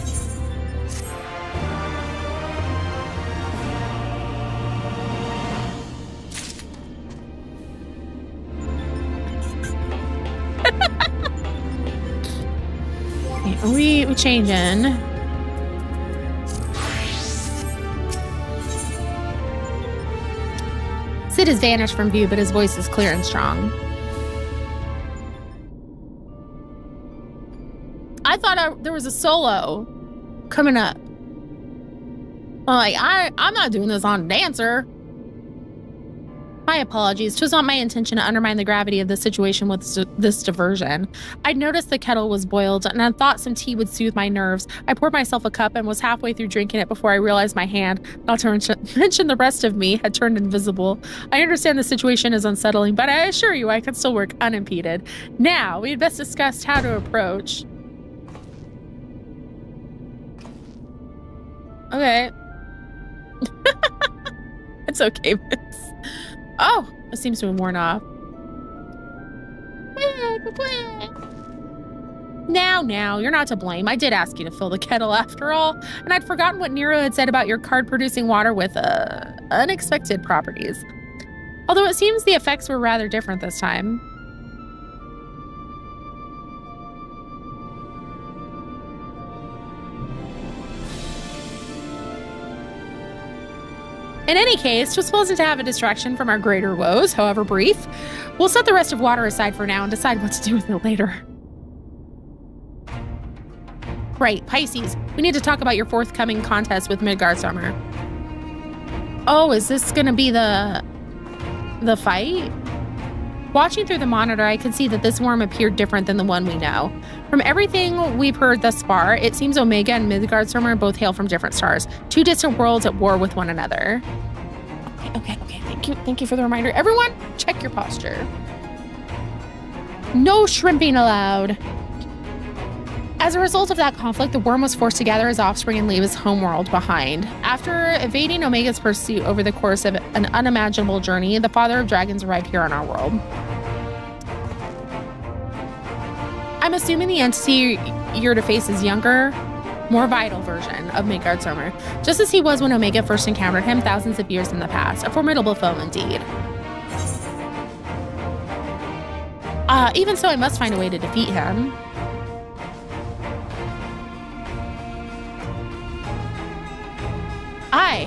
Okay, we changing. Sid has vanished from view, but his voice is clear and strong. I thought there was a solo coming up. I'm not doing this on Dancer. My apologies. 'Twas not my intention to undermine the gravity of the situation with this diversion. I'd noticed the kettle was boiled, and I thought some tea would soothe my nerves. I poured myself a cup and was halfway through drinking it before I realized my hand, not to mention the rest of me, had turned invisible. I understand the situation is unsettling, but I assure you I can still work unimpeded. Now, we had best discuss how to approach. Okay. It's okay, miss. Oh, it seems to have worn off. Now, you're not to blame. I did ask you to fill the kettle after all, and I'd forgotten what Nero had said about your card producing water with unexpected properties. Although it seems the effects were rather different this time. In any case, 'twas pleasant to have a distraction from our greater woes, however brief. We'll set the rest of water aside for now and decide what to do with it later. Right, Pisces, we need to talk about your forthcoming contest with Midgardsormr. Oh, is this gonna be the fight? Watching through the monitor, I could see that this worm appeared different than the one we know. From everything we've heard thus far, it seems Omega and Midgardsormr both hail from different stars, 2 distant worlds at war with one another. Okay. Thank you for the reminder. Everyone, check your posture. No shrimping allowed. As a result of that conflict, the worm was forced to gather his offspring and leave his homeworld behind. After evading Omega's pursuit over the course of an unimaginable journey, the Father of Dragons arrived here on our world. I'm assuming the entity you're to face is younger, more vital version of Midgardsormr, just as he was when Omega first encountered him thousands of years in the past. A formidable foe indeed. Even so, I must find a way to defeat him.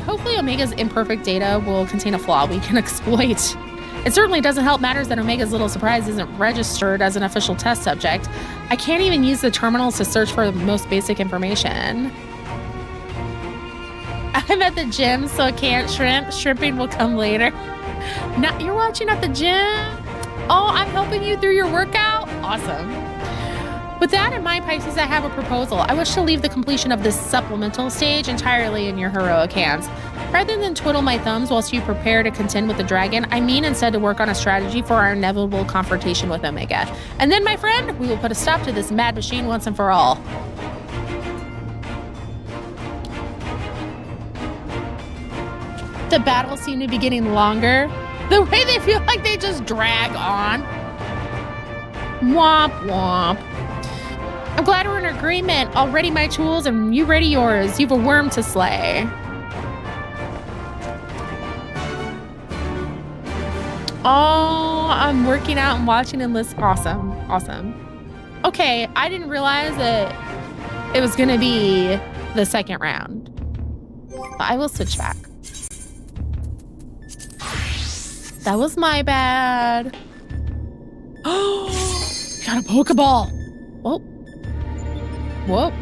Hopefully Omega's imperfect data will contain a flaw we can exploit. It certainly doesn't help matters that Omega's little surprise isn't registered as an official test subject. I can't even use the terminals to search for the most basic information. I'm at the gym, so I can't shrimp. Shrimping will come later. Now, you're watching at the gym? Oh, I'm helping you through your workout? Awesome. With that in mind, Pisces, I have a proposal. I wish to leave the completion of this supplemental stage entirely in your heroic hands. Rather than twiddle my thumbs whilst you prepare to contend with the dragon, I mean instead to work on a strategy for our inevitable confrontation with Omega. And then, my friend, we will put a stop to this mad machine once and for all. The battles seem to be getting longer. The way they feel like they just drag on. Womp womp. I'm glad we're in agreement. I'll ready my tools and you ready yours. You've a worm to slay. Oh, I'm working out and watching and listening. Awesome. Awesome. Okay, I didn't realize that it was going to be the second round. But I will switch back. That was my bad. Oh, got a Pokeball. Whoa. Whoa.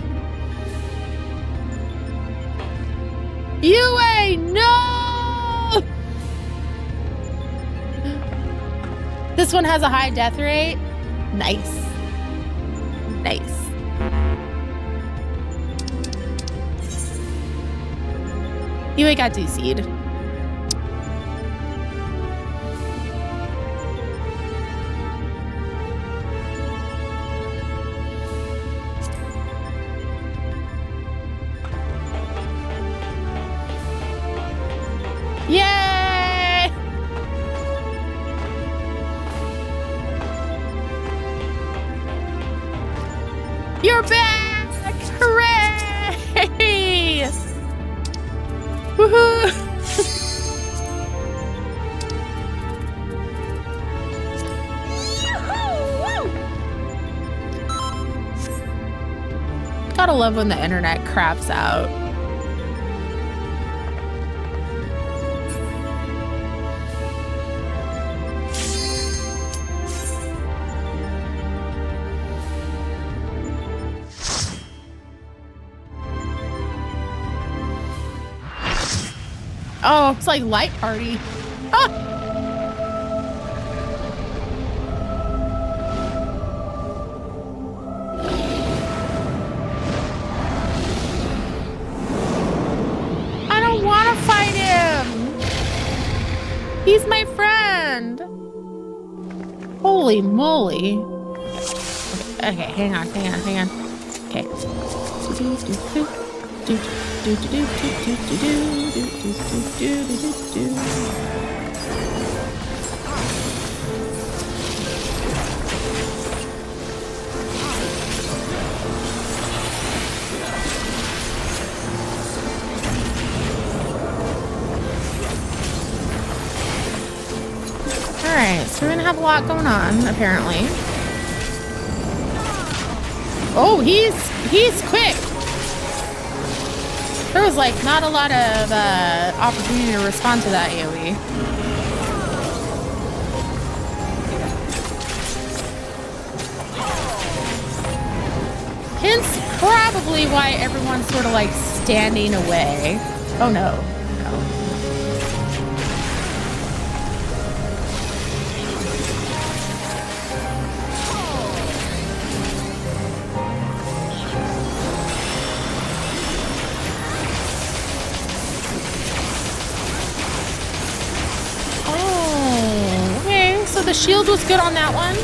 UA, no! This one has a high death rate. Nice. Nice. UA got DC'd. Yay! You're back! Hooray! Woohoo! Gotta love when the internet craps out. Oh, it's like light party. Ah! I don't want to fight him. He's my friend. Holy moly. Okay, hang on. Okay. Alright, so we're gonna have a lot going on, apparently. Oh, he's quick. There was like not a lot of opportunity to respond to that AoE. Hence probably why everyone's sort of like standing away. Oh no. The shield was good on that one.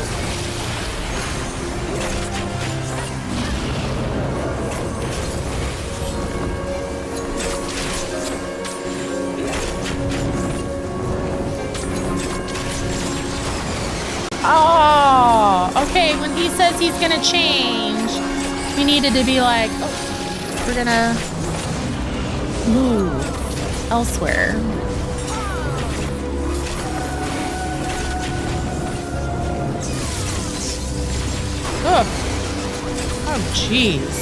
Oh, okay. When he says he's gonna change, we needed to be like, oh, we're gonna move elsewhere. Oh, jeez.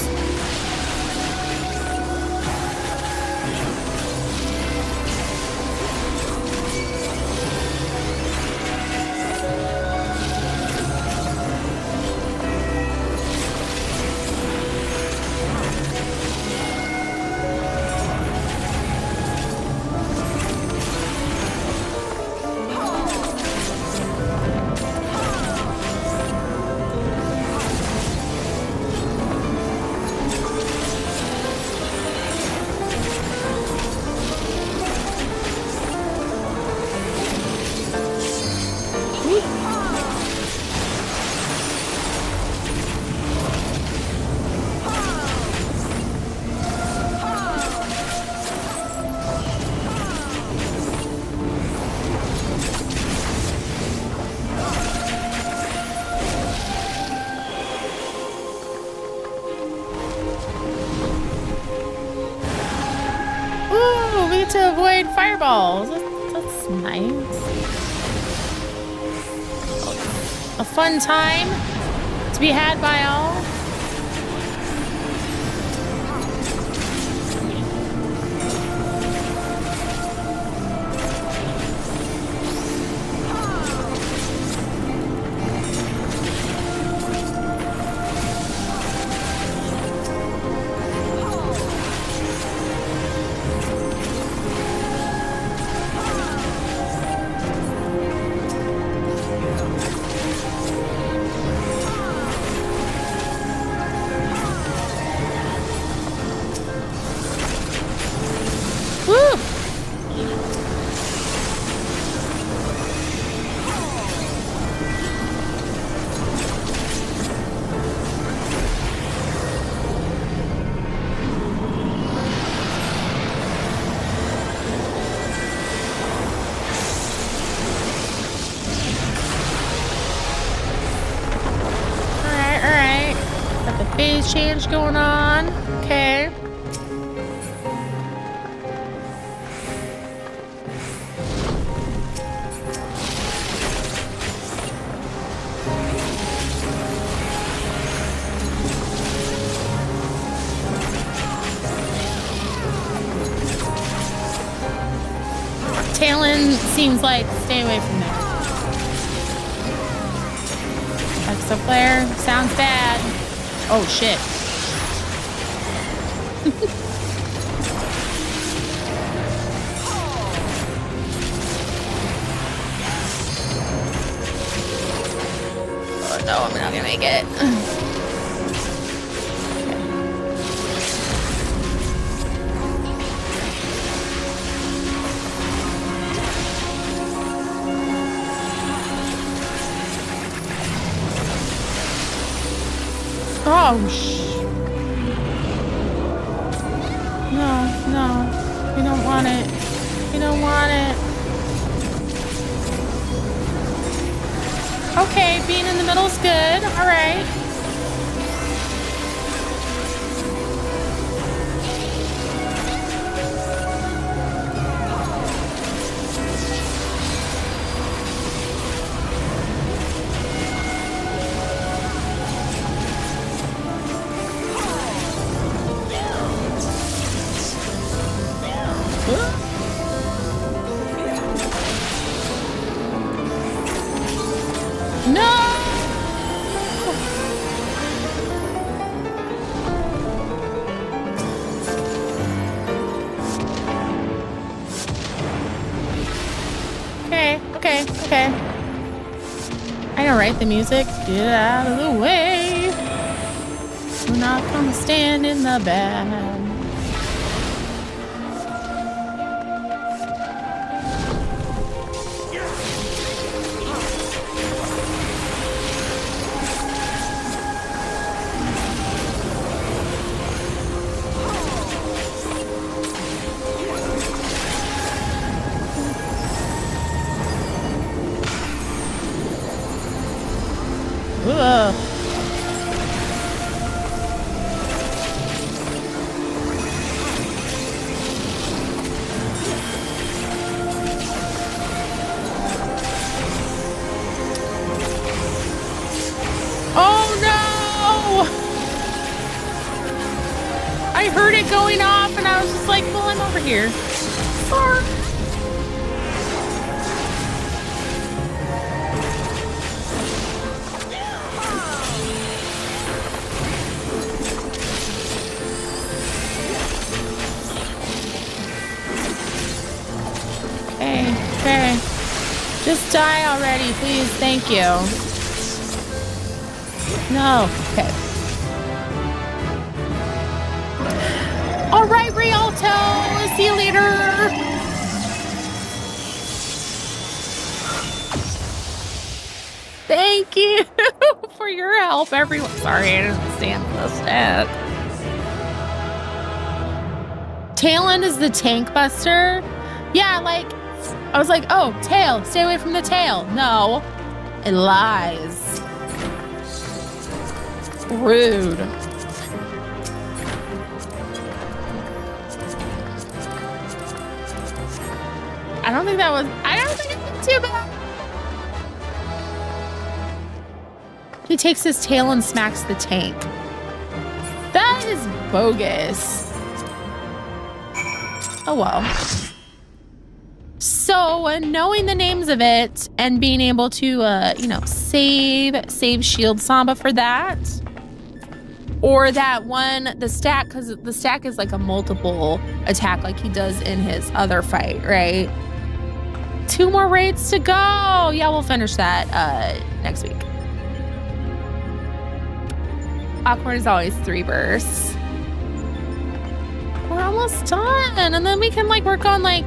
To avoid fireballs. That's nice. a fun time to be had by all. Phase change going on. Okay. Talon seems like stay away from there. Extra flare sounds bad. Oh shit. Oh no, I'm not gonna make it. Oh, no, we don't want it. We don't want it. Okay, being in the middle is good. All right. Okay. I know, right? The music. Get out of the way. We're not gonna stand in the back. Ugh. Oh no! I heard it going off and I was just like, well, I'm over here. Sorry. Okay. Just die already, please. Thank you. No. Okay. All right, Rialto. See you later. Thank you for your help, everyone. Sorry, I didn't stand the stat. Talon is the tank buster. Yeah, like, I was like, oh, tail, stay away from the tail. No, it lies. Rude. I don't think it was too bad. He takes his tail and smacks the tank. That is bogus. Oh well. So knowing the names of it and being able to, save Shield Samba for that. Or that one, the stack, because the stack is like a multiple attack like he does in his other fight, right? 2 more raids to go. Yeah, we'll finish that next week. Awkward is always 3 bursts. We're almost done. And then we can like work on like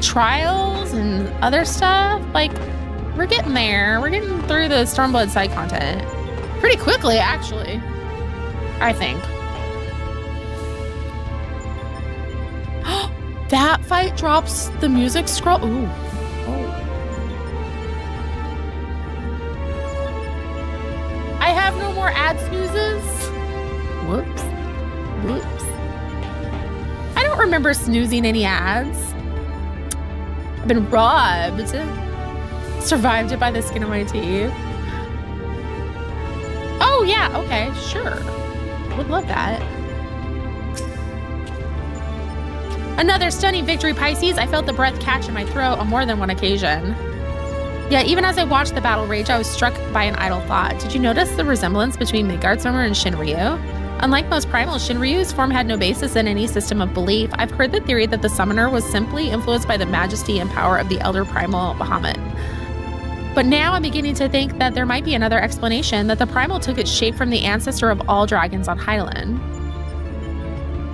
trials and other stuff. Like, we're getting there. We're getting through the Stormblood side content pretty quickly, actually. I think. That fight drops the music scroll. Ooh. Oh. I have no more ad snoozes. Whoops. Whoops. I don't remember snoozing any ads. I've been robbed. Survived it by the skin of my teeth. Oh, yeah. Okay, sure. Would love that. Another stunning victory, Pisces. I felt the breath catch in my throat on more than one occasion. Yeah, even as I watched the battle rage, I was struck by an idle thought. Did you notice the resemblance between Midgardsormr and Shinryu? Unlike most primals, Shinryu's form had no basis in any system of belief. I've heard the theory that the summoner was simply influenced by the majesty and power of the elder primal Bahamut. But now I'm beginning to think that there might be another explanation, that the primal took its shape from the ancestor of all dragons on Hyland.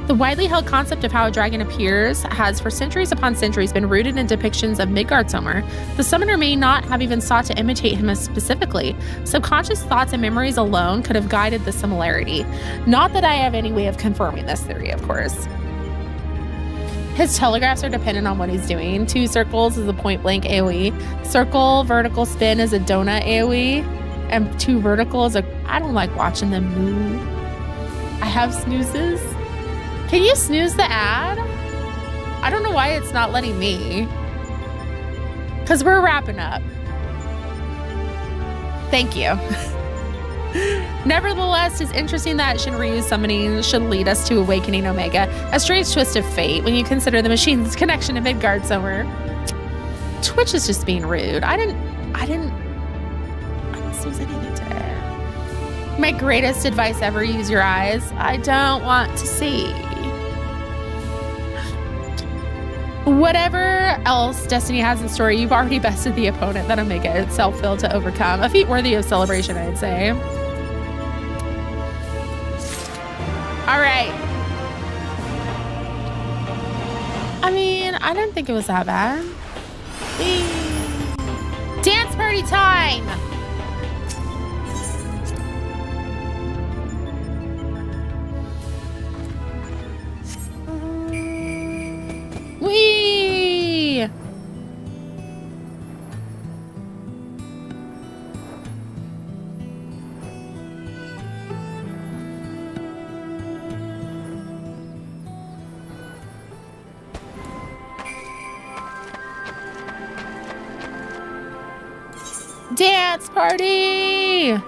The widely held concept of how a dragon appears has for centuries upon centuries been rooted in depictions of Midgardsormr. The summoner may not have even sought to imitate him as specifically. Subconscious thoughts and memories alone could have guided the similarity. Not that I have any way of confirming this theory, of course. His telegraphs are dependent on what he's doing. 2 circles is a point-blank AoE. Circle, vertical spin is a donut AoE. And 2 vertical is a... I don't like watching them move. I have snoozes. Can you snooze the ad? I don't know why it's not letting me. Because we're wrapping up. Thank you. Nevertheless, it's interesting that Shinryu's summoning should lead us to awakening Omega, a strange twist of fate when you consider the machine's connection to Midgardsormr. Twitch is just being rude. I didn't snooze anything today. My greatest advice ever, use your eyes. I don't want to see. Whatever else Destiny has in store, you've already bested the opponent that Omega itself failed to overcome. A feat worthy of celebration, I'd say. All right. I mean, I didn't think it was that bad. Dance party time! Whee! Dance party!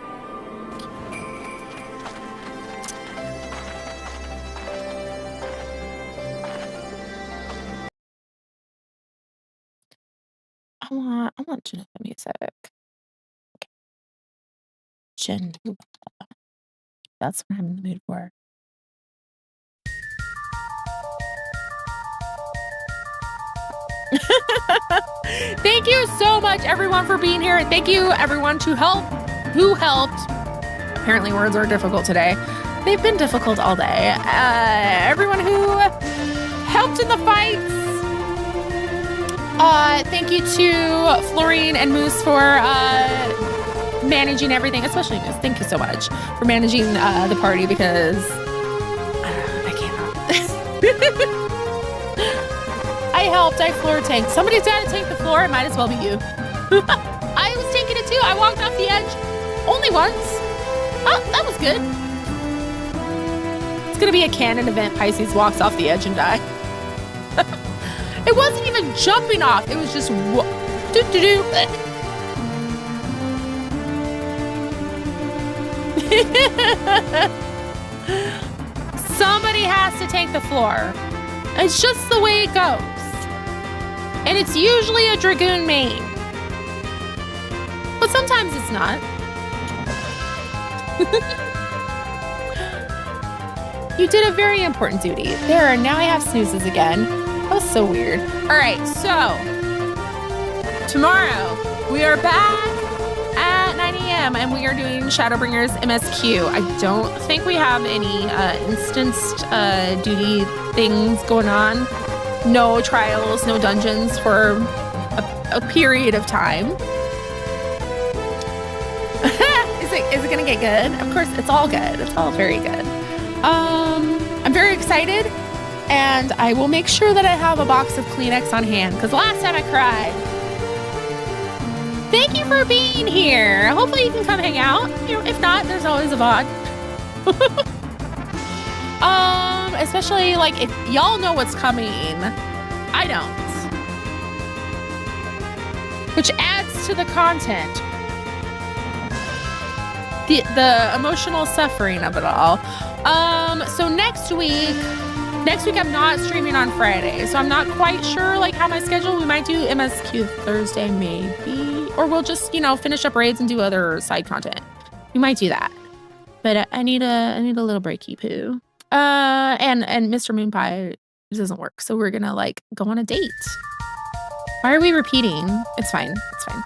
I want Januba music. Okay. Januba. That's what I'm in the mood for. Thank you so much, everyone, for being here. Thank you, everyone, who helped. Apparently, words are difficult today. They've been difficult all day. Everyone who helped in the fights. Thank you to Florine and Moose for managing everything, especially Moose. Thank you so much for managing the party, because I cannot. I helped. I floor tanked. Somebody's got to tank the floor. It might as well be you. I was tanking it too. I walked off the edge only once. Oh, that was good. It's going to be a canon event. Pisces walks off the edge and die. It wasn't even jumping off. It was just do-do-do. Somebody has to take the floor. It's just the way it goes. And it's usually a Dragoon main. But sometimes it's not. You did a very important duty. There, now I have snoozes again. That was so weird. All right, so tomorrow we are back at 9 a.m. and we are doing Shadowbringers MSQ. I don't think we have any instanced duty things going on. No trials, no dungeons for a period of time. Is it gonna get good? Of course, it's all good. It's all very good. I'm very excited, and I will make sure that I have a box of Kleenex on hand, because last time I cried. Thank you for being here. Hopefully you can come hang out. You know, if not, there's always a VOD. Especially like if y'all know what's coming. I don't. Which adds to the content. The emotional suffering of it all. So next week I'm not streaming on Friday, so I'm not quite sure like how my schedule. We might do MSQ Thursday maybe, or we'll just, you know, finish up raids and do other side content. We might do that, but I need a little breaky poo. And Mr. Moonpie doesn't work, so we're gonna like go on a date. Why are we repeating? It's fine. It's fine.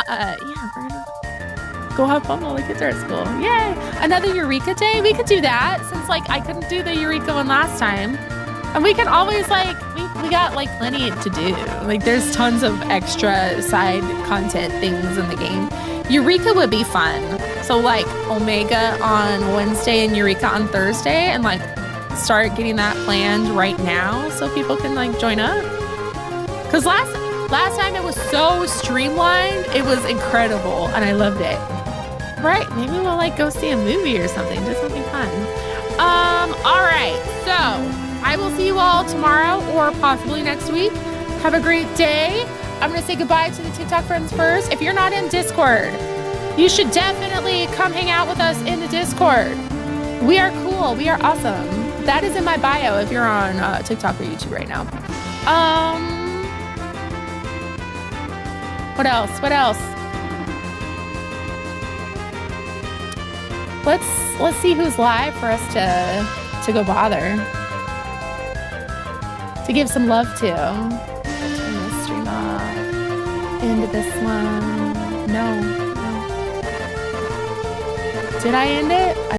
Yeah, we're gonna go have fun while the kids are at school. Yay! Another Eureka day? We could do that, since like I couldn't do the Eureka one last time. And we can always like, we got like plenty to do. Like there's tons of extra side content things in the game. Eureka would be fun. So like Omega on Wednesday and Eureka on Thursday, and like start getting that planned right now so people can like join up. Cause last time it was so streamlined. It was incredible and I loved it. Right, maybe we'll like go see a movie or something, do something fun. All right, so I will see you all tomorrow or possibly next week. Have a great day. I'm gonna say goodbye to the TikTok friends first. If you're not in Discord, you should definitely come hang out with us in the Discord. We are cool, we are awesome. That is in my bio if you're on TikTok or YouTube right now. What else? What else? Let's see who's live for us to go bother. To give some love to. Turn this stream off. End this one. No. Did I end it?